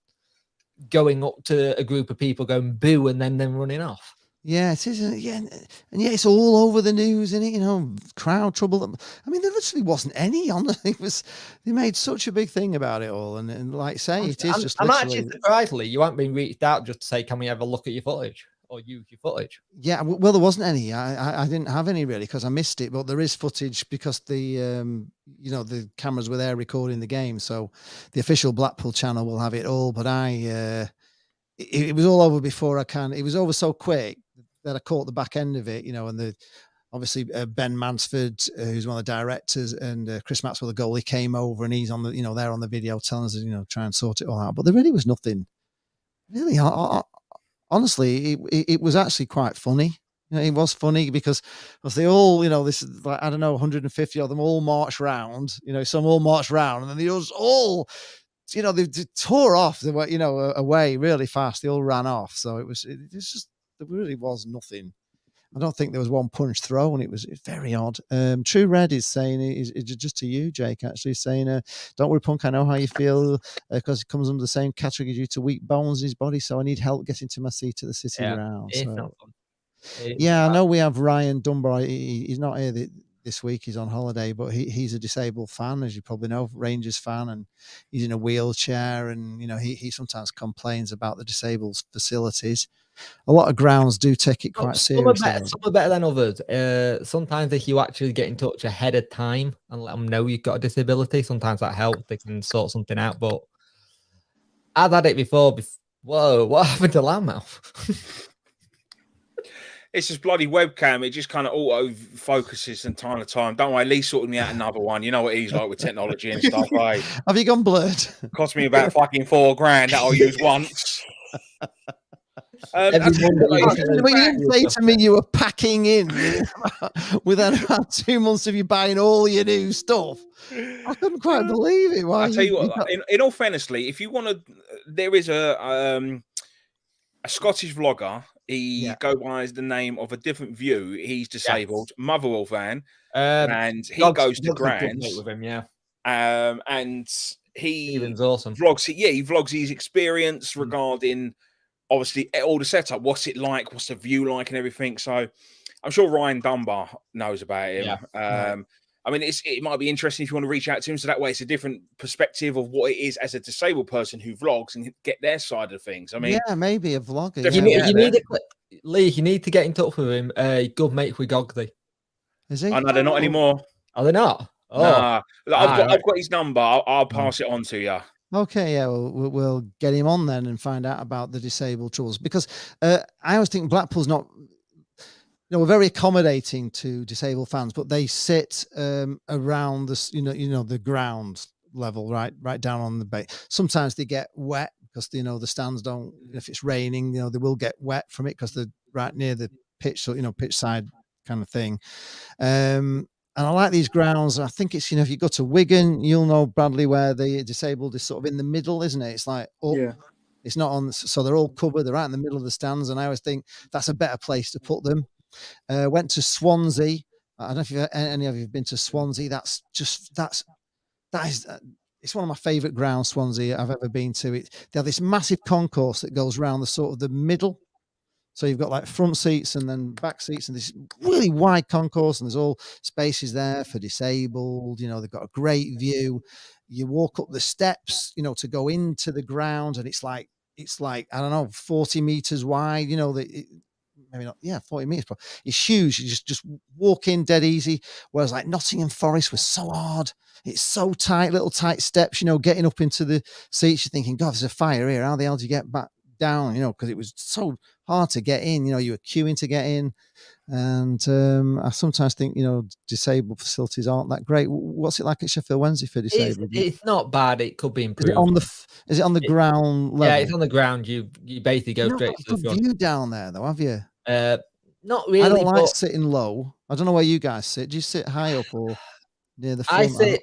going up to a group of people going boo and then running off. Yeah, it is. Yeah, and it's all over the news, isn't it? Crowd trouble. I mean, there literally wasn't any on it. They made such a big thing about it all, and like say, it is just. I'm actually surprised, Lee, you haven't been reached out just to say, can we have a look at your footage or use your footage? Yeah, well, there wasn't any. I didn't have any really because I missed it, but there is footage because the the cameras were there recording the game, so the official Blackpool channel will have it all. But it was all over before I can. It was over so quick that I caught the back end of it, and obviously Ben Mansford, who's one of the directors, and Chris Maxwell, the goalie, came over, and he's on the, there on the video telling us, try and sort it all out. But there really was nothing. Really, honestly, it was actually quite funny. It was funny because they all, this is like, I don't know, 150 of them all marched round. Some all marched round, and then they all, they tore off. They went, away really fast. They all ran off. So it was just. There really was nothing. I don't think there was one punch thrown. It was very odd. True Red is saying, is just to you, Jake, actually saying, don't worry, Punk, I know how you feel because it comes under the same category due to weak bones in his body, so I need help getting to my seat at the City Ground. It's not fun. I know we have Ryan Dunbar. He's not here this week. He's on holiday, but he's a disabled fan, as you probably know, Rangers fan, and he's in a wheelchair, and he sometimes complains about the disabled facilities. A lot of grounds do take it quite seriously. Some are better than others. Sometimes if you actually get in touch ahead of time and let them know you've got a disability, sometimes that helps. They can sort something out. But I've had it before. Whoa, what happened to Loudmouth? It's just bloody webcam. It just kind of auto focuses from time to time. Don't worry, Lee sorted me out another one. You know what he's like with technology and stuff. Right? Have you gone blurred? Cost me about fucking $4,000 that I'll use once. You didn't say to me you were packing in within about 2 months of you buying all your new stuff. I couldn't quite believe it. I'll tell you what, in all fairness, Lee, if you want to, there is a Scottish vlogger. He goes by the name of A Different View. He's disabled, Motherwell fan, and he goes to grounds with him, and he awesome. Vlogs. He vlogs his experience regarding. Obviously, all the setup, what's it like, what's the view like and everything. So I'm sure Ryan Dunbar knows about him. I mean, it might be interesting if you want to reach out to him, so that way it's a different perspective of what it is as a disabled person who vlogs and get their side of things. I mean, yeah, maybe a vlogger. You need Lee. You need to get in touch with him. Good mate with Gogley. Is he? I know they're not anymore. Are they not? Oh, nah. I've got his number. I'll pass it on to you. Okay, yeah, we'll get him on then and find out about the disabled troubles, because I always think Blackpool's not. We're very accommodating to disabled fans, but they sit around this, the ground level, right down on the bay. Sometimes they get wet because the stands don't. If it's raining, they will get wet from it because they're right near the pitch, so pitch side kind of thing. And I like these grounds. I think it's if you go to Wigan, you'll know, Bradley, where the disabled is sort of in the middle, isn't it? It's like up. Yeah. It's not on, so they're all covered. They're right in the middle of the stands, and I always think that's a better place to put them. Went to Swansea. I don't know if any of you have been to Swansea. That is it's one of my favourite grounds, Swansea, I've ever been to. They have this massive concourse that goes around the sort of the middle. So you've got like front seats and then back seats and this really wide concourse, and there's all spaces there for disabled. They've got a great view. You walk up the steps, to go into the ground, and it's like I don't know, 40 meters wide. Maybe not, 40 meters. But it's huge. You just walk in dead easy. Whereas like Nottingham Forest was so hard. It's so tight, little tight steps. Getting up into the seats, you're thinking, God, there's a fire here. How the hell do you get back down? Because it was so hard to get in. You were queuing to get in, and I sometimes think disabled facilities aren't that great. What's it like at Sheffield Wednesday for disabled? It's not bad. It could be improved. Is it on the ground level? Yeah, it's on the ground. You basically go straight to the front. View down there though, have you? Not really. I don't like sitting low. I don't know where you guys sit. Do you sit high up or near the front? I sit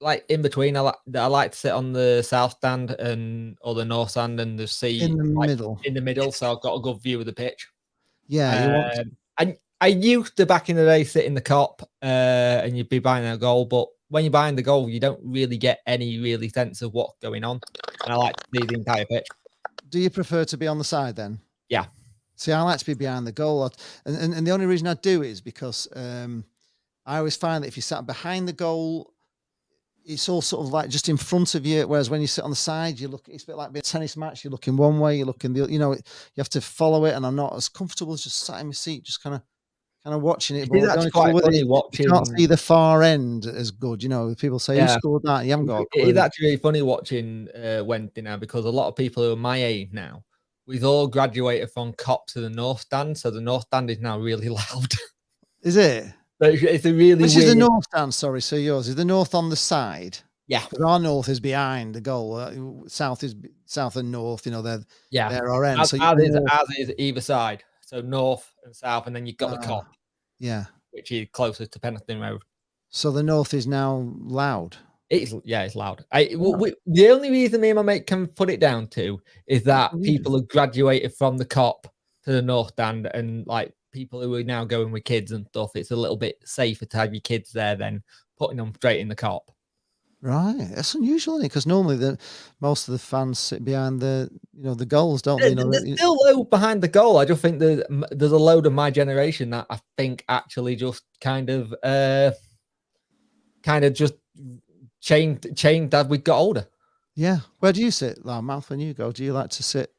like in between. I like to sit on the south stand or the north stand, and the seat in the middle. In the middle, so I've got a good view of the pitch. Yeah, I used to back in the day sit in the cop, and you'd be buying a goal, but when you're buying the goal, you don't really get any really sense of what's going on. And I like to see the entire pitch. Do you prefer to be on the side then? Yeah. See, I like to be behind the goal, and the only reason I do is because I always find that if you sat behind the goal, it's all sort of like just in front of you. Whereas when you sit on the side, it's a bit like a tennis match. You're looking one way, you're looking the other. You have to follow it, and I'm not as comfortable as just sat in my seat, just kind of watching it. But that's quite funny watching. You can't see the far end as good. People say, "Who scored that?" You haven't got a clue. It's actually really funny watching Wednesday now, because a lot of people who are my age now, we've all graduated from cop to the north stand, so the north stand is now really loud. Is it? It's a really Which weird... is the north stand? Sorry, so yours is the north on the side. Yeah, our north is behind the goal. South and north. They're our end. As is either side. So north and south, and then you've got the cop. Yeah, which is closest to Penistone Road. So the north is now loud. It's loud. The only reason me and my mate can put it down to is that people have graduated from the cop to the north stand, and like people who are now going with kids and stuff, it's a little bit safer to have your kids there than putting them straight in the cop. Right, that's unusual, isn't it? Because normally most of the fans sit behind the goals, don't they? They're still low behind the goal. I just think there's a load of my generation that I think actually just kind of just changed as we got older. Yeah, where do you sit, Loudmouth, when you go? Do you like to sit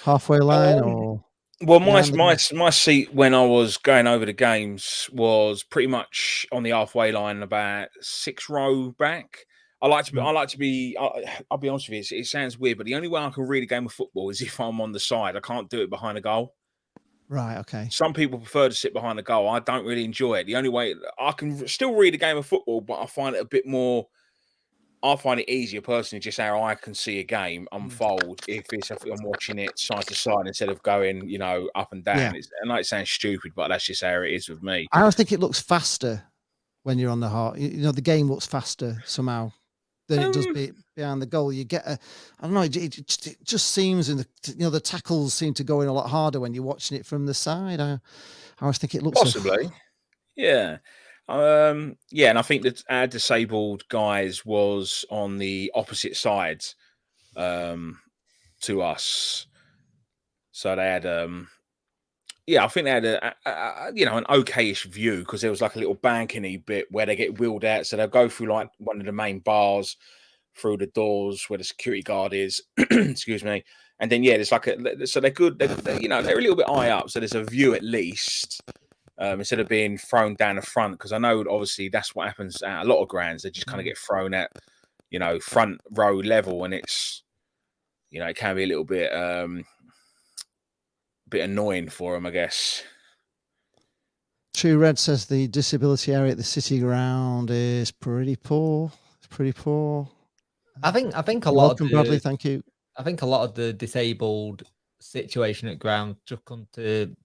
halfway line or? Well, my seat when I was going over the games was pretty much on the halfway line, about 6 row back. I'll be honest with you, it sounds weird, but the only way I can read a game of football is if I'm on the side. I can't do it behind a goal. Right, okay. Some people prefer to sit behind the goal. I don't really enjoy it. The only way I can still read a game of football, but I find it a bit more. I find it easier personally, just how I can see a game unfold if I'm watching it side to side instead of going, up and down. Yeah. And it sounds stupid, but that's just how it is with me. I always think it looks faster when you're on the heart. The game looks faster somehow than it does behind the goal. You get I don't know. It just seems the tackles seem to go in a lot harder when you're watching it from the side. I always think it looks possibly, yeah. And I think that our disabled guys was on the opposite sides to us, so they had yeah, I think they had an okayish view because there was like a little balcony bit where they get wheeled out, so they'll go through like one of the main bars through the doors where the security guard is. Excuse me. And then there's like so they're good. They're a little bit high up, so there's a view at least. Instead of being thrown down the front, because I know obviously that's what happens at a lot of grounds. They just kind of get thrown at, front row level, and it's, it can be a little bit annoying for them, I guess. True Red says the disability area at the City Ground is pretty poor. It's pretty poor. I think a You're lot welcome, of the, Bradley. Thank you. I think a lot of the disabled situation at ground just come to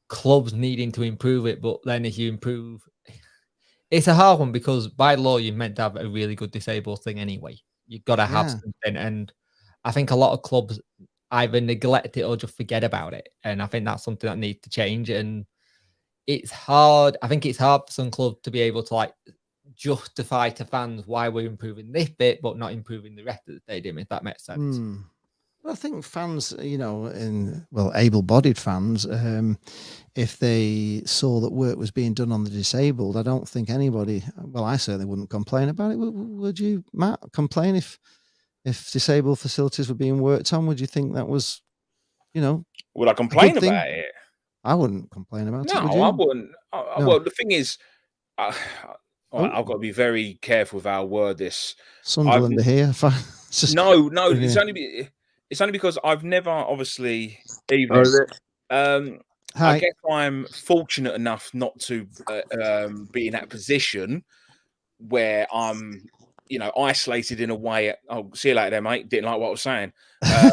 clubs needing to improve it, but then if you improve, it's a hard one because by law you're meant to have a really good disabled thing anyway. You've got to have something, and I think a lot of clubs either neglect it or just forget about it, and I think that's something that needs to change. And it's hard. I think it's hard for some clubs to be able to like justify to fans why we're improving this bit but not improving the rest of the stadium, if that makes sense. I think fans, able-bodied fans, if they saw that work was being done on the disabled, I don't think anybody, I certainly wouldn't complain about it. Would you, Matt, complain if disabled facilities were being worked on? Would you think that was, Would I complain about it? I wouldn't complain about it. No, I wouldn't. Well, the thing is, I've got to be very careful with how I word this. Sunderland are here. No, it's only because I've never, obviously, even. I guess I'm fortunate enough not to be in that position where I'm, isolated in a way. Oh, see you later, there, mate. Didn't like what I was saying. I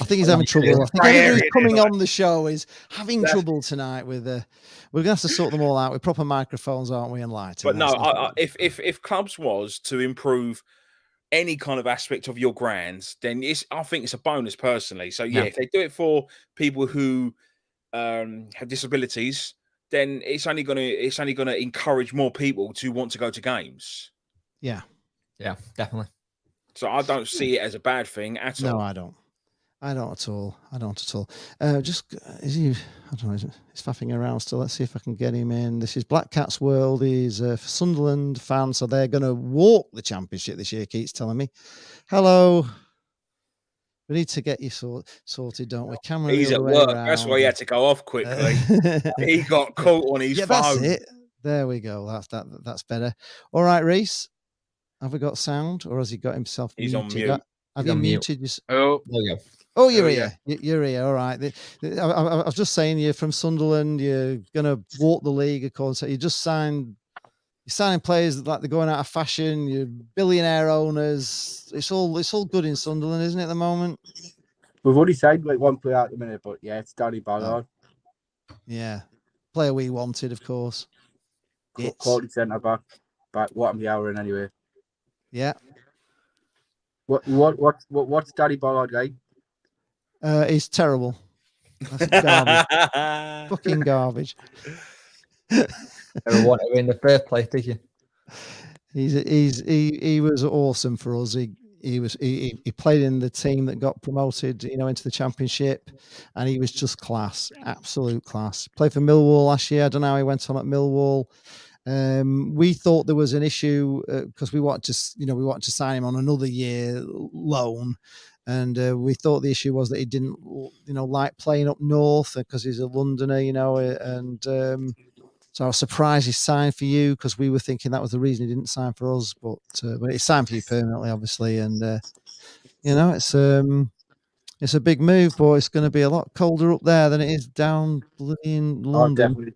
think he's having trouble. I think everybody who's coming on the show is having trouble tonight with. We're gonna have to sort them all out with proper microphones, aren't we? And lighting. But no, if clubs was to improve any kind of aspect of your grounds, then I think it's a bonus personally. So if they do it for people who have disabilities, then it's only gonna encourage more people to want to go to games. Yeah, definitely. So I don't see it as a bad thing at all. No, I don't. I don't at all. Is he? I don't know. He's faffing around still. Let's see if I can get him in. This is Black Cat's World. He's a Sunderland fan, so they're going to walk the championship this year. Keith's telling me. Hello. We need to get you sorted, don't we? Camera. He's at work. Around. That's why he had to go off quickly. He got caught on his phone. That's it. There we go. That's better. All right, Reese. Have we got sound, or has he got himself He's muted? On mute. Have you muted yourself? Oh, there you go. Oh, you're here. You're here. All right. I was just saying, you're from Sunderland. You're going to walk the league, of course. You just signing players like they're going out of fashion. You're billionaire owners. It's all good in Sunderland, isn't it, at the moment? We've already signed like one player at the minute, but it's Danny Ballard. Yeah. Player we wanted, of course. Quality centre back. But what I'm yowering anyway. Yeah. What's Danny Ballard like? He's terrible. That's garbage. Fucking garbage. Never wanted him in the first place, did you? He was awesome for us. He played in the team that got promoted, into the championship, and he was just class, absolute class. Played for Millwall last year. I don't know how he went on at Millwall. We thought there was an issue because we wanted to sign him on another year loan. And we thought the issue was that he didn't, like playing up north because he's a Londoner, and so I was surprised he signed for you because we were thinking that was the reason he didn't sign for us. But he signed for you permanently, obviously, and it's a big move, but it's going to be a lot colder up there than it is down in London. Oh, definitely.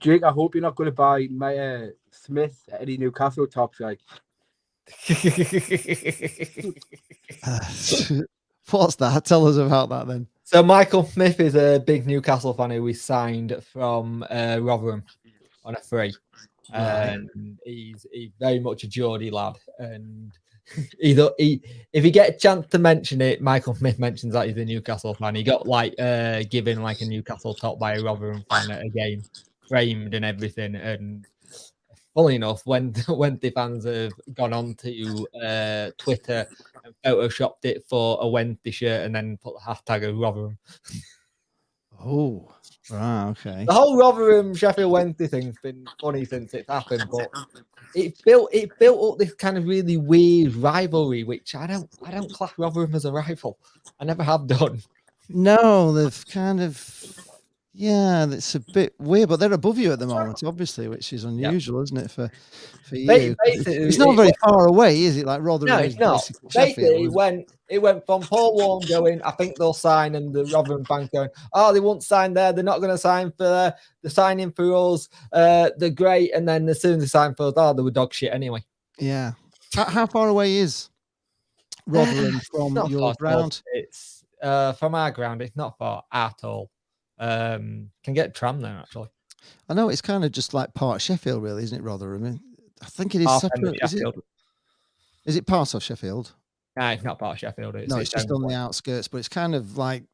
Jake, I hope you're not going to buy my Smith any Newcastle tops, like. What's that? Tell us about that then. So Michael Smith is a big Newcastle fan who we signed from Rotherham on a free, and he's very much a Geordie lad. And if he get a chance to mention it, Michael Smith mentions that he's a Newcastle fan. He got given like a Newcastle top by a Rotherham fan at a game, framed and everything. And funnily enough, when the fans have gone on to Twitter and photoshopped it for a Wednesday shirt and then put the hashtag of Rotherham. Oh, right, okay. The whole Rotherham Sheffield Wednesday thing's been funny since it's happened, but it built up this kind of really weird rivalry, which I don't class Rotherham as a rival. I never have done. No, they've kind of, yeah, it's a bit weird, but they're above you at the moment, obviously, which is unusual, isn't it, for you? Basically, It's not very far away, is it? Like Rotherham No, is it's not. basically Basically, Sheffield. it went from Paul Warren going, I think they'll sign, and the Rotherham fans going, oh, they won't sign there. They're not going to sign for there. They're signing for us. They're great. And then as soon as they sign for us, oh, they were dog shit anyway. Yeah. How far away is Rotherham from your ground? It's from our ground. It's not far at all. Can get tram there actually. I know it's kind of just like part of Sheffield, really, isn't it, Rotherham? I think it is Half separate. Is it part of Sheffield? No, it's not part of Sheffield. It's just on the outskirts, but it's kind of like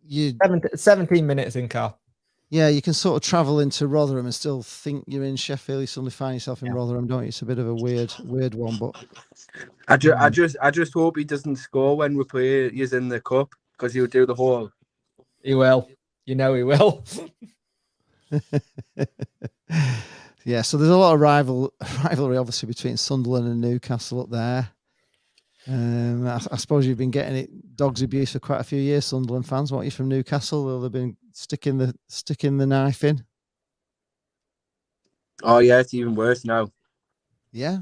17 minutes in car. Yeah, you can sort of travel into Rotherham and still think you're in Sheffield. You suddenly find yourself in Rotherham, don't you? It's a bit of a weird one, but I just hope he doesn't score when we play. He's in the cup because he'll do the whole. He will. You know he will. Yeah, so there's a lot of rivalry, obviously, between Sunderland and Newcastle up there. I suppose you've been getting it dog's abuse for quite a few years, Sunderland fans. What are you from Newcastle? Or they've been sticking the knife in? Oh yeah, it's even worse now. Yeah.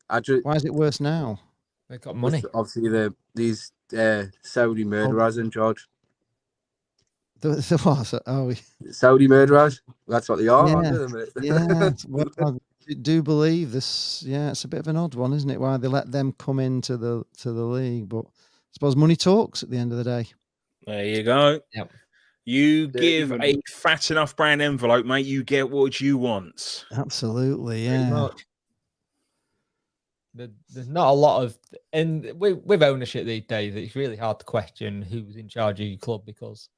Why is it worse now? They got money. Obviously, these Saudi murderers in charge. The what? Oh, Saudi murderers. That's what they are. Yeah. Well, I do believe this. Yeah, it's a bit of an odd one, isn't it? Why they let them come into the league, but I suppose money talks at the end of the day. There you go. Yep. You give a fat enough brown envelope, mate. You get what you want. Absolutely, yeah. There's not a lot of, and with ownership these days, it's really hard to question who's in charge of your club because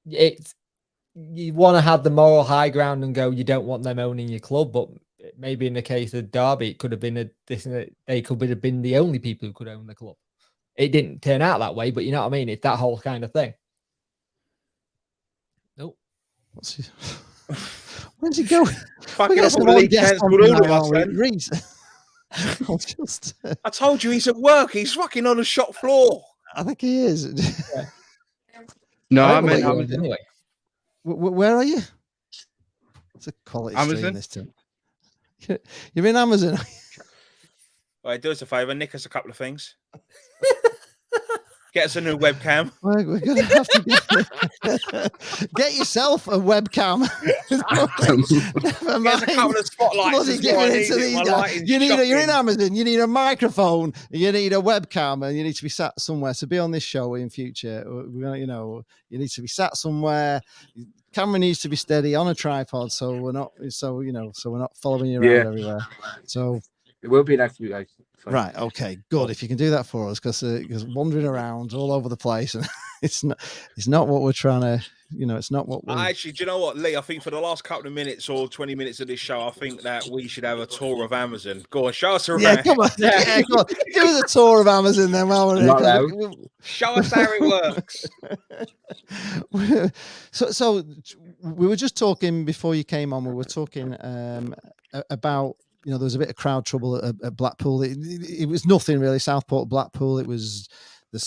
you want to have the moral high ground and go, you don't want them owning your club, but maybe in the case of Derby, it could have been they could have been the only people who could own the club. It didn't turn out that way, but you know what I mean? It's that whole kind of thing. Nope. What's he? Where's he going? Fucking up all the chance good all of us, then. Reese. I told you he's at work. He's fucking on the shop floor. I think he is. Yeah. No, I mean, anyway. Where are you? It's a quality stream this time. You're in Amazon. All right, do us a favour. Nick us a couple of things. Get us a new webcam. We're going to have to get yourself a webcam. Never mind. Get us a couple of spotlights. You're in Amazon. You need a microphone. You need a webcam, and you need to be sat somewhere. So be on this show in future. You need to be sat somewhere. Camera needs to be steady on a tripod, so we're not following you around everywhere. So it will be next week, guys. Right. Okay. Good. If you can do that for us, because wandering around all over the place, and it's not what we're trying to. It's not what we're. Actually, do you know what, Lee? I think for the last couple of minutes or 20 minutes of this show, I think that we should have a tour of Amazon. Go on, show us around. Yeah, come on. Yeah, come on. Give us a tour of Amazon, then. Show us how it works. So we were just talking before you came on. We were talking about. There was a bit of crowd trouble at Blackpool. It was nothing really. Southport, Blackpool. It was the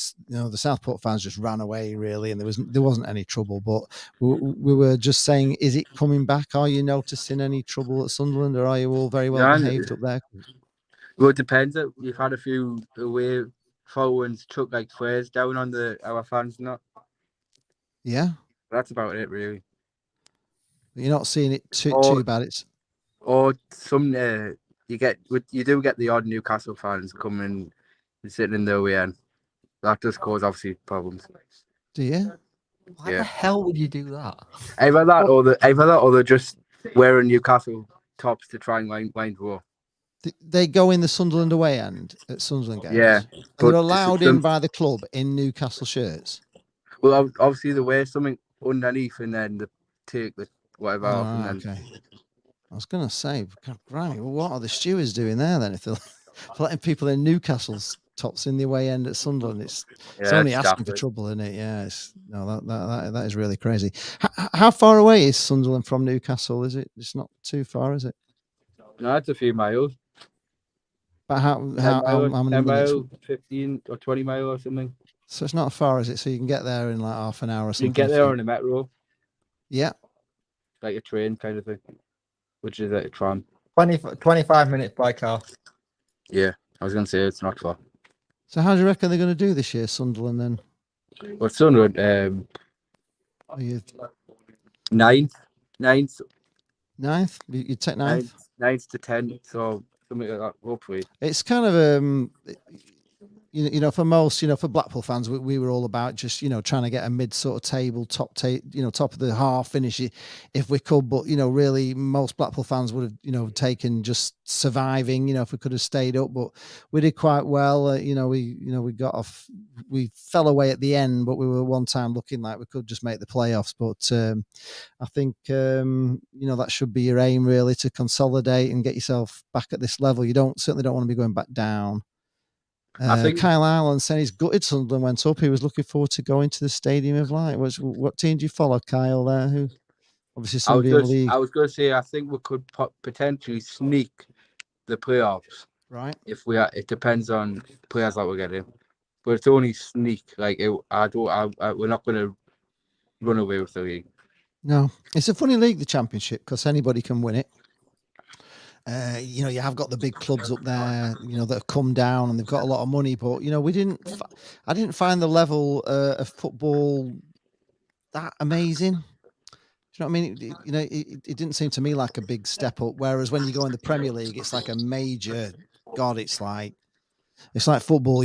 Southport fans just ran away really, and there wasn't any trouble. But we were just saying, is it coming back? Are you noticing any trouble at Sunderland, or are you all very well behaved up there? Well, it depends. We've had a few away forwards chuck like flares down on our fans, not. Yeah, that's about it really. You're not seeing it too bad. Or some you do get the odd Newcastle fans coming and sitting in the away end. That does cause obviously problems. Do you? Why the hell would you do that? Either that, or they're just wearing Newcastle tops to try and line draw. They go in the Sunderland away end at Sunderland games. Yeah, they're allowed in by the club in Newcastle shirts. Well, obviously they wear something underneath and then they take the whatever off. And then... Okay. I was going to say, right, what are the stewards doing there then? If they're letting people in Newcastle's tots in the away end at Sunderland. It's only asking for trouble, isn't it? Yeah, that is really crazy. How far away is Sunderland from Newcastle? Is it? It's not too far, is it? No, it's a few miles. But how many minutes? 15 or 20 miles or something. So it's not far, is it? So you can get there in like half an hour or something. You can get there on a metro. Yeah. Like a train kind of thing, which is like a tram. 25 minutes by car. Yeah, I was going to say it's not far. So how do you reckon they're going to do this year, Sunderland, then? Well, Sunderland, ninth. Ninth? You take ninth? Ninth to 10th, so something like that, hopefully. It's kind of for most, for Blackpool fans, we were all about just, trying to get a mid sort of table, top of the half finish if we could. But, really most Blackpool fans would have, taken just surviving, if we could have stayed up. But we did quite well. We got off, we fell away at the end, but we were one time looking like we could just make the playoffs. But I think, that should be your aim, really, to consolidate and get yourself back at this level. You certainly don't want to be going back down. I think Kyle Ireland said he's gutted Sunderland went up. He was looking forward to going to the Stadium of Light. What team do you follow, Kyle? There, who obviously somebody in the league. I was going to say I think we could potentially sneak the playoffs. Right. It depends on players that we're getting, but it's only sneak. Like we're not going to run away with the league. No, it's a funny league, the Championship, because anybody can win it. You have got the big clubs up there, that have come down and they've got a lot of money, but I didn't find the level of football that amazing. Do you know what I mean? It didn't seem to me like a big step up. Whereas when you go in the Premier League, it's like a major. God, it's like football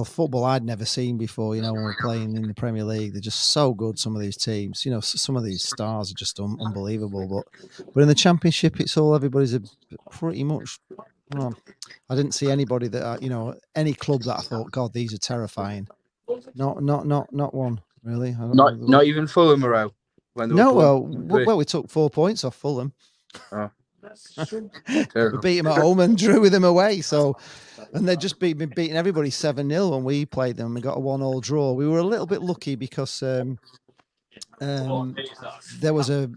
football I'd never seen before. When we're playing in the Premier League, they're just so good. Some of these teams, some of these stars are just unbelievable. But in the Championship, it's all everybody's pretty much. I didn't see anybody that any club that I thought, God, these are terrifying. Not one really. Not even Fulham morale. We took 4 points off Fulham. Oh. We beat them at home and drew with them away. So, and they'd just been beating everybody 7-0 when we played them. We got a 1-1 draw. We were a little bit lucky because there was a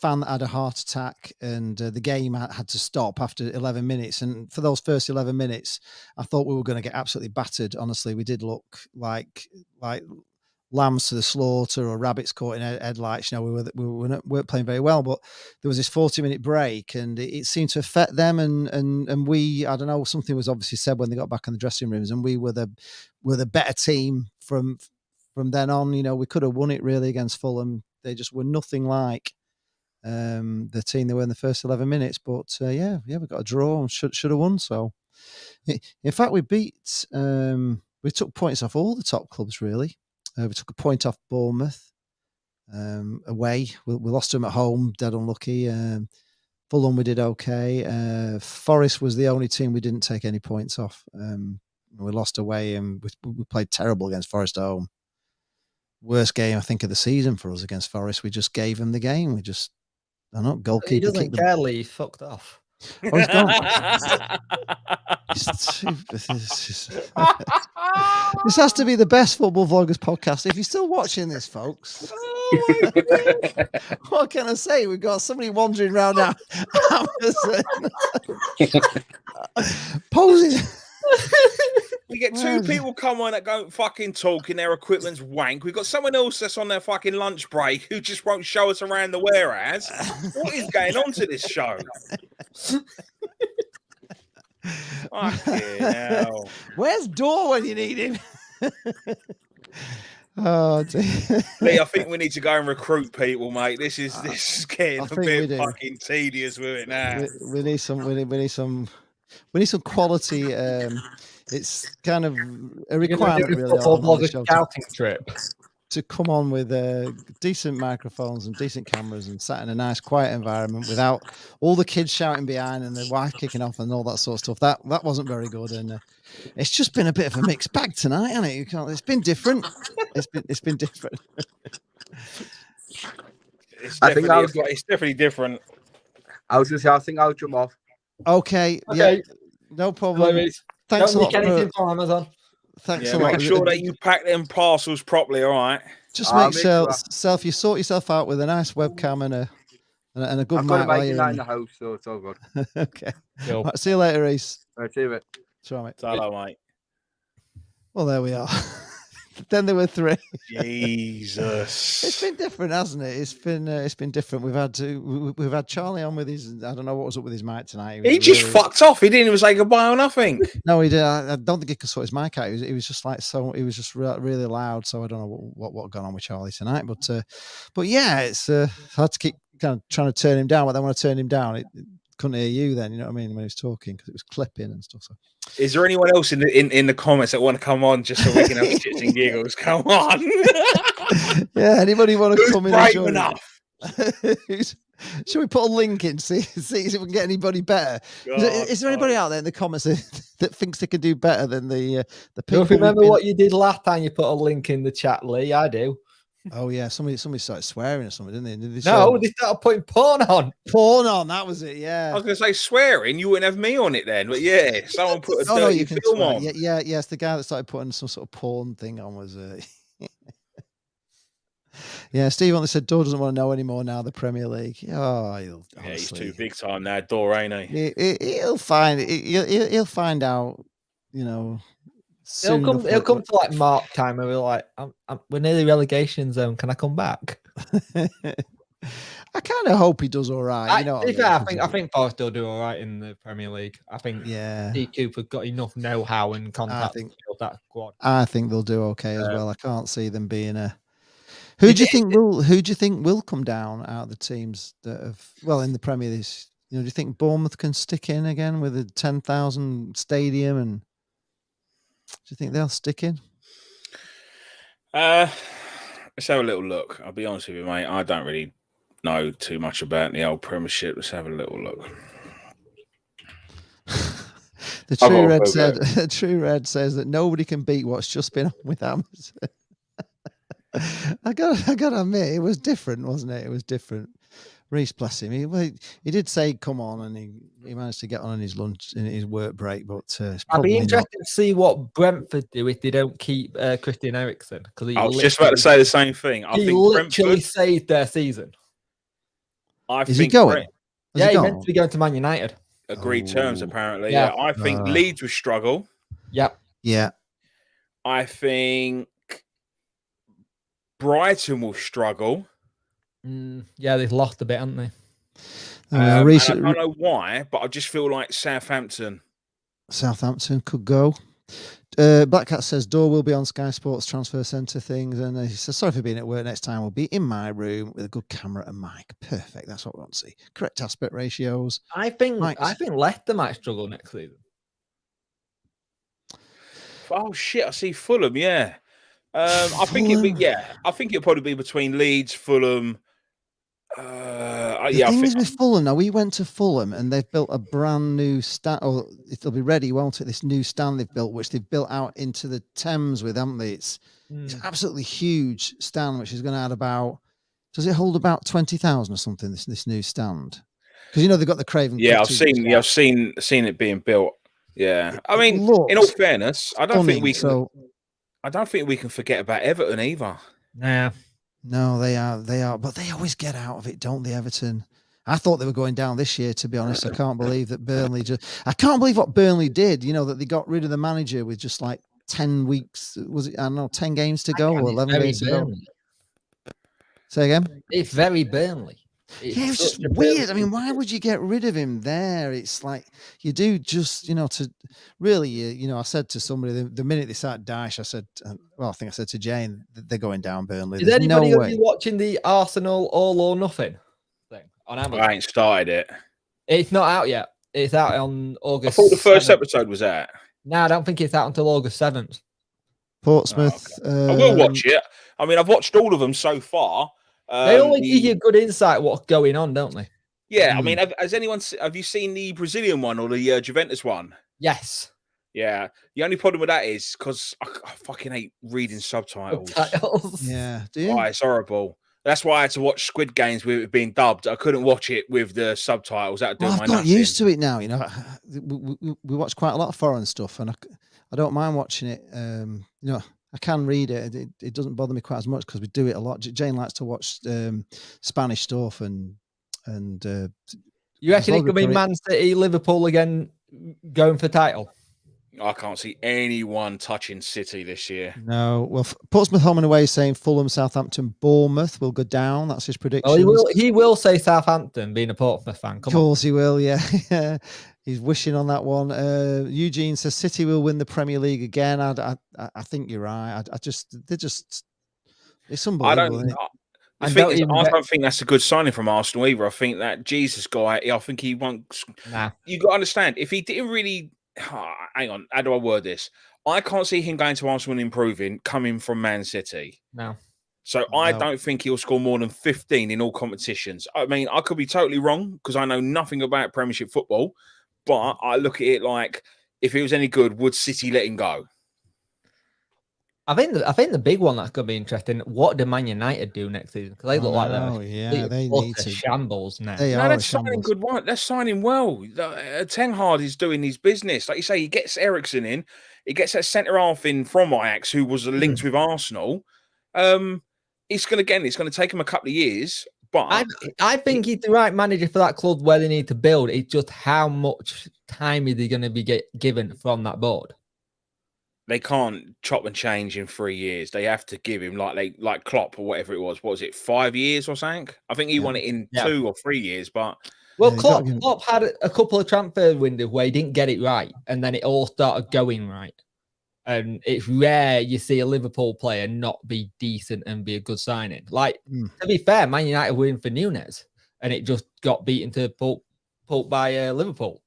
fan that had a heart attack, and the game had to stop after 11 minutes. And for those first 11 minutes, I thought we were going to get absolutely battered. Honestly, we did look like lambs to the slaughter or rabbits caught in headlights. We weren't playing very well, but there was this 40-minute break and it seemed to affect them. And we, I don't know, something was obviously said when they got back in the dressing rooms, and we were the better team from then on. We could have won it really against Fulham. They just were nothing like the team they were in the first 11 minutes. But we got a draw and should have won. So in fact, we took points off all the top clubs really. We took a point off Bournemouth away. We lost them at home, dead unlucky. Fulham, we did okay. Forest was the only team we didn't take any points off. We lost away, and we played terrible against Forest at home. Worst game, I think, of the season for us against Forest. We just gave them the game. We just, goalkeeper. He doesn't care, Lee. He's fucked off. Oh, he's gone. This has to be the best football vloggers podcast. If you're still watching this, folks, what can I say? We've got somebody wandering around now, posing. We get two people come on that don't fucking talk and their equipment's wank. We've got someone else that's on their fucking lunch break who just won't show us around the warehouse. What is going on to this show? Fucking hell. Where's Dor when you need him? Oh, dear. Lee, I think we need to go and recruit people, mate. This is getting a bit fucking tedious with it now. We need some quality. It's kind of a requirement, really, on the show scouting trip to come on with decent microphones and decent cameras and sat in a nice, quiet environment without all the kids shouting behind and the wife kicking off and all that sort of stuff. That wasn't very good, and it's just been a bit of a mixed bag tonight, hasn't it? It's been different. It's been different. It's definitely different. I was going to say, I think I'll jump off. Okay. Yeah. No problem. Thanks Don't a lot. nick anything from Amazon. Thanks Yeah, a lot. make sure that you pack them parcels properly. All right. Just I'll make make yourself. You sort yourself out with a nice webcam and a good I've got a mic. mic in that in the house, so it's all good. Okay. Cool. Right, see you later, Reese. Right, see you, mate. Try, mate. Hello, mate. Well, there we are. Then there were 3. Jesus. It's been different, hasn't it? It's been different. We've had Charlie on with his. I don't know what was up with his mic tonight. He just fucked off. He didn't even say goodbye or nothing. No, he did. I don't think he could sort his mic out. He was just like so. He was just really loud. So I don't know what gone on with Charlie tonight. But yeah, it's hard to keep kind of trying to turn him down. But then when I turned him down, it couldn't hear you. Then you know what I mean when he was talking because it was clipping and stuff. So. Is there anyone else in the comments that want to come on just so we can have shits and giggles? Come on. Yeah, anybody want to come in? Brave enough. Should we put a link in? See if we can get anybody better. Is there anybody out there in the comments that thinks they can do better than the people? Don't remember what you did last time you put a link in the chat, Lee? I do. Oh yeah, somebody started swearing or something, didn't they? They started putting porn on. Porn on, that was it. Yeah. I was going to say swearing. You wouldn't have me on it then, but yeah, someone put a dirty film on. Yeah. Yes, the guy that started putting some sort of porn thing on was. Yeah, Steve only said Dor doesn't want to know anymore now. The Premier League. Oh, he's too big time now, Dor, ain't he? He'll find. He'll find out. You know. He'll come to like Mark time and we're like, we're nearly relegation zone. Can I come back? I kind of hope he does all right. I think Forrest will do all right in the Premier League. I think Steve Cooper got enough know-how and contact to build that squad. I think they'll do okay as well. I can't see them being a. Who do you think will come down out of the teams that have in the Premier this? Do you think Bournemouth can stick in again with a 10,000 stadium and? Do you think they'll stick in? Let's have a little look. I'll be honest with you, mate. I don't really know too much about the old Premiership. Let's have a little look. The True Red says that nobody can beat what's just been on with Amazon. I got to admit, it was different, wasn't it? It was different. Reece, bless him. He did say come on, and he managed to get on in his lunch, in his work break. But I'd be interested to see what Brentford do if they don't keep Christian Eriksen. Because I was just about to say the same thing. I think literally saved their season. Is he going? He meant to be going to Man United. Agreed terms, apparently. Yeah, I think Leeds will struggle. Yep. Yeah. I think Brighton will struggle. Yeah, they've lost a bit, haven't they? I don't know why, but I just feel like Southampton could go. Black Cat says Dor will be on Sky Sports Transfer Centre things, and he says sorry for being at work. Next time we'll be in my room with a good camera and mic. Perfect. That's what we want to see. Correct aspect ratios. I think Leicester might struggle next season. Oh shit! I see Fulham. Yeah, I think it'll probably be between Leeds, Fulham. The thing is with Fulham now, we went to Fulham and they've built a brand new stand, or it'll be ready, won't it? This new stand they've built, which they've built out into the Thames with, haven't they? It's absolutely huge stand, which is going to add about. Does it hold about 20,000 or something? This new stand, because they've got the Craven. Yeah, I've seen it being built. Yeah, I mean, in all fairness, I don't think we can forget about Everton either. Nah. No, they are, but they always get out of it, don't they, Everton? I thought they were going down this year, to be honest. I can't believe that I can't believe what Burnley did, that they got rid of the manager with just like 10 weeks, 10 games to go or 11 games to go. Say again? It's very Burnley. It's just weird. I mean, why would you get rid of him there? It's like you do just, to really, I said to somebody the minute they started Daesh, I said, I think I said to Jane, they're going down Burnley. Is anybody going to be watching the Arsenal All or Nothing thing on Amazon? I ain't started it. It's not out yet. It's out on August. I thought the first episode was out. No, I don't think it's out until August 7th. Portsmouth. I will watch it. I mean, I've watched all of them so far. They only give you good insight what's going on, don't they? Yeah, I mean, have you seen the Brazilian one or the Juventus one? Yes. Yeah. The only problem with that is because I fucking hate reading subtitles. Yeah. Do you? Oh, it's horrible. That's why I had to watch Squid Games with it being dubbed. I couldn't watch it with the subtitles. That would do Well, my I've got nuts used in. to it now. We watch quite a lot of foreign stuff, and I don't mind watching it. I can read it. It doesn't bother me quite as much because we do it a lot. Jane likes to watch Spanish stuff and. You reckon it could be Man City, Liverpool again, going for title? I can't see anyone touching City this year. No. Well, Portsmouth home and away saying Fulham, Southampton, Bournemouth will go down. That's his prediction. Oh, he will say Southampton, being a Portsmouth fan. Of course he will, yeah. He's wishing on that one. Eugene says City will win the Premier League again. I think you're right. It's unbelievable. I don't think that's a good signing from Arsenal either. I think that Jesus guy, I think he won't. Nah. You got to understand, if he didn't really. Hang on, how do I word this? I can't see him going to Arsenal and improving coming from Man City. No. So I don't think he'll score more than 15 in all competitions. I mean, I could be totally wrong because I know nothing about Premiership football, but I look at it like if he was any good, would City let him go? I think the big one that's going to be interesting. What do Man United do next season? Because they look like they need to shambles now. They're signing good. They're signing well. Ten Hag is doing his business. Like you say, he gets Eriksen in. He gets that centre half in from Ajax, who was linked with Arsenal. It's going to take him a couple of years. But I think he's the right manager for that club where they need to build. It's just how much time is he going to be given from that board? They can't chop and change in 3 years. They have to give him like Klopp or whatever it was. What was it, 5 years or something? I think he won it in 2 or 3 years. But Klopp had a couple of transfer windows where he didn't get it right, and then it all started going right. And it's rare you see a Liverpool player not be decent and be a good signing. Like to be fair, Man United were in for Núñez, and it just got beaten to pulp by Liverpool.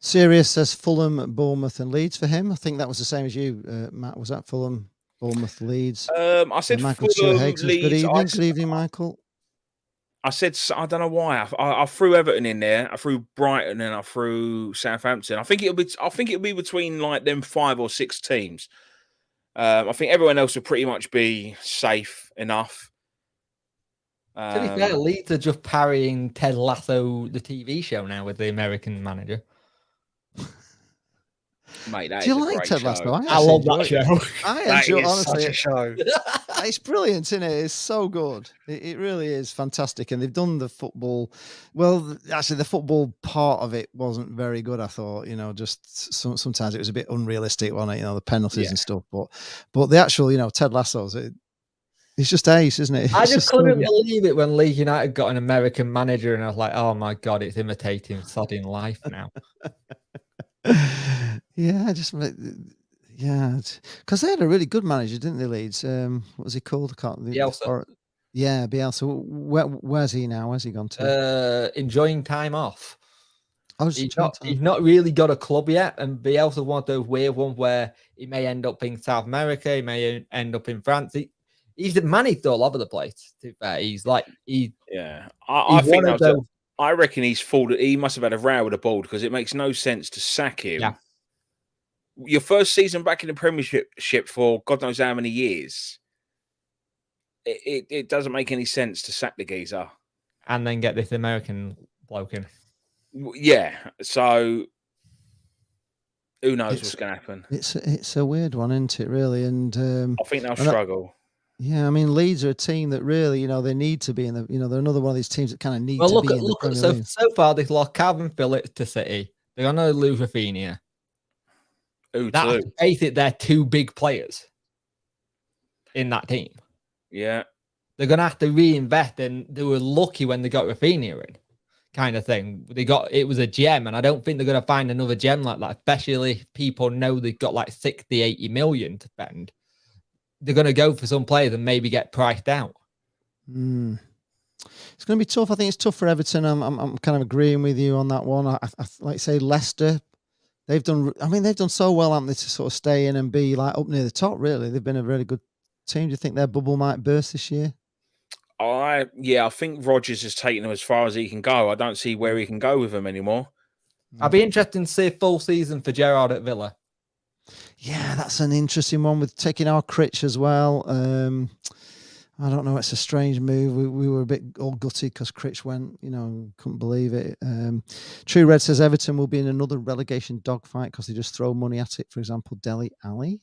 Sirius says Fulham, Bournemouth, and Leeds for him. I think that was the same as you, Matt. Was that Fulham, Bournemouth, Leeds? I said Michael Fulham, Leeds. Leeds. Good evening, Michael. I said I don't know why I threw Everton in there. I threw Brighton and I threw Southampton. I think it'll be between like them 5 or 6 teams. I think everyone else will pretty much be safe enough. To be fair, Leeds are just parrying Ted Lasso, the TV show now with the American manager. Mate, do you like Ted Lasso? I love that show. I enjoy it, honestly. Such a show. It's brilliant, isn't it? It's so good. It really is fantastic. And they've done the football. Well, actually, the football part of it wasn't very good, I thought. Just sometimes it was a bit unrealistic, wasn't it? The penalties and stuff. But the actual, Ted Lasso's, it's just ace, isn't it? I just couldn't believe it when Leeds United got an American manager, and I was like, oh my God, it's imitating sodding life now. Because they had a really good manager, didn't they, Leeds? What was he called? I can't think. Bielsa. Bielsa. Where's he now? Where's he gone to? Enjoying time off. He's not really got a club yet, and Bielsa one of those weird ones where he may end up in South America, he may end up in France. He's managed all over the place. To be fair, I reckon he must have had a row with the board because it makes no sense to sack him. Yeah. Your first season back in the Premiership for God knows how many years. It doesn't make any sense to sack the geezer. And then get this American bloke in. Yeah. So who knows what's going to happen? It's a weird one, isn't it, really? And I think they'll struggle. Yeah, I mean, Leeds are a team that really, they need to be in the, they're another one of these teams that kind of need to be in the Premier League. So far they've lost Calvin Phillips to City. They're going to lose Rafinha. That's basically they're 2 big players in that team. Yeah. They're going to have to reinvest, and they were lucky when they got Rafinha in, kind of thing. It was a gem, and I don't think they're going to find another gem like that, especially if people know they've got like 60, 80 million to spend. They're going to go for some players and maybe get priced out. It's going to be tough. I think it's tough for Everton. I'm kind of agreeing with you on that one. I like say Leicester. They've done so well, haven't they, to sort of stay in and be like up near the top. Really, they've been a really good team. Do you think their bubble might burst this year? I think Rodgers has taken them as far as he can go. I don't see where he can go with them anymore. I'd be interested to see a full season for Gerrard at Villa. Yeah, that's an interesting one with taking our Critch as well. I don't know. It's a strange move. We were a bit all gutted because Critch went, couldn't believe it. True Red says Everton will be in another relegation dogfight because they just throw money at it. For example, Dele Alli.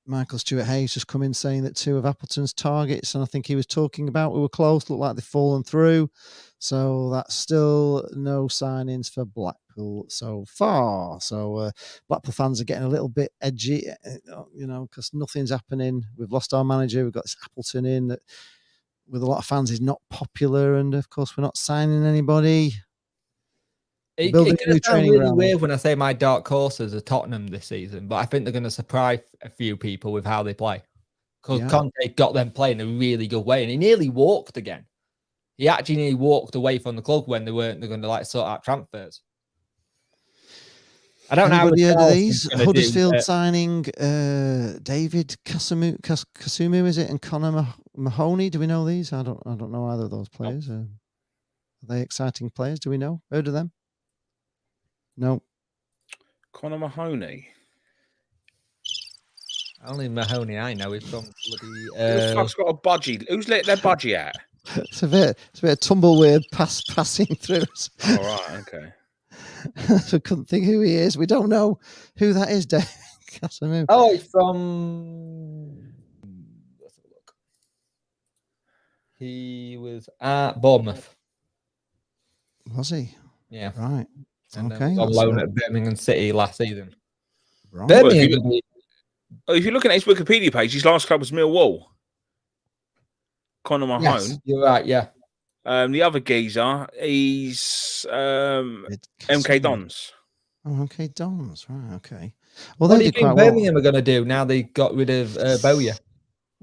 Michael Stewart Hayes just come in saying that 2 of Appleton's targets, and I think he was talking about, we were close, looked like they've fallen through. So that's still no signings for Blackpool so far. So Blackpool fans are getting a little bit edgy, because nothing's happening. We've lost our manager. We've got this Appleton in that, with a lot of fans, is not popular, and of course we're not signing anybody. It's going to sound really weird when I say my dark horses are Tottenham this season, but I think they're going to surprise a few people with how they play. Because Conte got them playing a really good way, and he nearly walked again. He actually nearly walked away from the club when they're going to sort out transfers. I don't know how Anybody heard of these? Huddersfield signing David Kasumu, is it, and Connor Mahoney? Do we know these? I don't know either of those players. Are they exciting players? Do we know? Heard of them? No. Connor Mahoney. Only Mahoney I know is from bloody. Who the fuck's got a budgie? Who's let their budgie at? It's a bit of tumbleweed passing through. All right, okay. I couldn't think who he is. We don't know who that is, Dave. Oh, it's from. Let's have a look. He was at Bournemouth. Was he? Yeah. Right. And okay. On loan at Birmingham City last season. Right. Birmingham. If you're looking at his Wikipedia page, his last club was Millwall. Connor Mahone. Yes, you're right. Yeah. The other geezer, he's MK Dons. Oh, MK Dons. Right. Okay. Well, What they do you did quite think Birmingham are going to do now they got rid of Bowyer?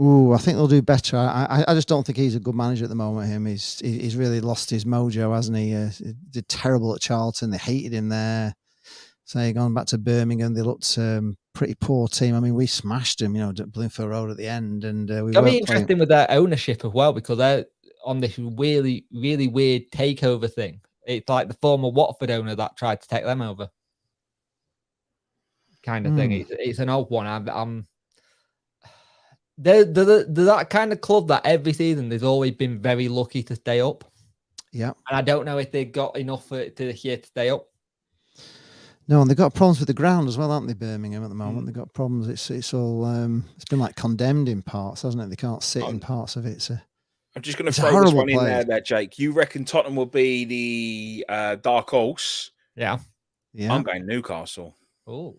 Ooh, I think they'll do better. I just don't think he's a good manager at the moment. He's really lost his mojo, hasn't he? He did terrible at Charlton. They hated him there. So gone back to Birmingham, they looked pretty poor team. I mean, we smashed them, Bloomfield Road at the end, and we. It'll be interesting with their ownership as well, because they're on this really, really weird takeover thing. It's like the former Watford owner that tried to take them over, kind of thing. It's an old one. They're that kind of club that every season they've always been very lucky to stay up. Yeah. And I don't know if they got enough to here to stay up. No, and they've got problems with the ground as well, haven't they, Birmingham, at the moment? They've got problems. It's all it's been like condemned in parts, hasn't it? They can't sit in parts of it. So I'm just going to throw this one in there, Jake. You reckon Tottenham will be the dark horse? Yeah. I'm going Newcastle. Oh.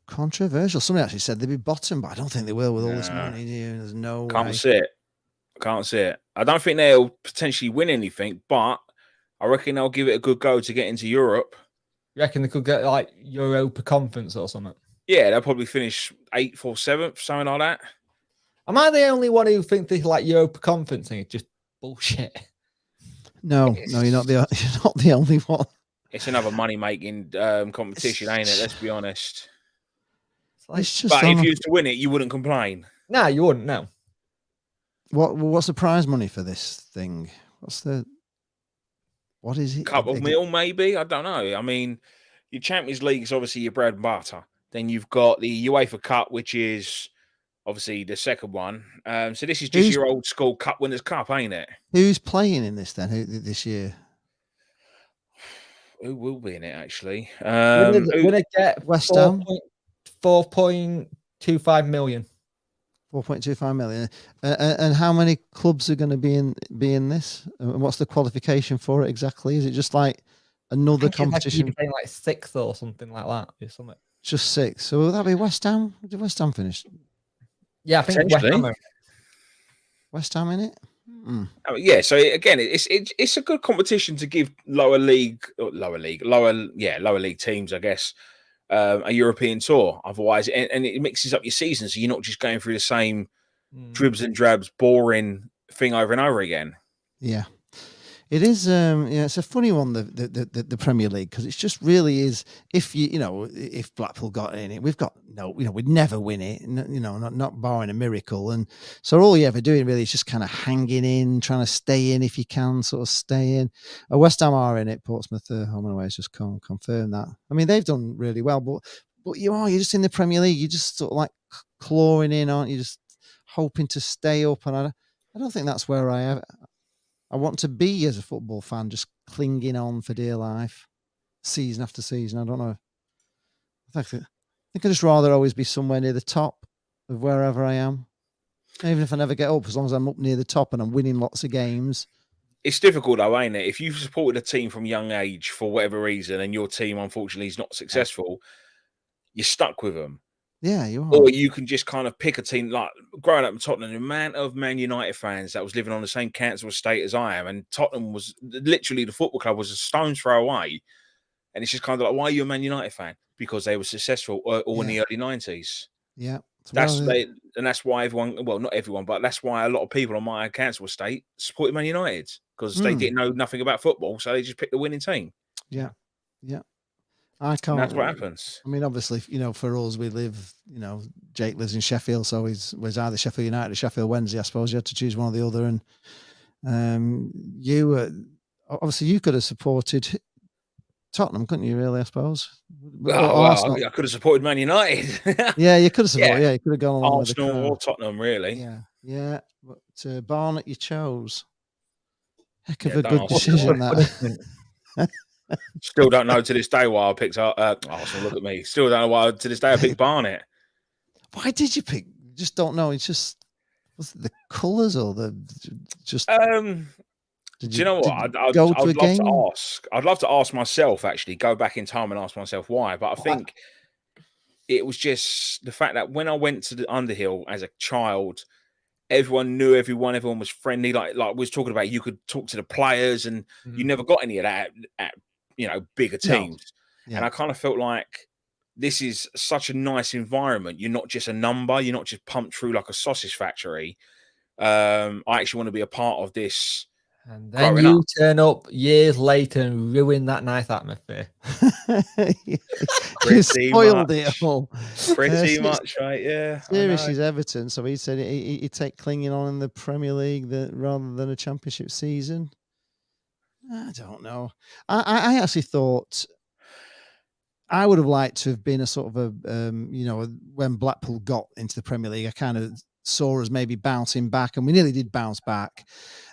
Controversial. Somebody actually said they'd be bottom, but I don't think they will with all this money. There's no way. Can't see it. I don't think they'll potentially win anything, but I reckon they'll give it a good go to get into Europe. You reckon they could get like Europa Conference or something? Yeah, they'll probably finish 8th or 7th, something like that. Am I the only one who thinks this like Europa Conference thing is just bullshit? No, you're not the only one. It's another money-making competition, ain't it? Let's be honest. It's just but if you used to win it, you wouldn't complain. No, you wouldn't. No. What's the prize money for this thing? What is it? Couple of mil, maybe. I don't know. I mean, your Champions League is obviously your bread and butter. Then you've got the UEFA Cup, which is obviously the second one. So this is just your old school Cup Winners' Cup, ain't it? Who's playing in this then? This year? Who will be in it actually? We're gonna get West Ham. 4.25 million. 4.25 million. And how many clubs are going to be in this? And what's the qualification for it exactly? Is it just like another competition? Like 6th or something like that. Or something. Just 6. So will that be West Ham? Did West Ham finish? Yeah, I think West Ham in it. Yeah. So again, it's a good competition to give lower league teams, I guess. A European tour, otherwise, and it mixes up your season, so you're not just going through the same dribs and drabs, boring thing over and over again. Yeah, it is. It's a funny one, the Premier League, because it's just really is. If if Blackpool got in it, we've got we'd never win it. Not barring a miracle, and so all you're ever doing really is just kind of hanging in, trying to stay in if you can, sort of stay in. West Ham are in it. Portsmouth home and away has just confirmed that. I mean, they've done really well, but But you're just in the Premier League. You're just sort of like clawing in, aren't you? Just hoping to stay up. And I don't think that's where I want to be as a football fan, just clinging on for dear life, season after season. I don't know. I think I'd just rather always be somewhere near the top of wherever I am. Even if I never get up, as long as I'm up near the top and I'm winning lots of games. It's difficult though, ain't it? If you've supported a team from young age for whatever reason and your team unfortunately is not successful, you're stuck with them. Yeah, you are. Or you can just kind of pick a team. Like growing up in Tottenham, the amount of Man United fans that was living on the same council estate as I am, and Tottenham was literally, the football club was a stone's throw away. And it's just kind of like, why are you a Man United fan? Because they were successful all in the early 90s. Yeah. That's why everyone, well, not everyone, but that's why a lot of people on my council estate supported Man United, because they didn't know nothing about football, so they just picked the winning team. Yeah. I can't. And that's what happens. I mean, obviously, for us, we live, Jake lives in Sheffield, so he's either Sheffield United or Sheffield Wednesday, I suppose. You had to choose one or the other. And obviously, you could have supported Tottenham, couldn't you, really, I suppose? I could have supported Man United. Yeah, you could have supported. Yeah, you could have gone along with the Arsenal crowd. or Tottenham, really. Yeah. But Barnet, you chose. Heck of a good decision, that. Still don't know to this day why I picked Arsenal. Look at me. Still don't know why to this day I picked Barnet. Why did you pick? Just don't know. It's just, was it the colours or the just? Do you know what? I'd love to ask. I'd love to ask myself, actually, go back in time and ask myself why. But I think it was just the fact that when I went to the Underhill as a child, everyone knew everyone. Everyone was friendly. Like we was talking about, you could talk to the players, and you never got any of that at bigger teams. No. Yeah. And I kind of felt like this is such a nice environment. You're not just a number. You're not just pumped through like a sausage factory. I actually want to be a part of this. And then you turn up years later and ruin that nice atmosphere. You spoiled it all. Pretty much, right? Yeah. Seriously, he's Everton, so he said he'd take clinging on in the Premier League rather than a Championship season. I don't know. I actually thought I would have liked to have been a sort of a when Blackpool got into the Premier League, I kind of saw us maybe bouncing back, and we nearly did bounce back.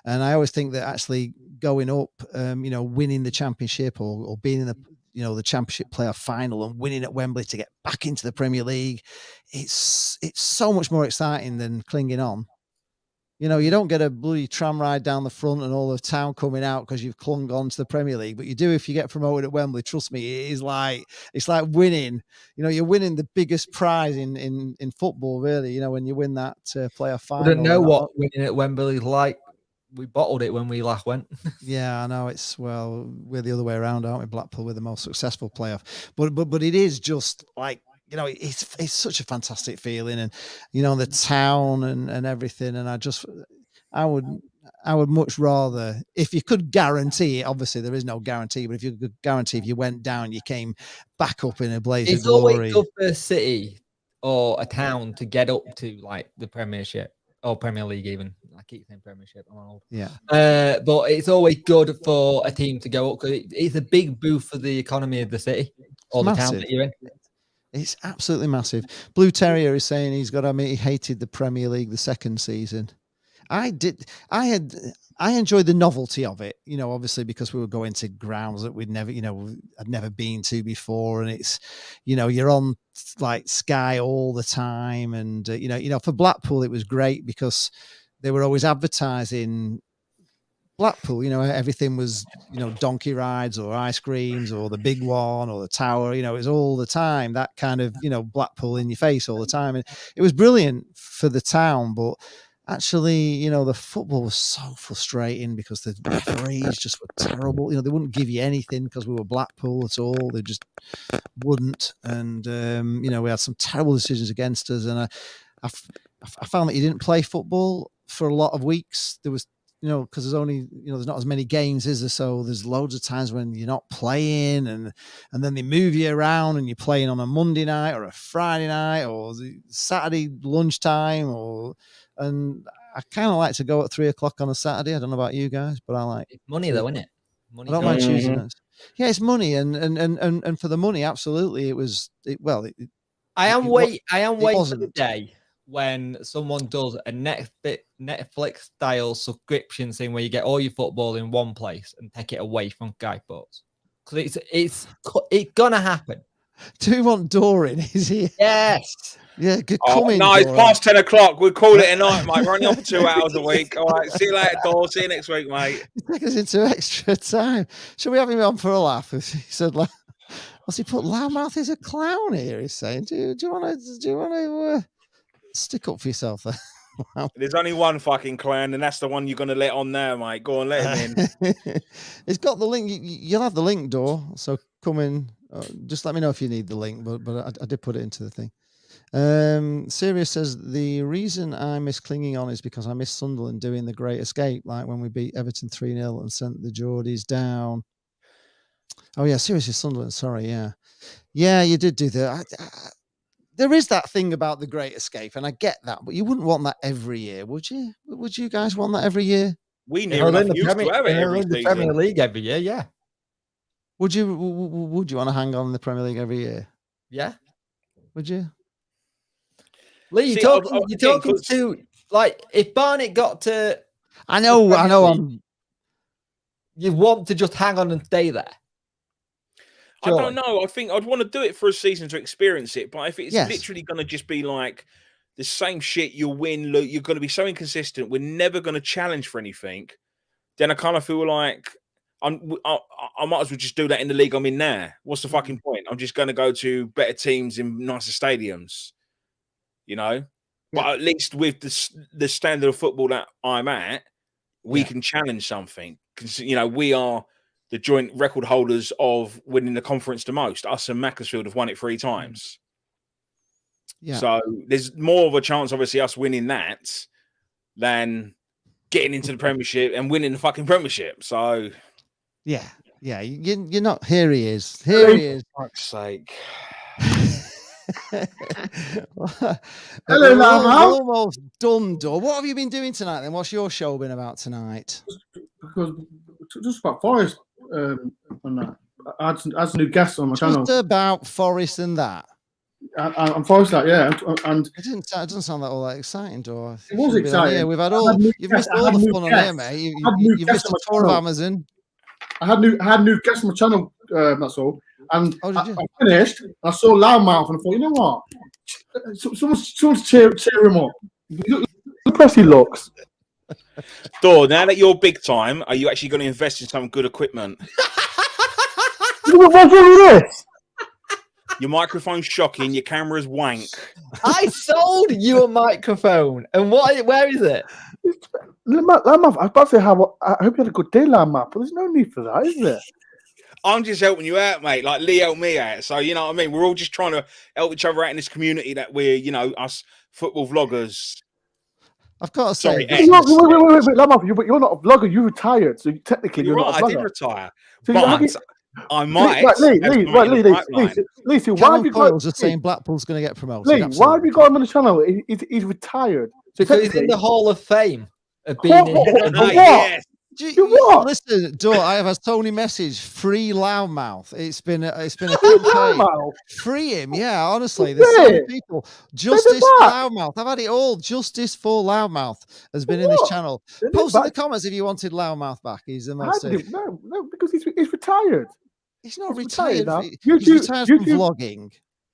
And I always think that actually going up, winning the Championship or being in the Championship playoff final and winning at Wembley to get back into the Premier League, it's so much more exciting than clinging on. You don't get a bloody tram ride down the front and all the town coming out because you've clung on to the Premier League, but you do if you get promoted at Wembley. Trust me, it's like winning. You're winning the biggest prize in football, really. When you win that playoff final. I don't know what winning at Wembley is like. We bottled it when we last went. Yeah, I know. We're the other way around, aren't we? Blackpool, we're the most successful playoff, but it is just like. It's such a fantastic feeling, and the town and everything. And I would much rather, if you could guarantee, obviously there is no guarantee, but if you could guarantee if you went down, you came back up in a blaze of glory. It's always good for a city or a town to get up to like the Premiership or Premier League even. I keep saying Premiership, I'm old. Yeah. But it's always good for a team to go up because it's a big boost for the economy of the city or the town that you're in. It's absolutely massive. Blue Terrier is saying he hated the Premier League the second season. I enjoyed the novelty of it, obviously because we were going to grounds that we'd never, I'd never been to before. And it's, you're on like Sky all the time. And, for Blackpool, it was great because they were always advertising Blackpool, everything was, donkey rides or ice creams or the big one or the tower, it was all the time, that kind of, Blackpool in your face all the time. And it was brilliant for the town, but actually, the football was so frustrating because the referees just were terrible. They wouldn't give you anything because we were Blackpool at all. They just wouldn't. And, we had some terrible decisions against us. And I found that you didn't play football for a lot of weeks. There was, because there's only, there's not as many games, is there? So there's loads of times when you're not playing and then they move you around and you're playing on a Monday night or a Friday night or Saturday lunchtime and I kind of like to go at 3:00 on a Saturday. I don't know about you guys, but I like it's money though, isn't it? I don't mind choosing it. Yeah, it's money, and for the money, absolutely, it was. I am waiting for the wasn't. day when someone does a Netflix style subscription thing where you get all your football in one place and take it away from Sky Sports, because it's gonna happen. Do we want Doran? Is he? Yes. Yeah, good. Oh, no, it's past 10 o'clock. We'll call it a night, mate. We're only on for 2 hours a week. All right, see you later, Dor. See you next week, mate. Take us into extra time. Should we have him on for a laugh? He said, "What's he put? Loudmouth is a clown here." He's saying, "Do you want to stick up for yourself there?" Wow. There's only one fucking clown, and that's the one you're going to let on there, mate. Go on, let him in. It's got the link. You'll have the link, Dor. So come in. Just let me know if you need the link. But I did put it into the thing. Sirius says the reason I miss clinging on is because I miss Sunderland doing the great escape, like when we beat Everton 3-0 and sent the Geordies down. Oh yeah, seriously, Sunderland. Sorry, yeah, you did do that. There is that thing about the great escape, and I get that, but you wouldn't want that every year, would you? Would you guys want that every year? We never used to have it every the Premier League every year, yeah. Would you want to hang on in the Premier League every year? Yeah. Would you? Lee, you're talking to, like, if Barnet got to... I know. You want to just hang on and stay there. I don't know. I think I'd want to do it for a season to experience it. But if it's literally going to just be like the same shit, you'll win, you're going to be so inconsistent, we're never going to challenge for anything, then I kind of feel like I might as well just do that in the league I'm in now. What's the fucking point? I'm just going to go to better teams in nicer stadiums, you know? But at least with the standard of football that I'm at, we can challenge something. Because, you know, we are the joint record holders of winning the conference the most. Us and Macclesfield have won it 3 times. Yeah. So there's more of a chance, obviously, us winning that than getting into the Premiership and winning the fucking Premiership. So, yeah, you're not. Here he is. Here he is. For fuck's sake. Hello, almost done, Dor. What have you been doing tonight then? What's your show been about tonight? Because just about Forest and that. I had some new guests on my channel. Just about Forest and that. I'm Forest, that, yeah. And it doesn't sound that all that exciting, Dor. It was exciting. We've had you've missed all the fun on here, mate. You've missed a tour of Amazon. I had new guests on my channel. That's all. And I finished. I saw Loudmouth, and I thought, you know what? Someone's cheer him up. Look how press he looks. Dor, now that you're big time, are you actually going to invest in some good equipment? What's wrong with this? Your microphone's shocking. Your camera's wank. I sold you a microphone, and where is it? Loudmouth, I was about to say, I hope you had a good day, Loudmouth, but there's no need for that, is there? I'm just helping you out, mate. Like Lee helped me out. So, you know what I mean? We're all just trying to help each other out in this community that we're, you know, us football vloggers. I've got to say... Wait, Loudmouth, but you're not a vlogger. You retired, so technically you're not a vlogger. I did retire. So but I might... Lee, why have you got... just saying Blackpool's going to get promoted. Lee, why have you got him on the channel? He's retired. Because he's in the Hall of Fame of being Yes. Listen, Dor, I have a Tony message. Free Loudmouth. It's been a campaign. Free him, yeah. Honestly, there's so many people. Justice for Loudmouth. I've had it all. Justice for Loudmouth has been in this channel. Post in the comments if you wanted Loudmouth back. He's the most. No, because he's retired. He's not retired. He's retired from vlogging.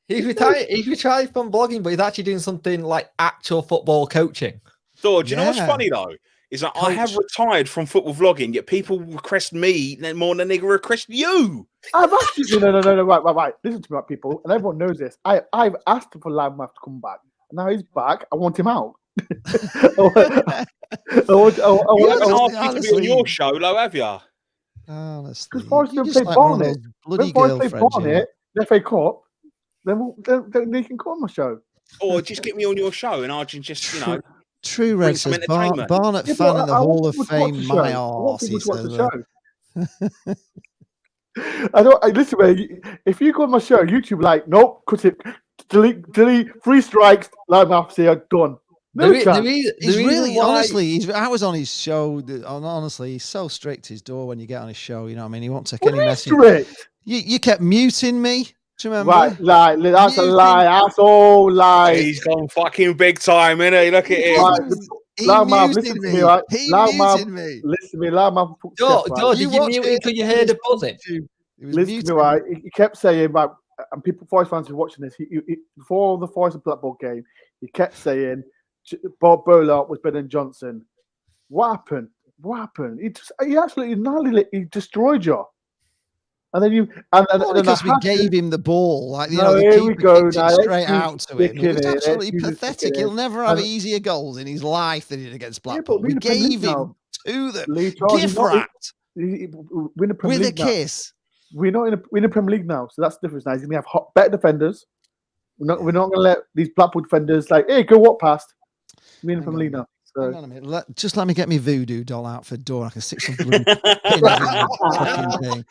He's retired from blogging, but he's actually doing something like actual football coaching. Dor, do you know what's funny though? Is that I have retired from football vlogging, yet people request me more than they request you. I've actually no, right. Listen to me, people, and everyone knows this. I've asked for Loudmouth to come back. Now he's back. I want him out. I want to be on your show, though, have you? Honestly, because Forest don't play Barnet. When Forest play Barnet, the FA Cup, then they can come on my show. Or just get me on your show, and I can just, you know. True Red says Barnet fan in the Hall of Fame. My arse. Listen, man, if you go on my show, YouTube, like, nope, cut it, delete, 3 strikes, Loudmouth, say, done. No The chance. He's really, honestly, I was on his show. Honestly, he's so strict his door when you get on his show. You know what I mean? He won't take any message. Strict. You kept muting me. Do you remember? Right, that's a lie. That's all lies. He's gone fucking big time, innit? Look at him. Right, He Loudmouth, muted listen to me. me, right? He Loudmouth, muted me. listen to me. Loudmouth. Did you mute it because you heard a buzzing? Listen to me, right? He kept saying, right, and people, Forest fans who are watching this, he, before the Forest and Blackpool game, he kept saying Bob Bowler was better than Johnson. What happened? He absolutely annihilated. He destroyed you. And then because we gave him the ball, like here we go. Now, straight out to him. It was absolutely pathetic. He'll never have easier goals in his life than he did against Blackpool. We gave him to them. Gift wrapped with a kiss. We're not in the Premier League now, so that's the difference. Now he's gonna have better defenders. We're not gonna let these Blackpool defenders hey, go what past. We're in the Premier League now. So. Hang on a minute. Just let me get my voodoo doll out for door. I can stick some pin in the fucking thing.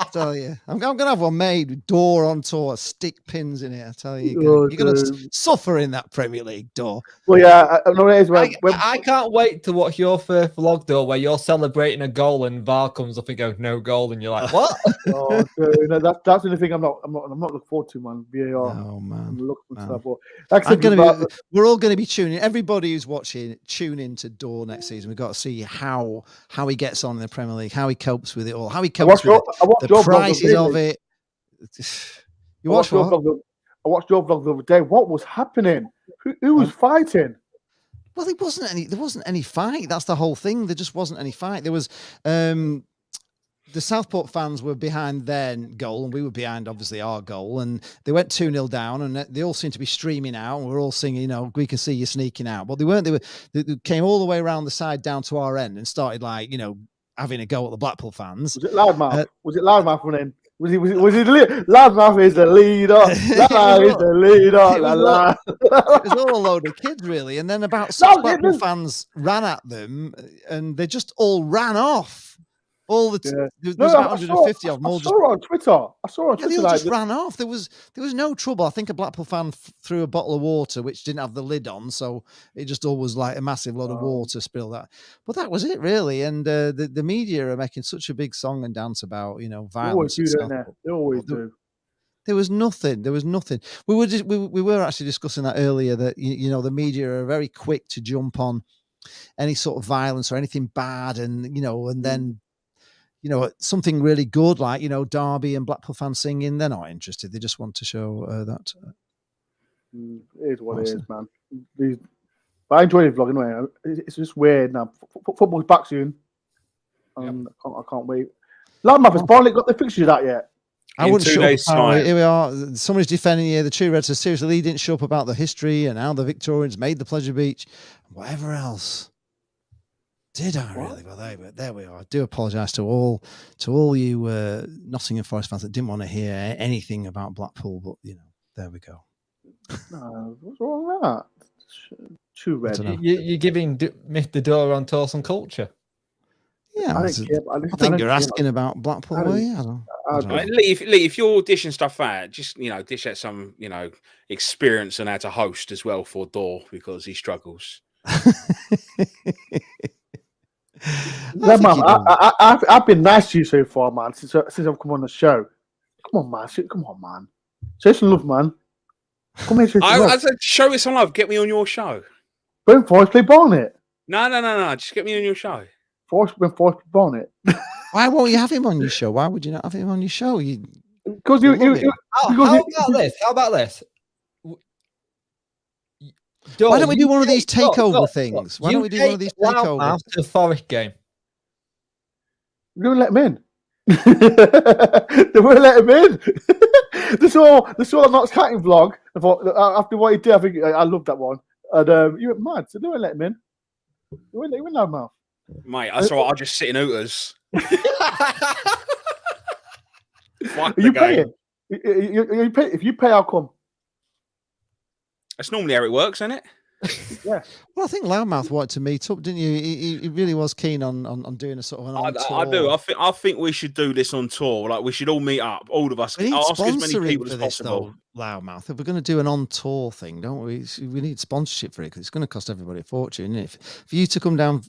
I tell you, I'm gonna have one made with door on tour, stick pins in it. I tell you, you're gonna suffer in that Premier League door. Well, yeah, I know it is. I can't wait to watch your first vlog though, where you're celebrating a goal and VAR comes up and goes no goal, and you're like, what? Oh, no, that's the thing. I'm not looking forward to, man. VAR. Oh man, we're all gonna be tuning. Everybody who's watching, tune into Door next season. We've got to see how he gets on in the Premier League, how he copes with it all, how he copes with the prices of it. You watch what? I watched your vlog the other day. What was happening? Who was fighting? Well, there wasn't any fight. That's the whole thing. There just wasn't any fight. There was the Southport fans were behind their goal, and we were behind, obviously, our goal. And they went 2-0 down, and they all seemed to be streaming out. And we're all singing, we can see you sneaking out. But they weren't. They came all the way around the side down to our end and started having a go at the Blackpool fans. Was it Loudmouth? Was it Loudmouth running? Was he the Loudmouth is the leader. Loudmouth is the leader. It was all a load of kids, really. And then about 6 Blackpool fans ran at them, and they just all ran off. There's about 150 of them. I saw it on Twitter. They all just ran off. There was no trouble. I think a Blackpool fan threw a bottle of water which didn't have the lid on, so it just all was like a massive lot of water spilled out. But that was it, really. And the media are making such a big song and dance about violence. They always do. There was nothing. We were actually discussing that earlier. That the media are very quick to jump on any sort of violence or anything bad, and then. Something really good like, Derby and Blackpool fans singing, they're not interested. They just want to show that. It is what it is, man. But I enjoy the vlog anyway. It's just weird now. Football's back soon. I can't wait. Loudmouth, has Barnley got the fixtures out yet? I wouldn't shut up. Here we are. Somebody's defending here. The True Reds says, seriously, Lee didn't show up about the history and how the Victorians made the Pleasure Beach. Whatever else. Did I really? Well, there we are. I do apologise to all you Nottingham Forest fans that didn't want to hear anything about Blackpool, but there we go. No, what's wrong with that? Too red. You're giving Mr. Door on tour some culture. Yeah, I think you're asking about Blackpool, were you? I don't know. Lee, if you're dishing stuff out, just dish out some experience on how to host as well for Door, because he struggles. I've been nice to you so far, man. Since I've come on the show. Come on, man. Show some love, man. Come here, I said, show me some love. Get me on your show. When Forest play Barnet. No. Just get me on your show. When Forest play Barnet. Why won't you have him on your show? Why would you not have him on your show? Because How about this? Why don't we do one of these takeover things? Why don't we do one of these takeovers? To the Forest game. We won't let him in. They won't let him in. They saw a Knox Catting vlog. I thought, after what he did, I think I loved that one. And you went mad, so they won't let him in. They won't let him mouth. Mate, that's all right. I'll just sit in Hooters. Are you paying? If you pay, I'll come. That's normally how it works, isn't it? Yeah. Well, I think Loudmouth wanted to meet up, didn't you? He really was keen on doing a sort of an on tour. I do. I think we should do this on tour. Like we should all meet up, all of us. We need Ask as many sponsoring people for as this, possible. though, Loudmouth. If we're going to do an on tour thing, don't we? We need sponsorship for it because it's going to cost everybody a fortune. If for you to come down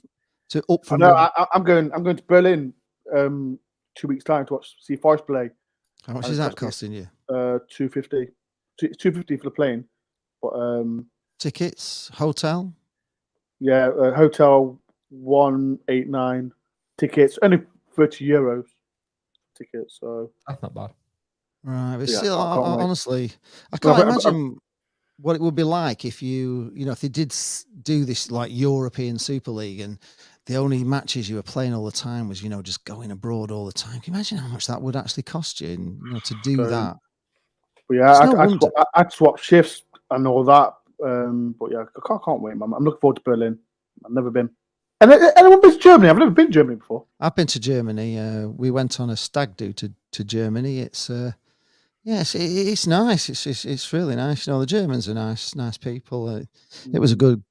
up from, I'm going to Berlin 2 weeks time to see Force play. How much is that costing you? $250. $250 for the plane, but tickets, hotel. Yeah, hotel 189, tickets only €30 tickets. So that's not bad. Right, but still, honestly, I can't imagine what it would be like if if they did do this like European Super League and the only matches you were playing all the time was just going abroad all the time. Can you imagine how much that would actually cost you? To do that. But yeah, I'd swap shifts and all that. But yeah, I can't wait, man. I'm looking forward to Berlin. I've never been. And anyone been to Germany? I've never been to Germany before. I've been to Germany. We went on a stag do to Germany. It's it's nice. It's really nice. The Germans are nice people. It was a good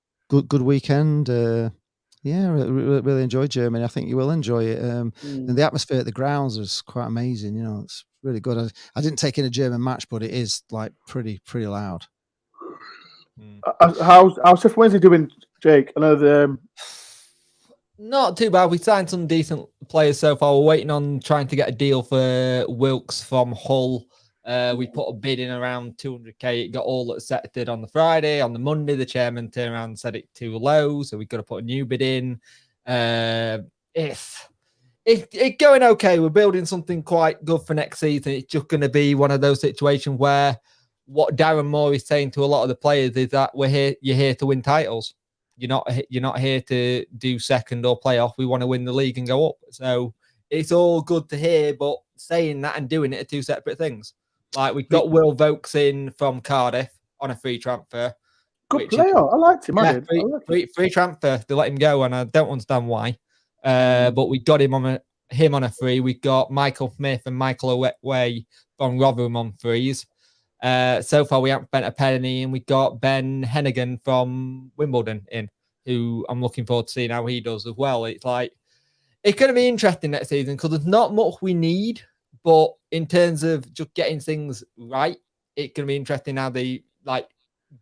weekend. Really enjoyed Germany. I think you will enjoy it. And the atmosphere at the grounds was quite amazing. It's really good. I didn't take in a German match, but it is like pretty loud. How's Sheffield Wednesday doing, Jake? I know not too bad. We signed some decent players so far. We're waiting on trying to get a deal for Wilkes from Hull. We put a bid in around 200k. It got all accepted on the Friday. On the Monday, the chairman turned around and said it too low, so we've got to put a new bid in. It's going okay. We're building something quite good for next season. It's just going to be one of those situations where what Darren Moore is saying to a lot of the players is that you're here to win titles. You're not here to do second or playoff. We want to win the league and go up. So it's all good to hear, but saying that and doing it are two separate things. Like we've got Will Vokes in from Cardiff on a free transfer. Good player. I liked him. Free transfer. They let him go, and I don't understand why. But we got him on a free. We got Michael Smith and Michael Owetway from Rotherham on frees. So far, we haven't spent a penny, and we got Ben Hennigan from Wimbledon in, who I'm looking forward to seeing how he does as well. It's going to be interesting next season because there's not much we need, but in terms of just getting things right, it's going to be interesting how they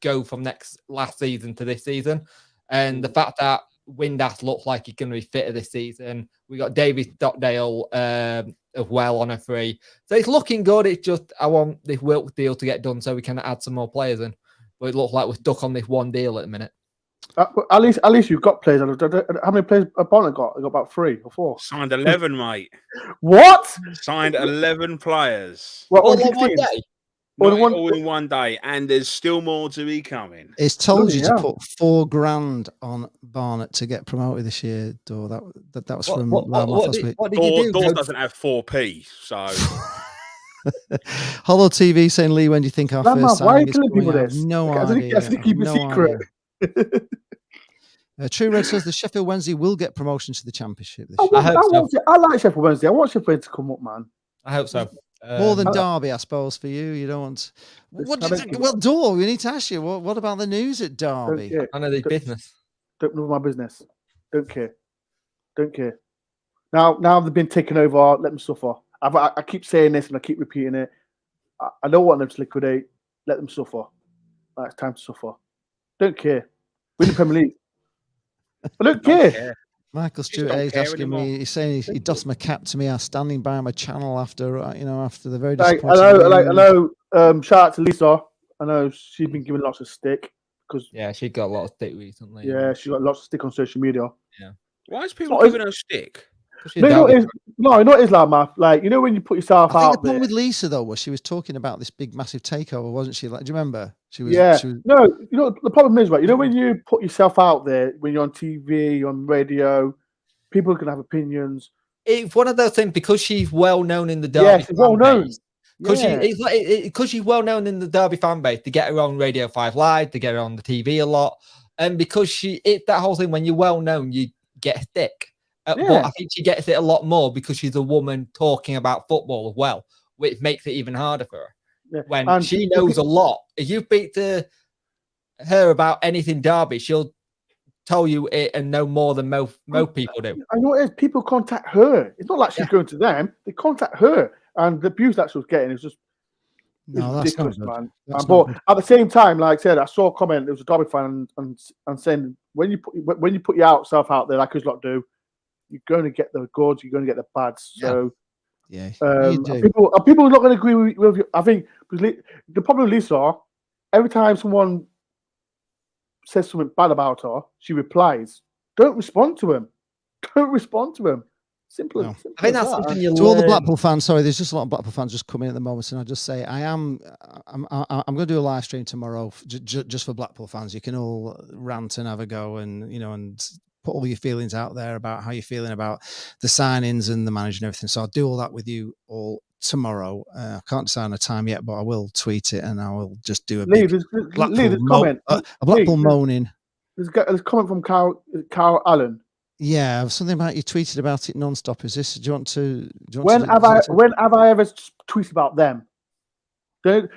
go from last season to this season, and the fact that Windass looks like he's going to be fitter this season. We got David Stockdale as well on a free. So it's looking good. It's just I want this Wilkes deal to get done so we can add some more players in. But it looks like we're stuck on this one deal at the minute. At least you've got players. How many players Bonnet got? I got about 3 or 4. Signed 11, mate. What? Signed 11 players. What, all in one day? All in one day, and there's still more to be coming. It's told you to put $4,000 on Barnet to get promoted this year. Door that was from last week. What did you do? Door doesn't have 4p, so. Hollow TV saying, Lee, when do you think our first why are you signing is telling coming? people I have this? no I idea. think keep a secret. True Red says the Sheffield Wednesday will get promotion to the Championship this year. I like Sheffield Wednesday. I want Sheffield Wednesday to come up, man. I hope so. More than Derby, I suppose, for you. You don't want. What do you think? Well, Dor, we need to ask you. What about the news at Derby? I know the business. Don't know my business. Don't care. Now they've been taken over. Let them suffer. I keep saying this and I keep repeating it. I don't want them to liquidate. Let them suffer. It's time to suffer. Don't care. Win the Premier League. I don't care. Michael Stewart is asking me. He's saying he does my cap to me. I'm standing by my channel after the very disappointing. I know. Shout out to Lisa. I know she's been given lots of stick because she got a lot of stick recently. Yeah, she got lots of stick on social media. Yeah. Why is people giving her stick? No, not Islam, man. When you put yourself out. I think the problem with Lisa though was she was talking about this big massive takeover, wasn't she? Do you remember? She was. No, the problem is right. When you put yourself out there, when you're on TV, on radio, people can have opinions. It's one of those things because she's well known in the Derby. Yeah, she's well known. Because she's well known in the Derby fan base, to get her on Radio 5 Live, to get her on the TV a lot, and because that whole thing when you're well known, you get a stick. But I think she gets it a lot more because she's a woman talking about football as well, which makes it even harder for her. When she knows a lot. If you speak to her about anything Derby, she'll tell you it and know more than most people do. I know it is. People contact her. It's not like she's going to them. They contact her, and the abuse that she was getting is just ridiculous, man. But at the same time, like I said, I saw a comment. There was a Derby fan and saying when you put your self out there, like us lot do, you're going to get the goods, you're going to get the bads. So people are not going to agree with you. I think the problem with Lisa, every time someone says something bad about her, she replies, "Don't respond to him. Don't respond to him." Simple. I think that's something you learn. To all the Blackpool fans, sorry, there's just a lot of Blackpool fans just coming at the moment, and I just say I'm going to do a live stream tomorrow just for Blackpool fans. You can all rant and have a go, and and put all your feelings out there about how you're feeling about the signings and the manager and everything. So I'll do all that with you all tomorrow. I can't decide on a time yet, but I will tweet it and I will just do a Blackpool moaning. There's a comment from Carl Allen. Yeah, something about you tweeted about it non-stop. Is this? Do you want to? When have I ever tweeted about them? As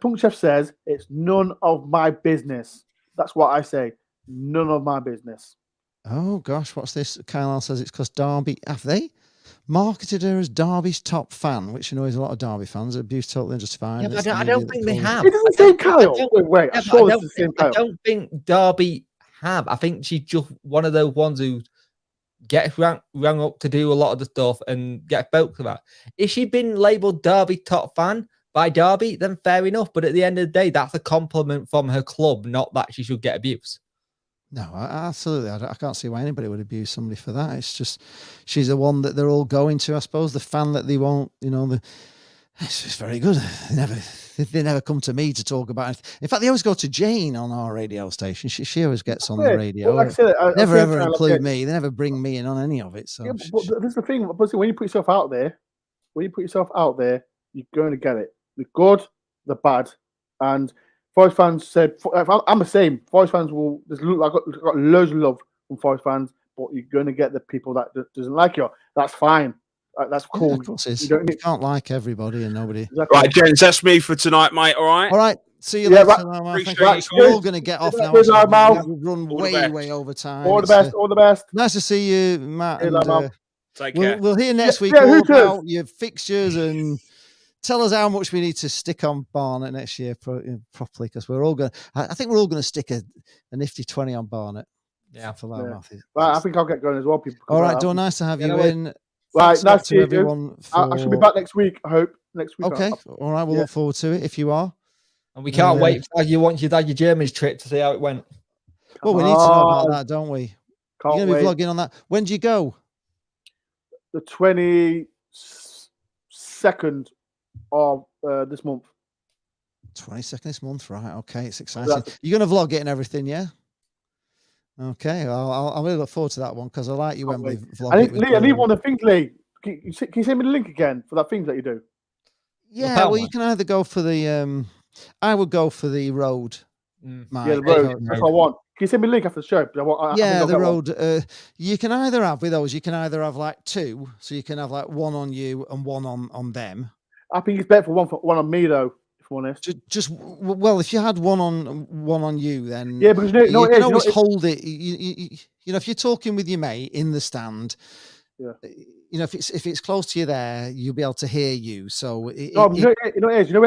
Punk Chef says, it's none of my business. That's what I say. None of my business. Oh gosh, what's this? Kyle says it's because Derby have they marketed her as Derby's top fan, which annoys a lot of Derby fans. Abuse totally unjustified. Yeah, but I don't think they have. It doesn't say Kyle. Wait, I saw it's the same Kyle. I don't think Derby have. I think she's just one of those ones who gets rang up to do a lot of the stuff and get spoke about. If she'd been labelled Derby top fan by Derby, then fair enough. But at the end of the day, that's a compliment from her club, not that she should get abuse. No, absolutely. I can't see why anybody would abuse somebody for that. It's just she's the one that they're all going to. I suppose the fan that they won't, it's just very good. They never come to me to talk about it. In fact, they always go to Jane on our radio station. She always gets on the radio. Well, like I said, never ever include me. They never bring me in on any of it. So, but this is the thing. When you put yourself out there, you're going to get it. The good, the bad, and Forest fans said, I'm the same. Forest fans will. I've got loads of love from Forest fans, but you're going to get the people that doesn't like you. That's fine. That's cool. Yeah, of course it is. You can't like everybody and nobody. Exactly. Right, gents, that's me for tonight, mate. All right. All right. See you later. We're all going to get off now. We've run way over time. All the best. All the best. Nice to see you, Matt. Take care. We'll hear next week all about your fixtures and tell us how much we need to stick on Barnet next year properly, because we're all going. I think we're all going to stick a nifty 20 on Barnet. Yeah, for that, Matthew. Right, I think I'll get going as well. People. All right, Dawn. Nice to have you in. Right, nice to everyone. I should be back next week. I hope next week. Okay, all right. We'll look forward to it if you are. And we can't wait for you once you've had your Germany's trip to see how it went. Well, we need to know about that, don't we? You're going to be vlogging on that. When do you go? The 22nd of this month. 22nd this month, right? Okay, it's exciting. Exactly. You're going to vlog it and everything, yeah? Okay, I'll really look forward to that one because I like you when we vlog. I need one of the things, Lee. Can you send me the link again for that thing that you do? Yeah, well, you can either go for the. I would go for the road. Yeah, the road. That's what I want. Can you send me a link after the show? The road. You can either have with those. You can either have like two, so you can have like one on you and one on them. I think it's better for one on me though. If I'm honest, well, if you had one on you, then because you can always hold it. If you're talking with your mate in the stand, if it's close to you there, you'll be able to hear you. So when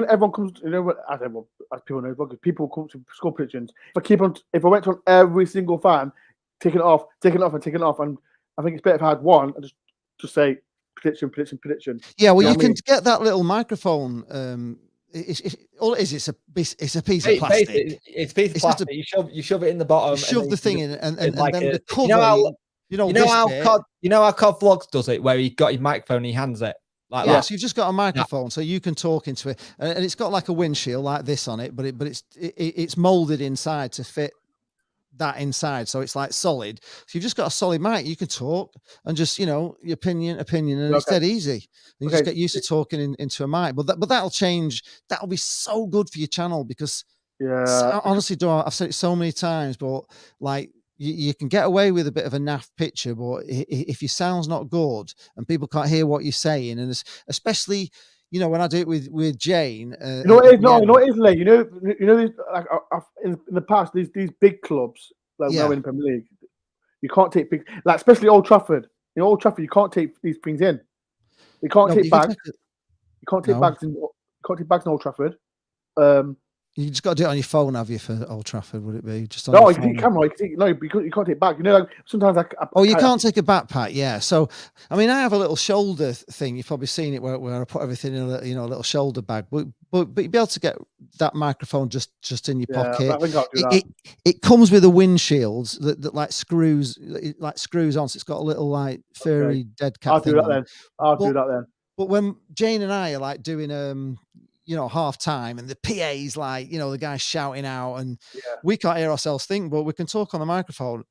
everyone comes, as people know, because people come to score predictions. If I went on every single fan, taking it off, and I think it's better if I had one and just say prediction. Yeah, well, you can get that little microphone. All it is, it's a piece of plastic. It's a piece of plastic. You shove it in the bottom. You shove the thing in, and then the cover. You know how Cod Vlogs does it, where he got his microphone and he hands it like that. So you've just got a microphone, so you can talk into it, and it's got like a windshield like this on it, but it's molded inside to fit that inside, so it's like solid. So you've just got a solid mic. You can talk and just your opinion, and it's dead easy. You just get used to talking into a mic. But that'll change. That'll be so good for your channel because honestly, I've said it so many times, but like. You can get away with a bit of a naff picture, but if your sound's not good and people can't hear what you're saying, and especially, you know, when I do it with Jane, you know what it is? No, you know what it is, Lee? You know, these, like, in the past, these big clubs, like now in the Premier League, you can't take big, like especially Old Trafford. In Old Trafford, you can't take these things in. You can't take bags. You can't take bags in. You can't take bags in Old Trafford. You just got to do it on your phone, have you, for Old Trafford? Would it be just on no? your You can phone? take camera. You can't take bags. You know, like, sometimes you can't take a backpack. Yeah. So, I mean, I have a little shoulder thing. You've probably seen it where I put everything in a little shoulder bag. But you'd be able to get that microphone just in your pocket. I think I'll do that. It comes with a windshield that like screws on. So it's got a little like furry dead cat. I'll do that then. I'll do that then. But when Jane and I are like doing half time and the PA's like, the guy's shouting out and we can't hear ourselves think, but we can talk on the microphone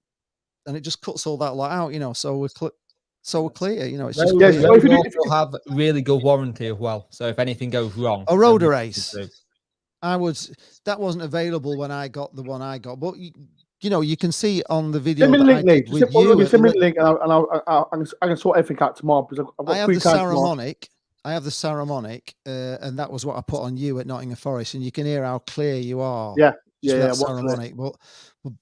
and it just cuts all that lot out, so we're clear, it's just clear. So if you have really good warranty as well. So if anything goes wrong. A road race. That wasn't available when I got the one I got, but you can see on the video. Send me the link, Nate. Send me the link and I can sort everything out tomorrow because I've got 3 times tomorrow. I have the Saramonic, and that was what I put on you at Nottingham Forest, and you can hear how clear you are. Yeah. Saramonic,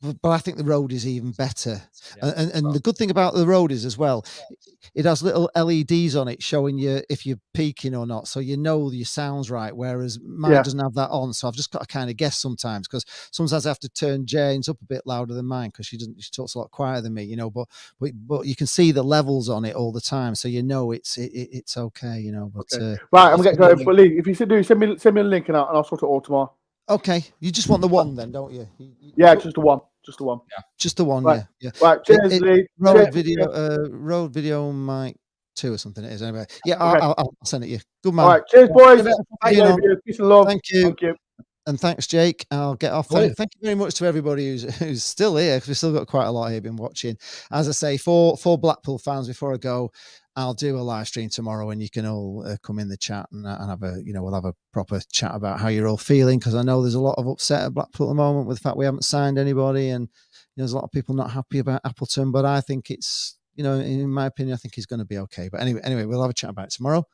but I think the Rode is even better. Yeah. And the good thing about the Rode is as well, it has little LEDs on it showing you if you're peaking or not, so your sound's right. Whereas mine doesn't have that on, so I've just got to kind of guess sometimes because sometimes I have to turn Jane's up a bit louder than mine because she talks a lot quieter than me, But you can see the levels on it all the time, so it's okay, But okay. Right, I'm gonna go. But Lee, if you send me a link and I'll sort it all tomorrow. Okay, you just want the one then, don't you? Yeah, just the one. Yeah, just the one. Right. Yeah. Right. Cheers, Lee. Rode Video Mic 2 or something. It is anyway. Yeah, okay. I'll send it to you. Good man. All right. Cheers, boys. Peace and love. Thank you. Thank you. And thanks, Jake. I'll get off. Thank you very much to everybody who's still here because we've still got quite a lot here been watching. As I say, for Blackpool fans, before I go, I'll do a live stream tomorrow, and you can all come in the chat and have we'll have a proper chat about how you're all feeling because I know there's a lot of upset at Blackpool at the moment with the fact we haven't signed anybody, and there's a lot of people not happy about Appleton. But I think it's, in my opinion, I think he's going to be okay. But anyway, we'll have a chat about it tomorrow.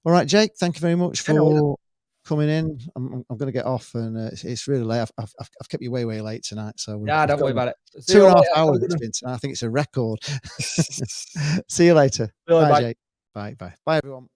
All right, Jake. Thank you very much for coming in. I'm going to get off, and it's really late. I've kept you way late tonight. So don't worry about it. 2.5 hours it's been tonight. I think it's a record. See you later. Bye, Jake. Bye, everyone.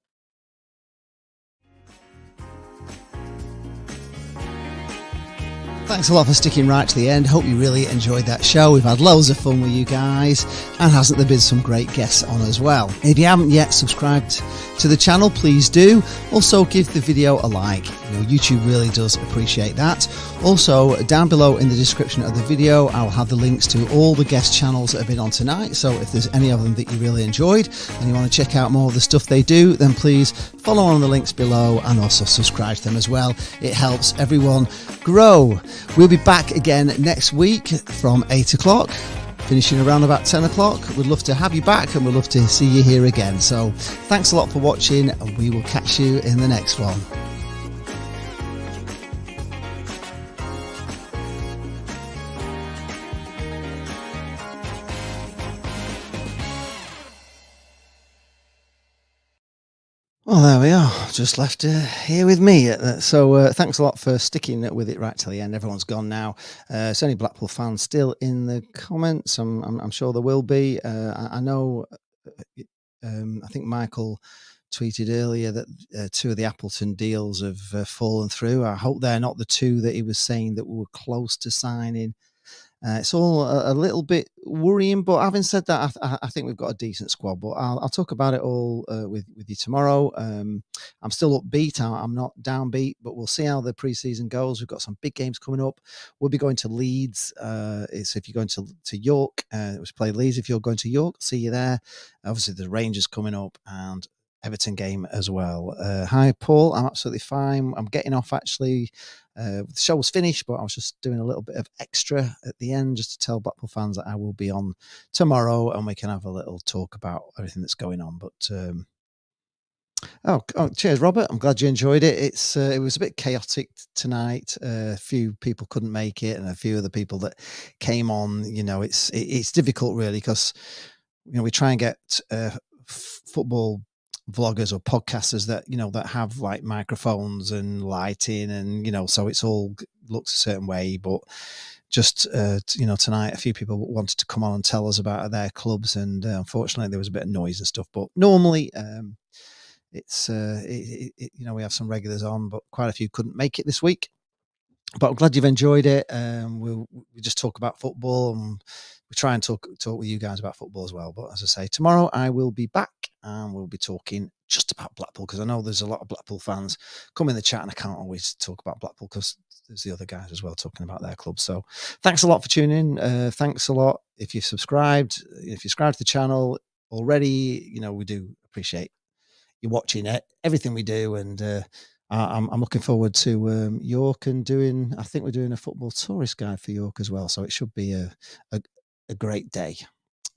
Thanks a lot for sticking right to the end. Hope you really enjoyed that show. We've had loads of fun with you guys, and hasn't there been some great guests on as well? If you haven't yet subscribed to the channel, please do. Also, give the video a like. YouTube really does appreciate that. Also, down below in the description of the video, I'll have the links to all the guest channels that have been on tonight. So if there's any of them that you really enjoyed and you want to check out more of the stuff they do, then please follow on the links below and also subscribe to them as well. It helps everyone grow. We'll be back again next week from 8 o'clock, finishing around about 10 o'clock. We'd love to have you back and we'd love to see you here again. So thanks a lot for watching, and we will catch you in the next one. Well, there we are. Just left here with me. So thanks a lot for sticking with it right till the end. Everyone's gone now. It's only Blackpool fans still in the comments. I'm sure there will be. I know. I think Michael tweeted earlier that 2 of the Appleton deals have fallen through. I hope they're not the 2 that he was saying that we were close to signing. It's all a little bit worrying, but having said that, I think we've got a decent squad. But I'll talk about it all with you tomorrow. I'm still upbeat. I'm not downbeat, but we'll see how the preseason goes. We've got some big games coming up. We'll be going to Leeds. So if you're going to York, we play Leeds. If you're going to York, see you there. Obviously, the Rangers coming up and Everton game as well. Hi, Paul. I'm absolutely fine. I'm getting off actually. The show was finished, but I was just doing a little bit of extra at the end just to tell Blackpool fans that I will be on tomorrow and we can have a little talk about everything that's going on. But oh, cheers, Robert. I'm glad you enjoyed it. It was a bit chaotic tonight. A few people couldn't make it, and a few of the people that came on, it's difficult really because we try and get football vloggers or podcasters that that have like microphones and lighting, and so it's all looks a certain way. But just tonight a few people wanted to come on and tell us about their clubs, and unfortunately there was a bit of noise and stuff. But normally it's we have some regulars on, but quite a few couldn't make it this week. But I'm glad you've enjoyed it. We just talk about football, and we try and talk with you guys about football as well. But as I say, tomorrow I will be back and we'll be talking just about Blackpool, because I know there's a lot of Blackpool fans come in the chat, and I can't always talk about Blackpool because there's the other guys as well talking about their club. So thanks a lot for tuning in. Thanks a lot if you've subscribed. If you subscribed to the channel already, we do appreciate you watching it, everything we do, and I'm looking forward to York and I think we're doing a football tourist guide for York as well. So it should be a great day.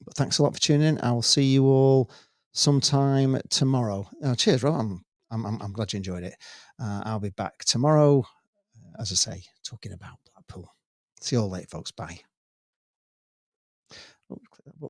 But thanks a lot for tuning in. I will see you all sometime tomorrow. Cheers, Rob. I'm glad you enjoyed it. I'll be back tomorrow, as I say, talking about Blackpool. See you all later, folks. Bye.